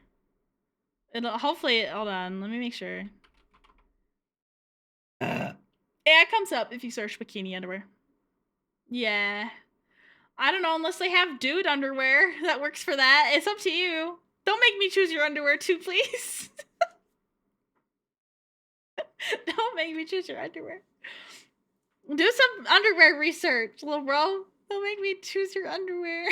Hopefully, hold on, let me make sure. Yeah, it comes up if you search bikini underwear. Yeah. I don't know, unless they have dude underwear that works for that. It's up to you. Don't make me choose your underwear too, please. Don't make me choose your underwear. Do some underwear research, little bro. Don't make me choose your underwear.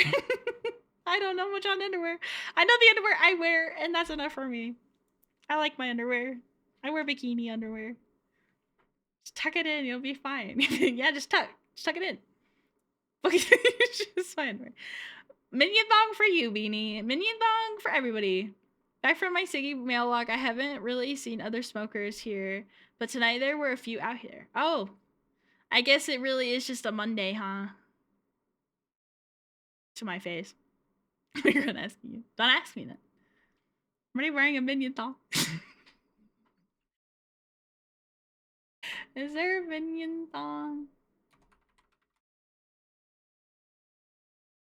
I don't know much on underwear. I know the underwear I wear, and that's enough for me. I like my underwear. I wear bikini underwear. Just tuck it in, you'll be fine. Yeah, just tuck it in. It's fine. Minion thong for you, Beanie. Minion thong for everybody. Back from my Siggy mail log, I haven't really seen other smokers here, but tonight there were a few out here. Oh, I guess it really is just a Monday, huh? To my face. You're gonna ask me. Don't ask me that. I'm already wearing a minion thong. Is there a minion thong?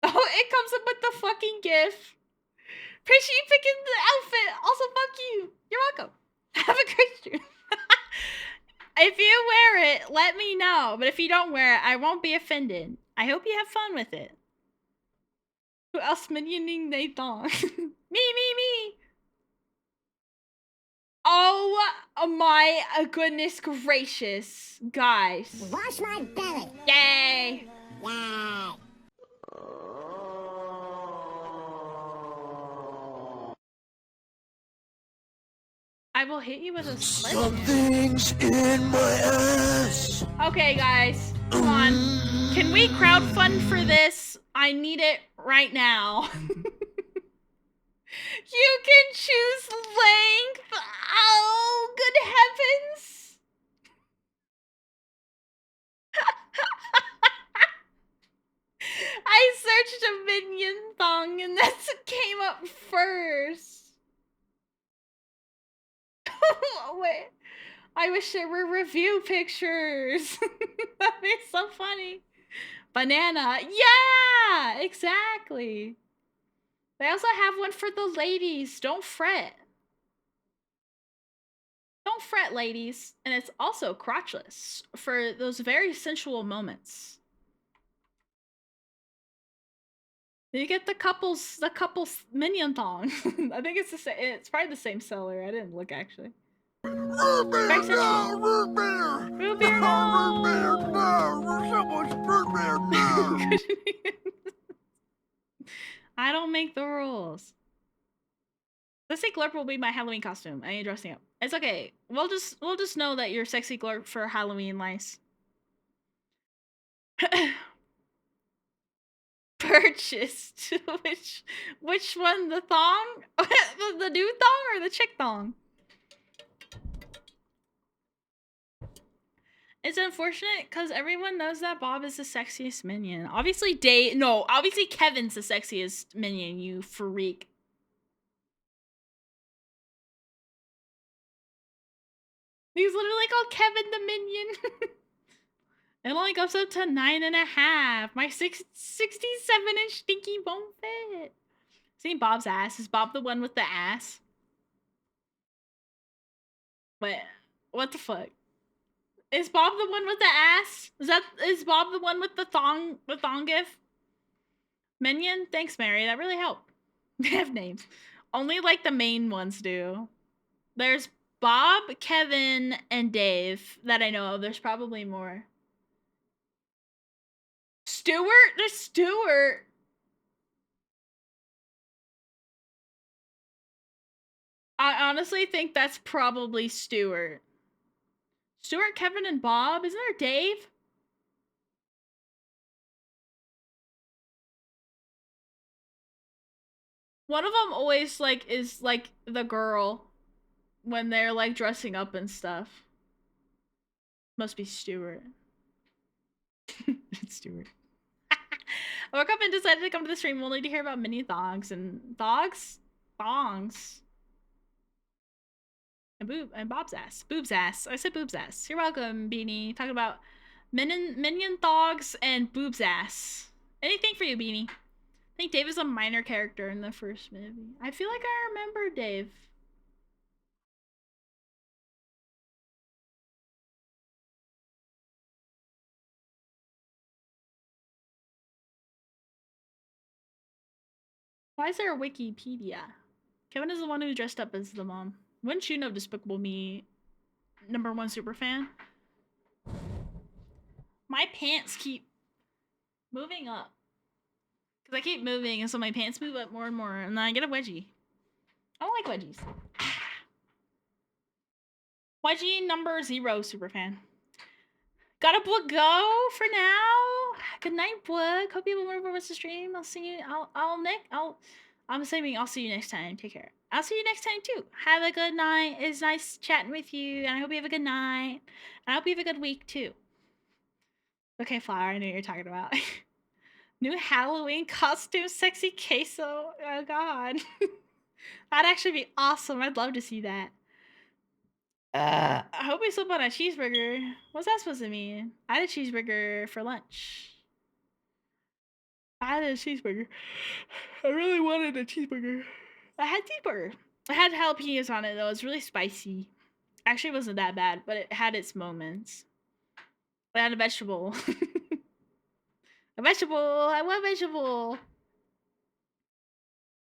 Oh, it comes up with the fucking GIF. Appreciate you picking the outfit. Also, fuck you. You're welcome. Have a great stream. If you wear it, let me know. But if you don't wear it, I won't be offended. I hope you have fun with it. Who else minioning they thong? Me. Oh my goodness gracious. Guys. Wash my belly. Yay. Yay. I will hit you with a sledgehammer. Something's in my ass. Okay, guys. Come on. Can we crowdfund for this? I need it right now. You can choose length. Oh, good heavens. I searched a minion thong and that's what came up first. Wait. I wish there were review pictures. That'd be so funny. Banana. Yeah, exactly. They also have one for the ladies. Don't fret. Don't fret, ladies. And it's also crotchless for those very sensual moments. You get the couples minion thong. I think it's the same. It's probably the same seller. I didn't look actually. Root beer, no! Root beer! Root beer, no! no! Root beer, no! Someone's root beer, no! I don't make the rules. Let's say Glurp will be my Halloween costume. I ain't dressing up. It's okay. We'll just know that you're sexy Glurp for Halloween lice. Purchased. Which one? The thong? The dude thong or the chick thong? It's unfortunate because everyone knows that Bob is the sexiest minion. Obviously obviously Kevin's the sexiest minion, you freak. He's literally called Kevin the Minion. It only goes up to 9.5. My 67-inch stinky won't fit. See Bob's ass. Is Bob the one with the ass? Wait, what the fuck? Is Bob the one with the ass? Is Bob the one with the thong gif? Minion? Thanks, Mary. That really helped. They have names. Only like the main ones do. There's Bob, Kevin, and Dave that I know of. There's probably more. Stuart? There's Stuart. I honestly think that's probably Stuart. Stuart, Kevin, and Bob? Isn't there Dave? One of them always is the girl when they're like dressing up and stuff. Must be Stuart. It's Stuart. I woke up and decided to come to the stream only to hear about mini thongs and thongs. And Bob's ass. Boob's ass. I said boob's ass. You're welcome, Beanie. Talking about minion thogs and boob's ass. Anything for you, Beanie. I think Dave is a minor character in the first movie. I feel like I remember Dave. Why is there a Wikipedia? Kevin is the one who dressed up as the mom. Wouldn't you know Despicable Me #1 superfan? My pants keep moving up. Because I keep moving, and so my pants move up more and more, and then I get a wedgie. I don't like wedgies. Wedgie #0 superfan. Gotta go for now. Good night, Bwuggu. Hope you have a wonderful rest of the stream. I'll see you. I'm assuming I'll see you next time. Take care. I'll see you next time too. Have a good night. It's nice chatting with you, and I hope you have a good night. And I hope you have a good week too. Okay, Flower, I know what you're talking about. New Halloween costume, sexy queso. Oh God, that'd actually be awesome. I'd love to see that. I hope we sleep on a cheeseburger. What's that supposed to mean? I had a cheeseburger for lunch. I had a cheeseburger. I really wanted a cheeseburger. I had cheeseburger. It had jalapenos on it though. It was really spicy. Actually, it wasn't that bad, but it had its moments. I had a vegetable. A vegetable. I want vegetable.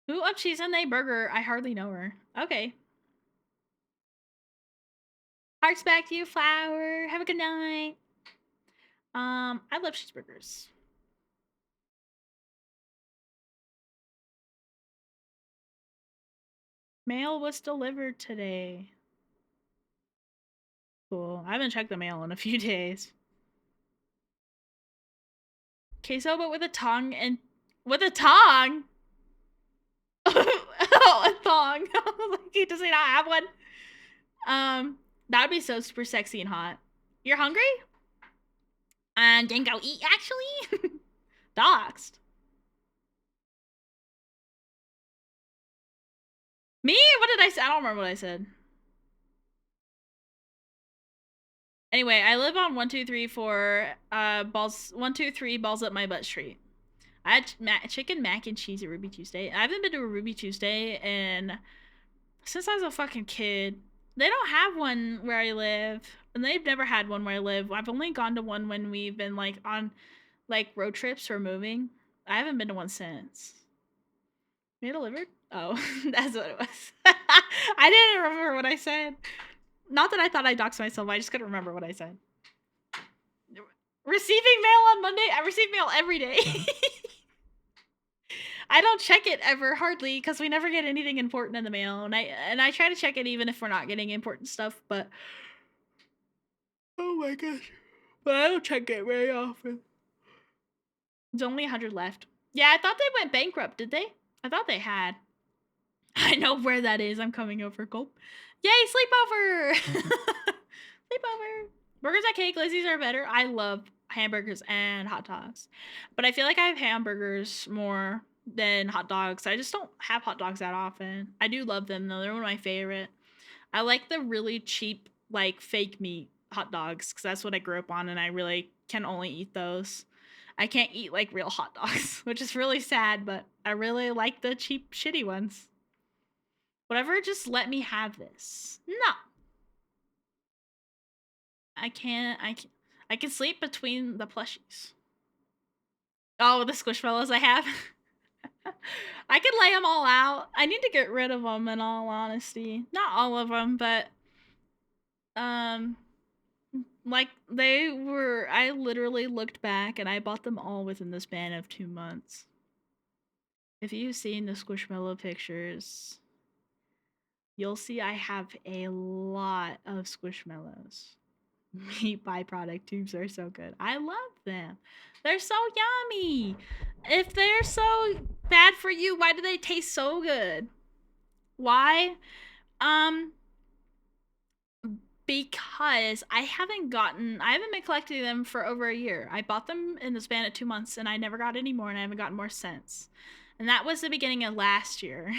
Who up cheese on a burger? I hardly know her. Okay. Hearts back to you, Flower. Have a good night. I love cheeseburgers. Mail was delivered today. Cool. I haven't checked the mail in a few days. Queso, but with a tongue and with a tongue. Oh, a thong. Like, does he not have one? That'd be so super sexy and hot. You're hungry? Then go eat. Actually, doxed. Me? What did I say? I don't remember what I said. Anyway, I live on 123 balls. 123 balls up my butt street. I had chicken mac and cheese at Ruby Tuesday. I haven't been to a Ruby Tuesday since I was a fucking kid. They don't have one where I live, and they've never had one where I live. I've only gone to one when we've been like on like road trips or moving. I haven't been to one since. They delivered? Oh, that's what it was. I didn't remember what I said. Not that I thought I doxed myself. I just couldn't remember what I said. Receiving mail on Monday? I receive mail every day. I don't check it ever, hardly, because we never get anything important in the mail. And I try to check it even if we're not getting important stuff, but oh my gosh. But I don't check it very often. There's only 100 left. Yeah, I thought they went bankrupt, did they? I thought they had. I know where that is. I'm coming over. Gulp. Yay, sleepover! Sleepover. Burgers at Cake, Lizzie's are better. I love hamburgers and hot dogs. But I feel like I have hamburgers more than hot dogs. I just don't have hot dogs that often. I do love them though. They're one of my favorite. I like the really cheap, like fake meat hot dogs because that's what I grew up on and I really can only eat those. I can't eat like real hot dogs, which is really sad, but I really like the cheap, shitty ones. Whatever, just let me have this. No. I can sleep between the plushies. Oh, the squishmallows I have. I could lay them all out. I need to get rid of them in all honesty. Not all of them, but like I literally looked back and I bought them all within the span of 2 months. If you've seen the squishmallow pictures, you'll see I have a lot of squishmallows. Meat byproduct tubes are so good. I love them. They're so yummy. If they're so bad for you, why do they taste so good? Why? Because I haven't been collecting them for over a year. I bought them in the span of 2 months and I never got any more and I haven't gotten more since. And that was the beginning of last year.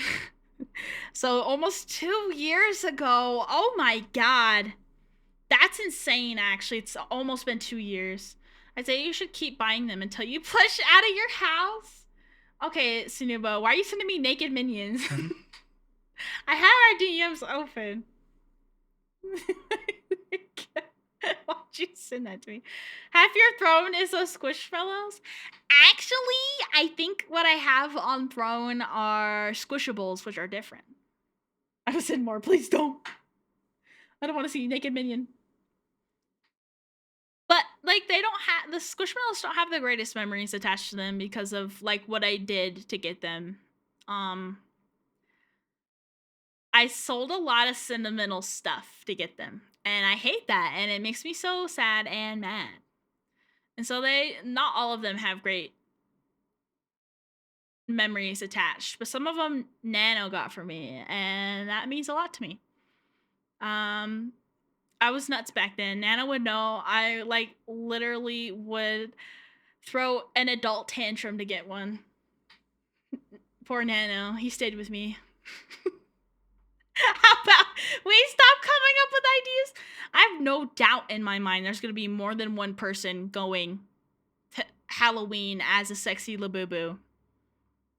So almost 2 years ago. Oh my God. That's insane, actually. It's almost been 2 years. I'd say you should keep buying them until you push out of your house. Okay, Sunubo, why are you sending me naked minions? I have our DMs open. Why'd you send that to me? Half your throne is those squishmallows? Actually, I think what I have on throne are squishables, which are different. I would send more, please don't. I don't want to see naked minion. But like the squishmallows don't have the greatest memories attached to them because of like what I did to get them. I sold a lot of sentimental stuff to get them. And I hate that, and it makes me so sad and mad. And so not all of them have great memories attached, but some of them Nano got for me, and that means a lot to me. I was nuts back then. Nana would know. I like literally would throw an adult tantrum to get one. Poor Nano. He stayed with me. How about we stop coming up with ideas? I have no doubt in my mind there's going to be more than one person going to Halloween as a sexy Labubu.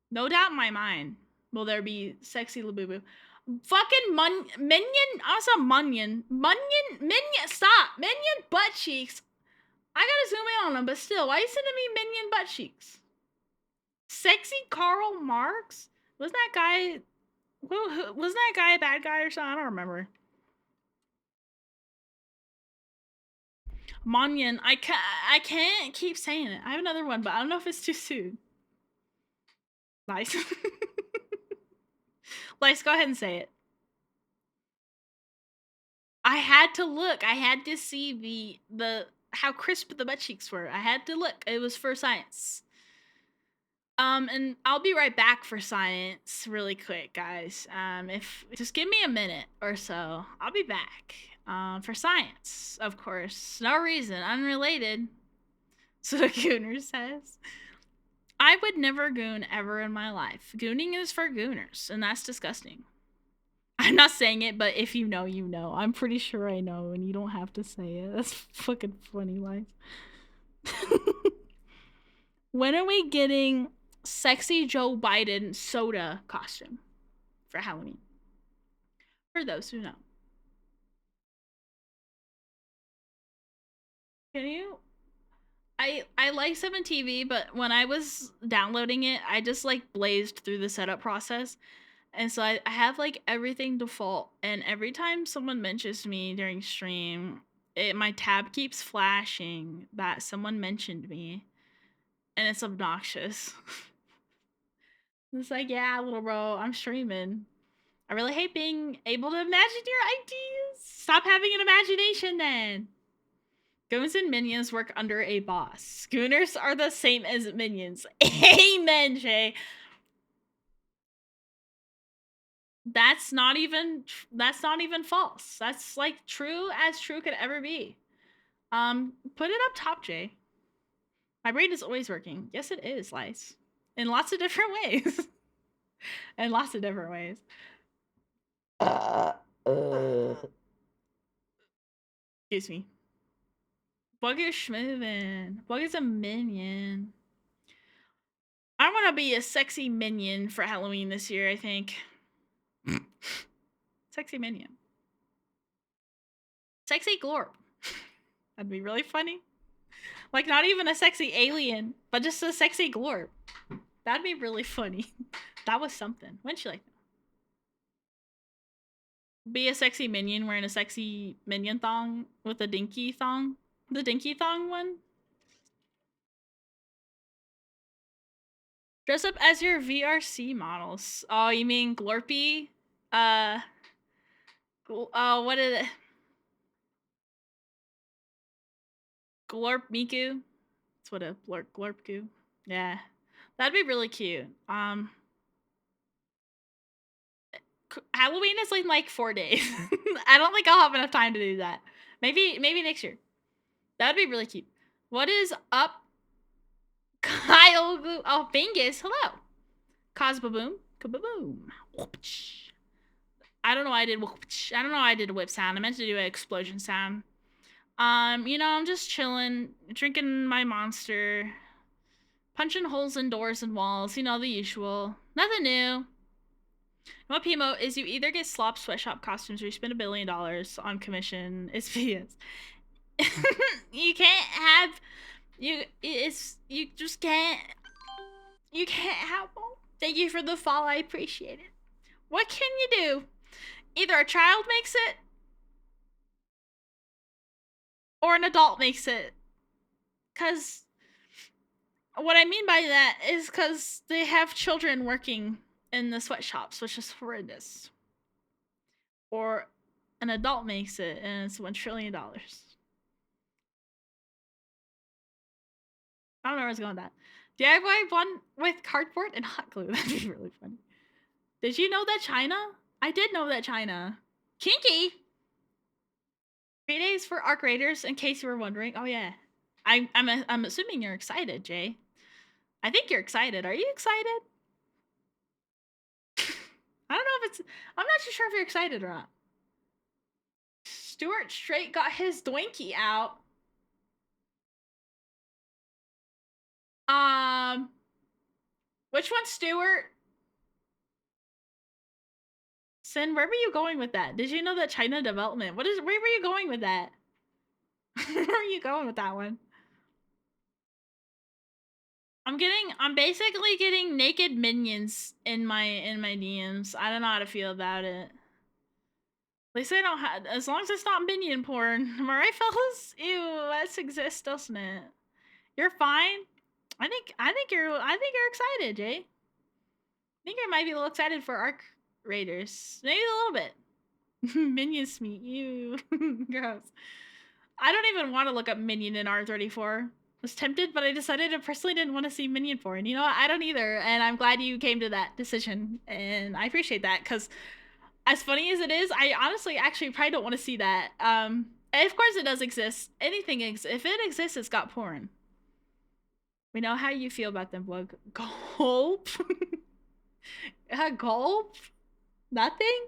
No doubt in my mind will there be sexy Labubu. Fucking Minion. Also Munyon. Stop. Minion butt cheeks. I gotta zoom in on them, but still, why are you sending me Minion butt cheeks? Sexy Karl Marx? Wasn't that guy a bad guy or something? I don't remember. Munyon. I can't keep saying it. I have another one, but I don't know if it's too soon. Nice. Lice, go ahead and say it. I had to look. I had to see the how crisp the butt cheeks were. I had to look. It was for science. And I'll be right back for science really quick, guys. If just give me a minute or so, I'll be back. For science, of course. No reason, unrelated. So the Gooner says. I would never goon ever in my life. Gooning is for gooners, and that's disgusting. I'm not saying it, but if you know, you know. I'm pretty sure I know, and you don't have to say it. That's fucking funny, life. When are we getting sexy Joe Biden soda costume for Halloween? For those who know. Can you? I like 7TV, but when I was downloading it, I just like blazed through the setup process. And so I have like everything default, and every time someone mentions me during stream, my tab keeps flashing that someone mentioned me, and it's obnoxious. It's like, yeah, little bro, I'm streaming. I really hate being able to imagine your ideas. Stop having an imagination then. Goons and minions work under a boss. Gooners are the same as minions. Amen, Jay. That's not even false. That's like true as true could ever be. Put it up top, Jay. My brain is always working. Yes, it is, Lice. In lots of different ways. In lots of different ways. Excuse me. Bwuggu schmovin'. Bwuggu's a minion. I want to be a sexy minion for Halloween this year, I think. Sexy minion. Sexy glorp. That'd be really funny. Like, not even a sexy alien, but just a sexy glorp. That'd be really funny. That was something. Wouldn't you like that? Be a sexy minion wearing a sexy minion thong with a dinky thong. The dinky thong one. Dress up as your VRC models. Oh, you mean Glorpy? Oh, what is it? Glorp Miku? That's what a Glorp goo. Yeah. That'd be really cute. Halloween is in like 4 days. I don't think I'll have enough time to do that. Maybe next year. That'd be really cute. What is up, Kyle? Oh, Bingus. Hello. Cosbaboom. Kaboom. I don't know why I did. I don't know why I did a whip sound. I meant to do an explosion sound. You know, I'm just chilling, drinking my monster, punching holes in doors and walls. You know, the usual. Nothing new. What PMO is you either get slop sweatshop costumes or you spend $1 billion on commission. It's BS. You can't have you just can't have them. Thank you for the follow. I appreciate it. What can you do? Either a child makes it or an adult makes it. Cause what I mean by that is cause they have children working in the sweatshops, which is horrendous. Or an adult makes it, and it's $1 trillion. I don't know where I was going with that. DIY one with cardboard and hot glue. That'd be really funny. Did you know that China? I did know that China. Kinky! 3 days for ARC Raiders, in case you were wondering. Oh, yeah. I'm assuming you're excited, Jay. I think you're excited. Are you excited? I don't know if it's... I'm not too sure if you're excited or not. Stuart straight got his doinky out. Which one, Stuart? Sin, where were you going with that? Did you know that China development? Where were you going with that? Where are you going with that one? I'm basically getting naked minions in my DMs. I don't know how to feel about it. At least I don't have, as long as it's not minion porn. Am I right, fellas? Ew, that exists, doesn't it? You're fine. I think you're excited, Jay. I think I might be a little excited for ARC Raiders. Maybe a little bit. Minions meet you. Gross. I don't even want to look up Minion in R34. Was tempted, but I decided I personally didn't want to see Minion porn. You know what? I don't either, and I'm glad you came to that decision, and I appreciate that, because as funny as it is, I honestly actually probably don't want to see that. Of course it does exist. Anything if it exists, it's got porn. We know how you feel about them, Bwuggu. Gulp? Gulp? Nothing?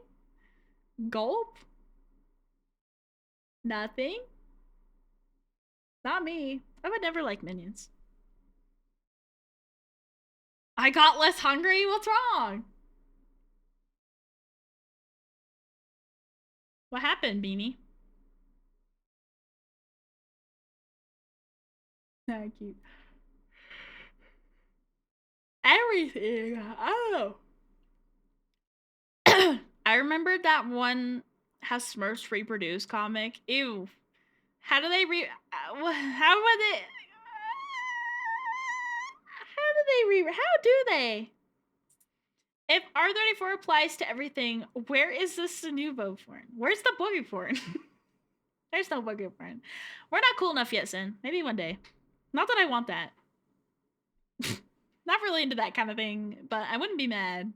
Gulp? Nothing? Not me. I would never like minions. I got less hungry? What's wrong? What happened, Beanie? Thank you. Everything. Oh. I remembered that one how Smurfs reproduce comic. Ew. How do they how would they how do they? If R34 applies to everything, where is this the nouveau porn? Where's the Bwuggu porn? There's no Bwuggu porn. We're not cool enough yet, Sin. Maybe one day. Not that I want that. Not really into that kind of thing, but I wouldn't be mad.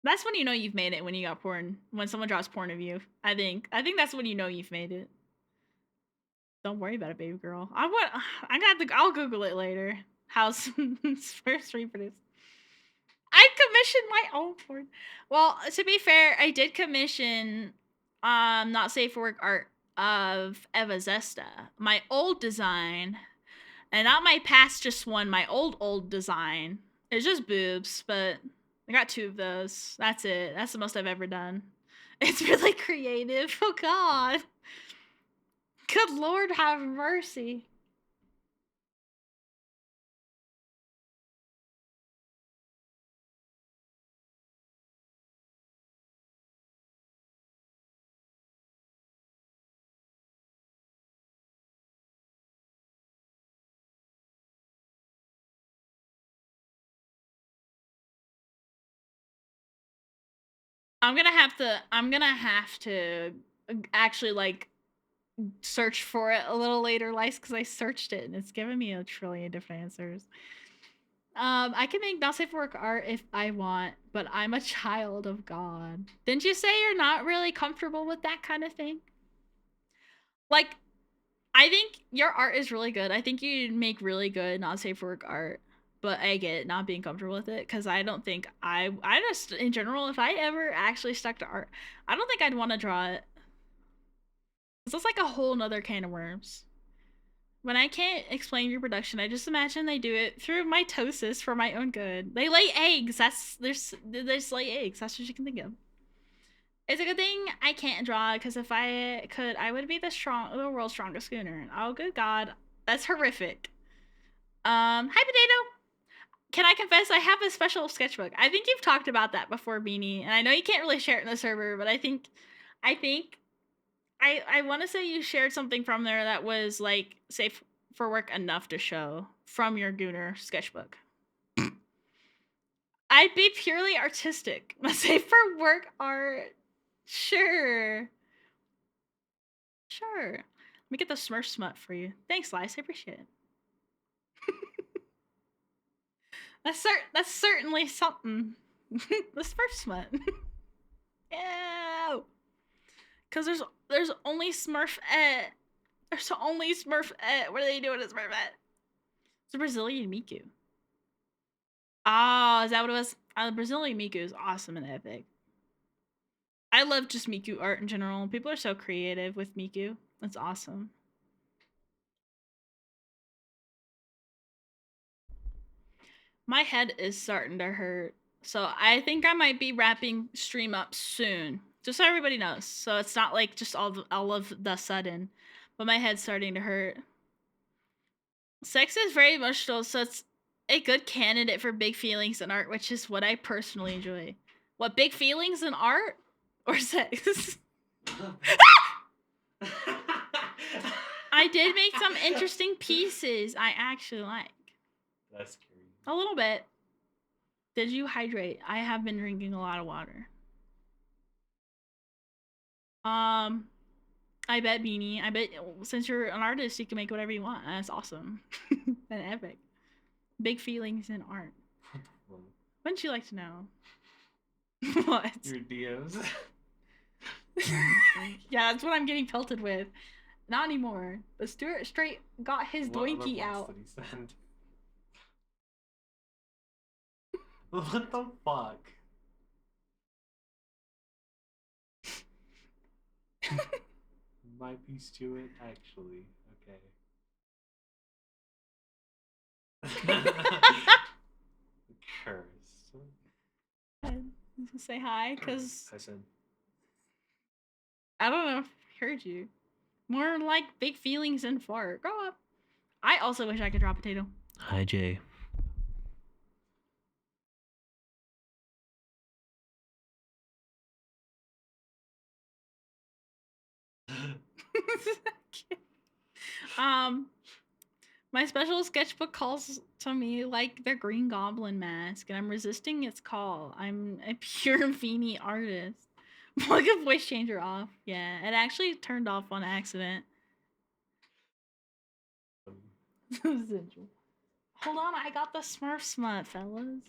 That's when you know you've made it, when you got porn. When someone draws porn of you. I think that's when you know you've made it. Don't worry about it, baby girl. I'll Google it later. How's first reproduced? I commissioned my own porn. Well, to be fair, I did commission not safe for work art of Eva Zesta. My old design. And not my past just one, my old design. It's just boobs, but I got 2 of those. That's it. That's the most I've ever done. It's really creative. Oh God. Good Lord have mercy. I'm gonna have to actually like search for it a little later, Lice, because I searched it and it's giving me a trillion different answers. I can make not safe for work art if I want, but I'm a child of God. Didn't you say you're not really comfortable with that kind of thing? Like, I think your art is really good. I think you make really good not safe for work art. But I get it, not being comfortable with it, because I don't think I just, in general, if I ever actually stuck to art, I don't think I'd want to draw it. It's like a whole nother can of worms. When I can't explain reproduction, I just imagine they do it through mitosis for my own good. They lay eggs. They just lay eggs. That's what you can think of. It's a good thing I can't draw, because if I could, I would be the world's strongest schooner. Oh, good God. That's horrific. Hi, Potato. Can I confess I have a special sketchbook? I think you've talked about that before, Beanie, and I know you can't really share it in the server, but I want to say you shared something from there that was like safe for work enough to show from your Gooner sketchbook. I'd be purely artistic. But say for work art. Sure. Sure. Let me get the Smurf smut for you. Thanks, Lice. I appreciate it. That's certainly something. The Smurf smut. Ew. Cause there's only Smurfette. There's only Smurfette. What are they doing at Smurfette? It's a Brazilian Miku. Ah, is that what it was? The Brazilian Miku is awesome and epic. I love just Miku art in general. People are so creative with Miku. That's awesome. My head is starting to hurt. So I think I might be wrapping stream up soon. Just so everybody knows. So it's not like just all of the sudden. But my head's starting to hurt. Sex is very emotional, so it's a good candidate for big feelings in art, which is what I personally enjoy. What, big feelings in art? Or sex? I did make some interesting pieces I actually like. That's scary. A little bit. Did you hydrate? I have been drinking a lot of water. I bet, Beanie. I bet since you're an artist, you can make whatever you want. That's awesome. And epic. Big feelings in art. Wouldn't you like to know? What? Your DMs. Yeah, that's what I'm getting pelted with. Not anymore. But Stuart straight got his doinky out. Did he send? What the fuck? Might be Stuart, actually. Okay. Curse. Say hi, because I said. I don't know if I heard you. More like big feelings and fart. Grow up. I also wish I could draw a potato. Hi, Jay. My special sketchbook calls to me like the Green Goblin mask, and I'm resisting its call. I'm a pure Feeny artist. Plug a voice changer off. Yeah, it actually turned off on accident. Hold on, I got the Smurf smut, fellas.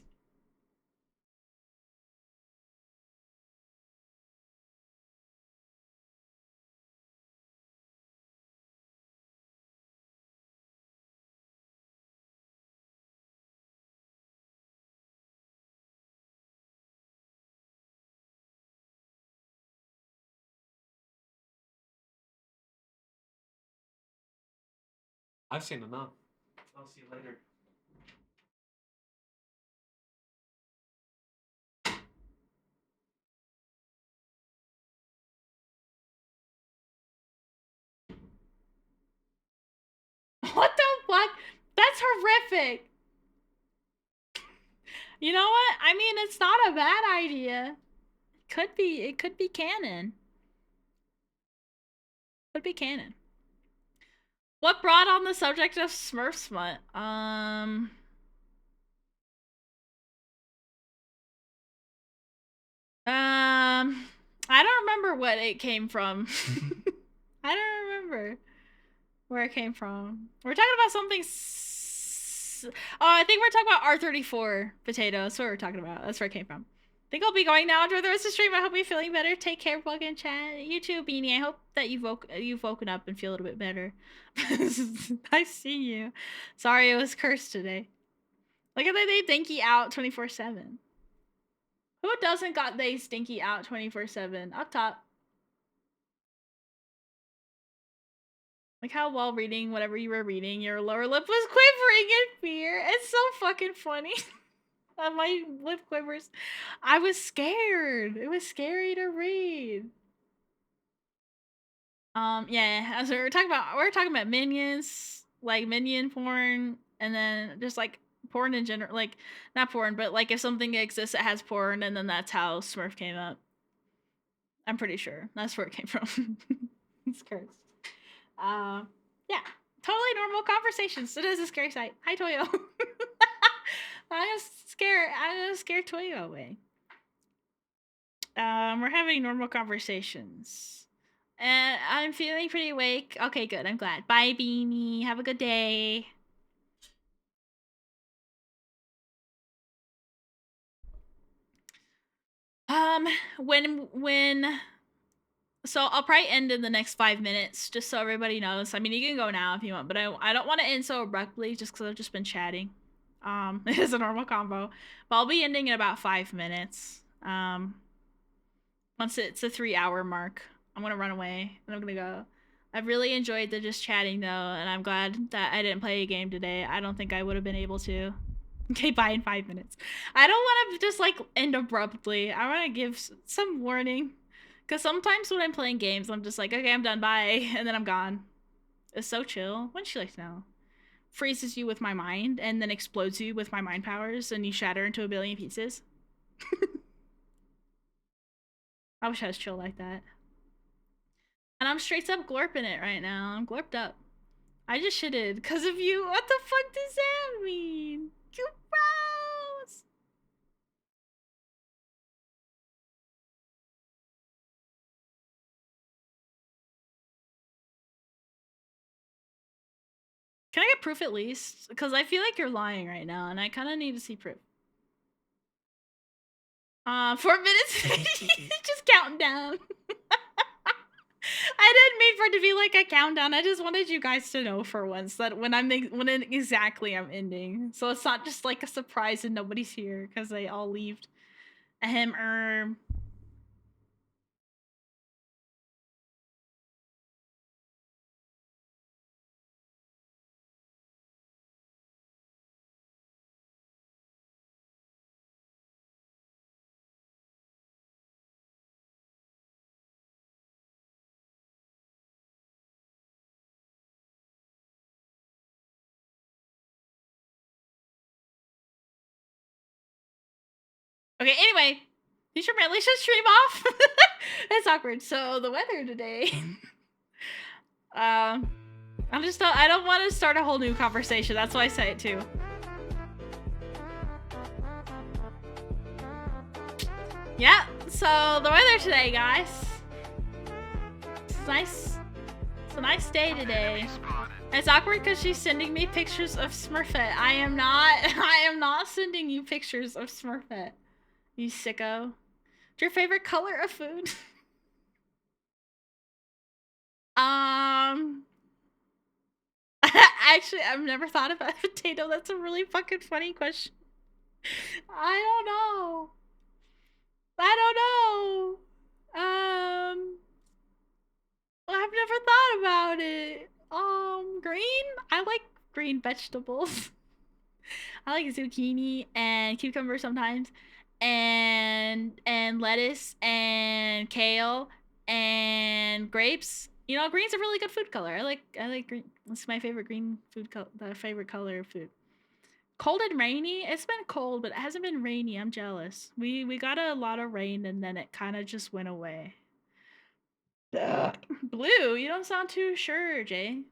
I've seen enough. I'll see you later. What the fuck? That's horrific. You know what? I mean, it's not a bad idea. It could be canon. Could be canon. What brought on the subject of Smurf smut? I don't remember what it came from. I don't remember where it came from. We're talking about something. Oh, I think we're talking about R34 potato. That's what we're talking about. That's where it came from. I think I'll be going now. Enjoy the rest of the stream. I hope you're feeling better. Take care, Bwuggu and chat. You too, Beanie. I hope that you've woken up and feel a little bit better. I see you. Sorry, it was cursed today. Look at that, they dinky out 24/7. Who doesn't got they stinky out 24/7? Up top. Like how while reading whatever you were reading, your lower lip was quivering in fear. It's so fucking funny. My lip quivers. I was scared. It was scary to read. Yeah, as we're talking about minions, like minion porn, and then just like porn in general, like not porn, but like if something exists that has porn, and then that's how Smurf came up. I'm pretty sure that's where it came from. It's cursed. Yeah, totally normal conversations. It is a scary sight. Hi, Toyo. I'm gonna scare Toyo away. We're having normal conversations. And I'm feeling pretty awake. Okay, good. I'm glad. Bye, Beanie. Have a good day. Um, when so I'll probably end in the next 5 minutes, just so everybody knows. I mean, you can go now if you want, but I don't want to end so abruptly, just because I've just been chatting. It's a normal combo, but I'll be ending in about 5 minutes. Once it's a 3 hour mark, I'm gonna run away and I'm gonna go. I've really enjoyed the just chatting though, and I'm glad that I didn't play a game today. I don't think I would have been able to. Okay, bye in 5 minutes. I don't want to just like end abruptly. I want to give some warning. Because sometimes when I'm playing games, I'm just like, okay, I'm done, bye. And then I'm gone. It's so chill. When she likes now. Freezes you with my mind and then explodes you with my mind powers and you shatter into a billion pieces. I wish I was chill like that. And I'm straight up glorping it right now. I'm glorped up. I just shitted because of you. What the fuck does that mean? You gross. Can I get proof at least? Because I feel like you're lying right now, and I kind of need to see proof. 4 minutes. Just counting down. I didn't mean for it to be like a countdown. I just wanted you guys to know for once that when exactly I'm ending, so it's not just like a surprise and nobody's here because they all leaved. Ahem. Okay, anyway, these are my let's just stream off. That's awkward. So the weather today. I don't want to start a whole new conversation. That's why I say it too. Yeah. So the weather today, guys. It's nice. It's a nice day today. It's awkward because she's sending me pictures of Smurfette. I am not sending you pictures of Smurfette. You sicko. What's your favorite color of food? Actually, I've never thought about potato. That's a really fucking funny question. I don't know. I've never thought about it. Green? I like green vegetables. I like zucchini and cucumber sometimes, and lettuce and kale and grapes. You know, green's a really good food color. I like green. It's my favorite green food color. The favorite color of food. Cold and rainy. It's been cold, but it hasn't been rainy. I'm jealous. We got a lot of rain and then it kind of just went away. Blue. You don't sound too sure, Jay.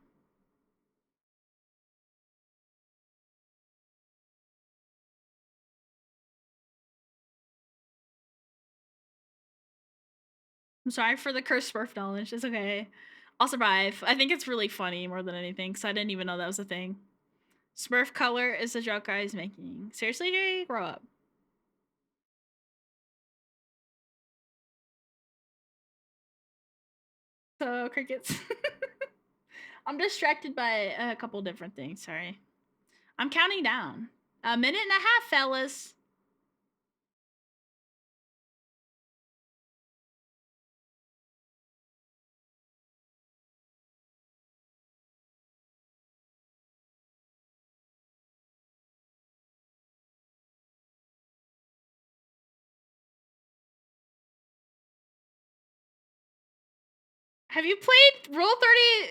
I'm sorry for the cursed Smurf knowledge. It's okay. I'll survive. I think it's really funny more than anything because I didn't even know that was a thing. Smurf color is the joke I was making. Seriously, Jay? Grow up. So, crickets. I'm distracted by a couple different things. Sorry. I'm counting down. A minute and a half, fellas. Have you played Rule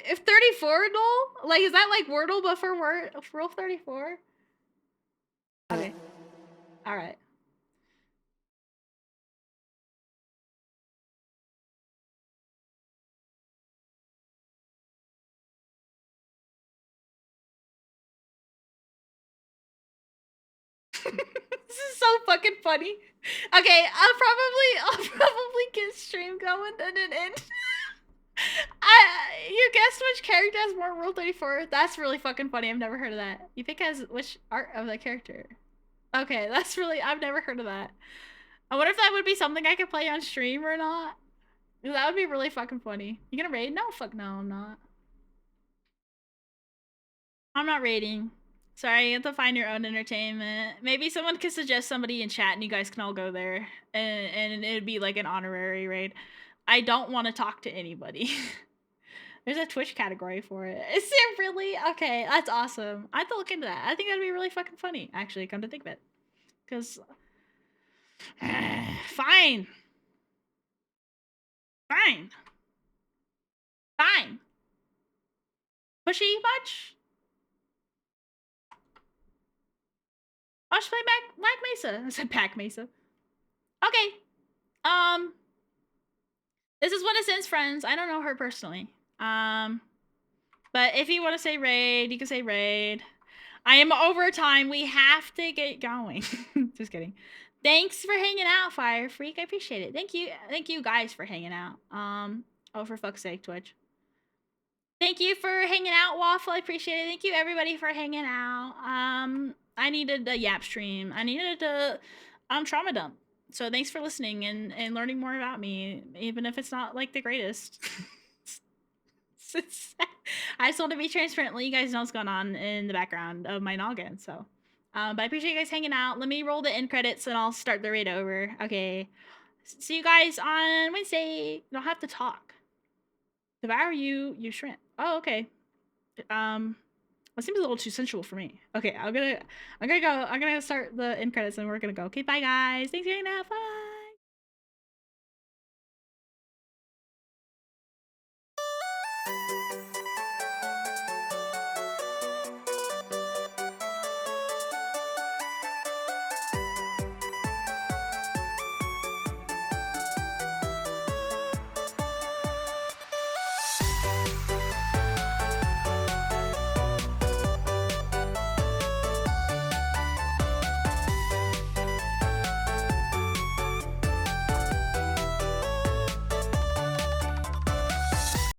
30, 34, Noel? Like, is that like Wordle but for Rule 34? Okay. Alright. This is so fucking funny. Okay, I'll probably get stream going and then end. You guessed which character has more Rule 34? That's really fucking funny. I've never heard of that. You think has which art of the character? Okay, that's really, I've never heard of that. I wonder if that would be something I could play on stream or not. That would be really fucking funny. You gonna raid? No, fuck no, I'm not. I'm not raiding. Sorry, you have to find your own entertainment. Maybe someone could suggest somebody in chat and you guys can all go there. And it'd be like an honorary raid. I don't want to talk to anybody. There's a Twitch category for it. Is there really? Okay, that's awesome. I have to look into that. I think that'd be really fucking funny, actually, come to think of it. Because... Fine. Fine. Fine. Pushy much? I'll just play Black Mesa. I said Pac Mesa. Okay. This is one of Sin's friends. I don't know her personally. But if you want to say raid, you can say raid. I am over time. We have to get going. Just kidding. Thanks for hanging out, Fire Freak. I appreciate it. Thank you guys for hanging out. Oh, for fuck's sake, Twitch. Thank you for hanging out, Waffle. I appreciate it. Thank you, everybody, for hanging out. I needed a Yap stream. I needed to trauma dump. So thanks for listening and learning more about me, even if it's not like the greatest. I just want to be transparent, let you guys know what's going on in the background of my noggin. So, but I appreciate you guys hanging out. Let me roll the end credits and I'll start the raid over. Okay. See you guys on Wednesday. You don't have to talk. Devour you shrimp. Oh, okay. That seems a little too sensual for me. Okay, I'm gonna go. I'm gonna start the end credits and we're gonna go. Okay, bye guys. Thanks for hanging out. Bye.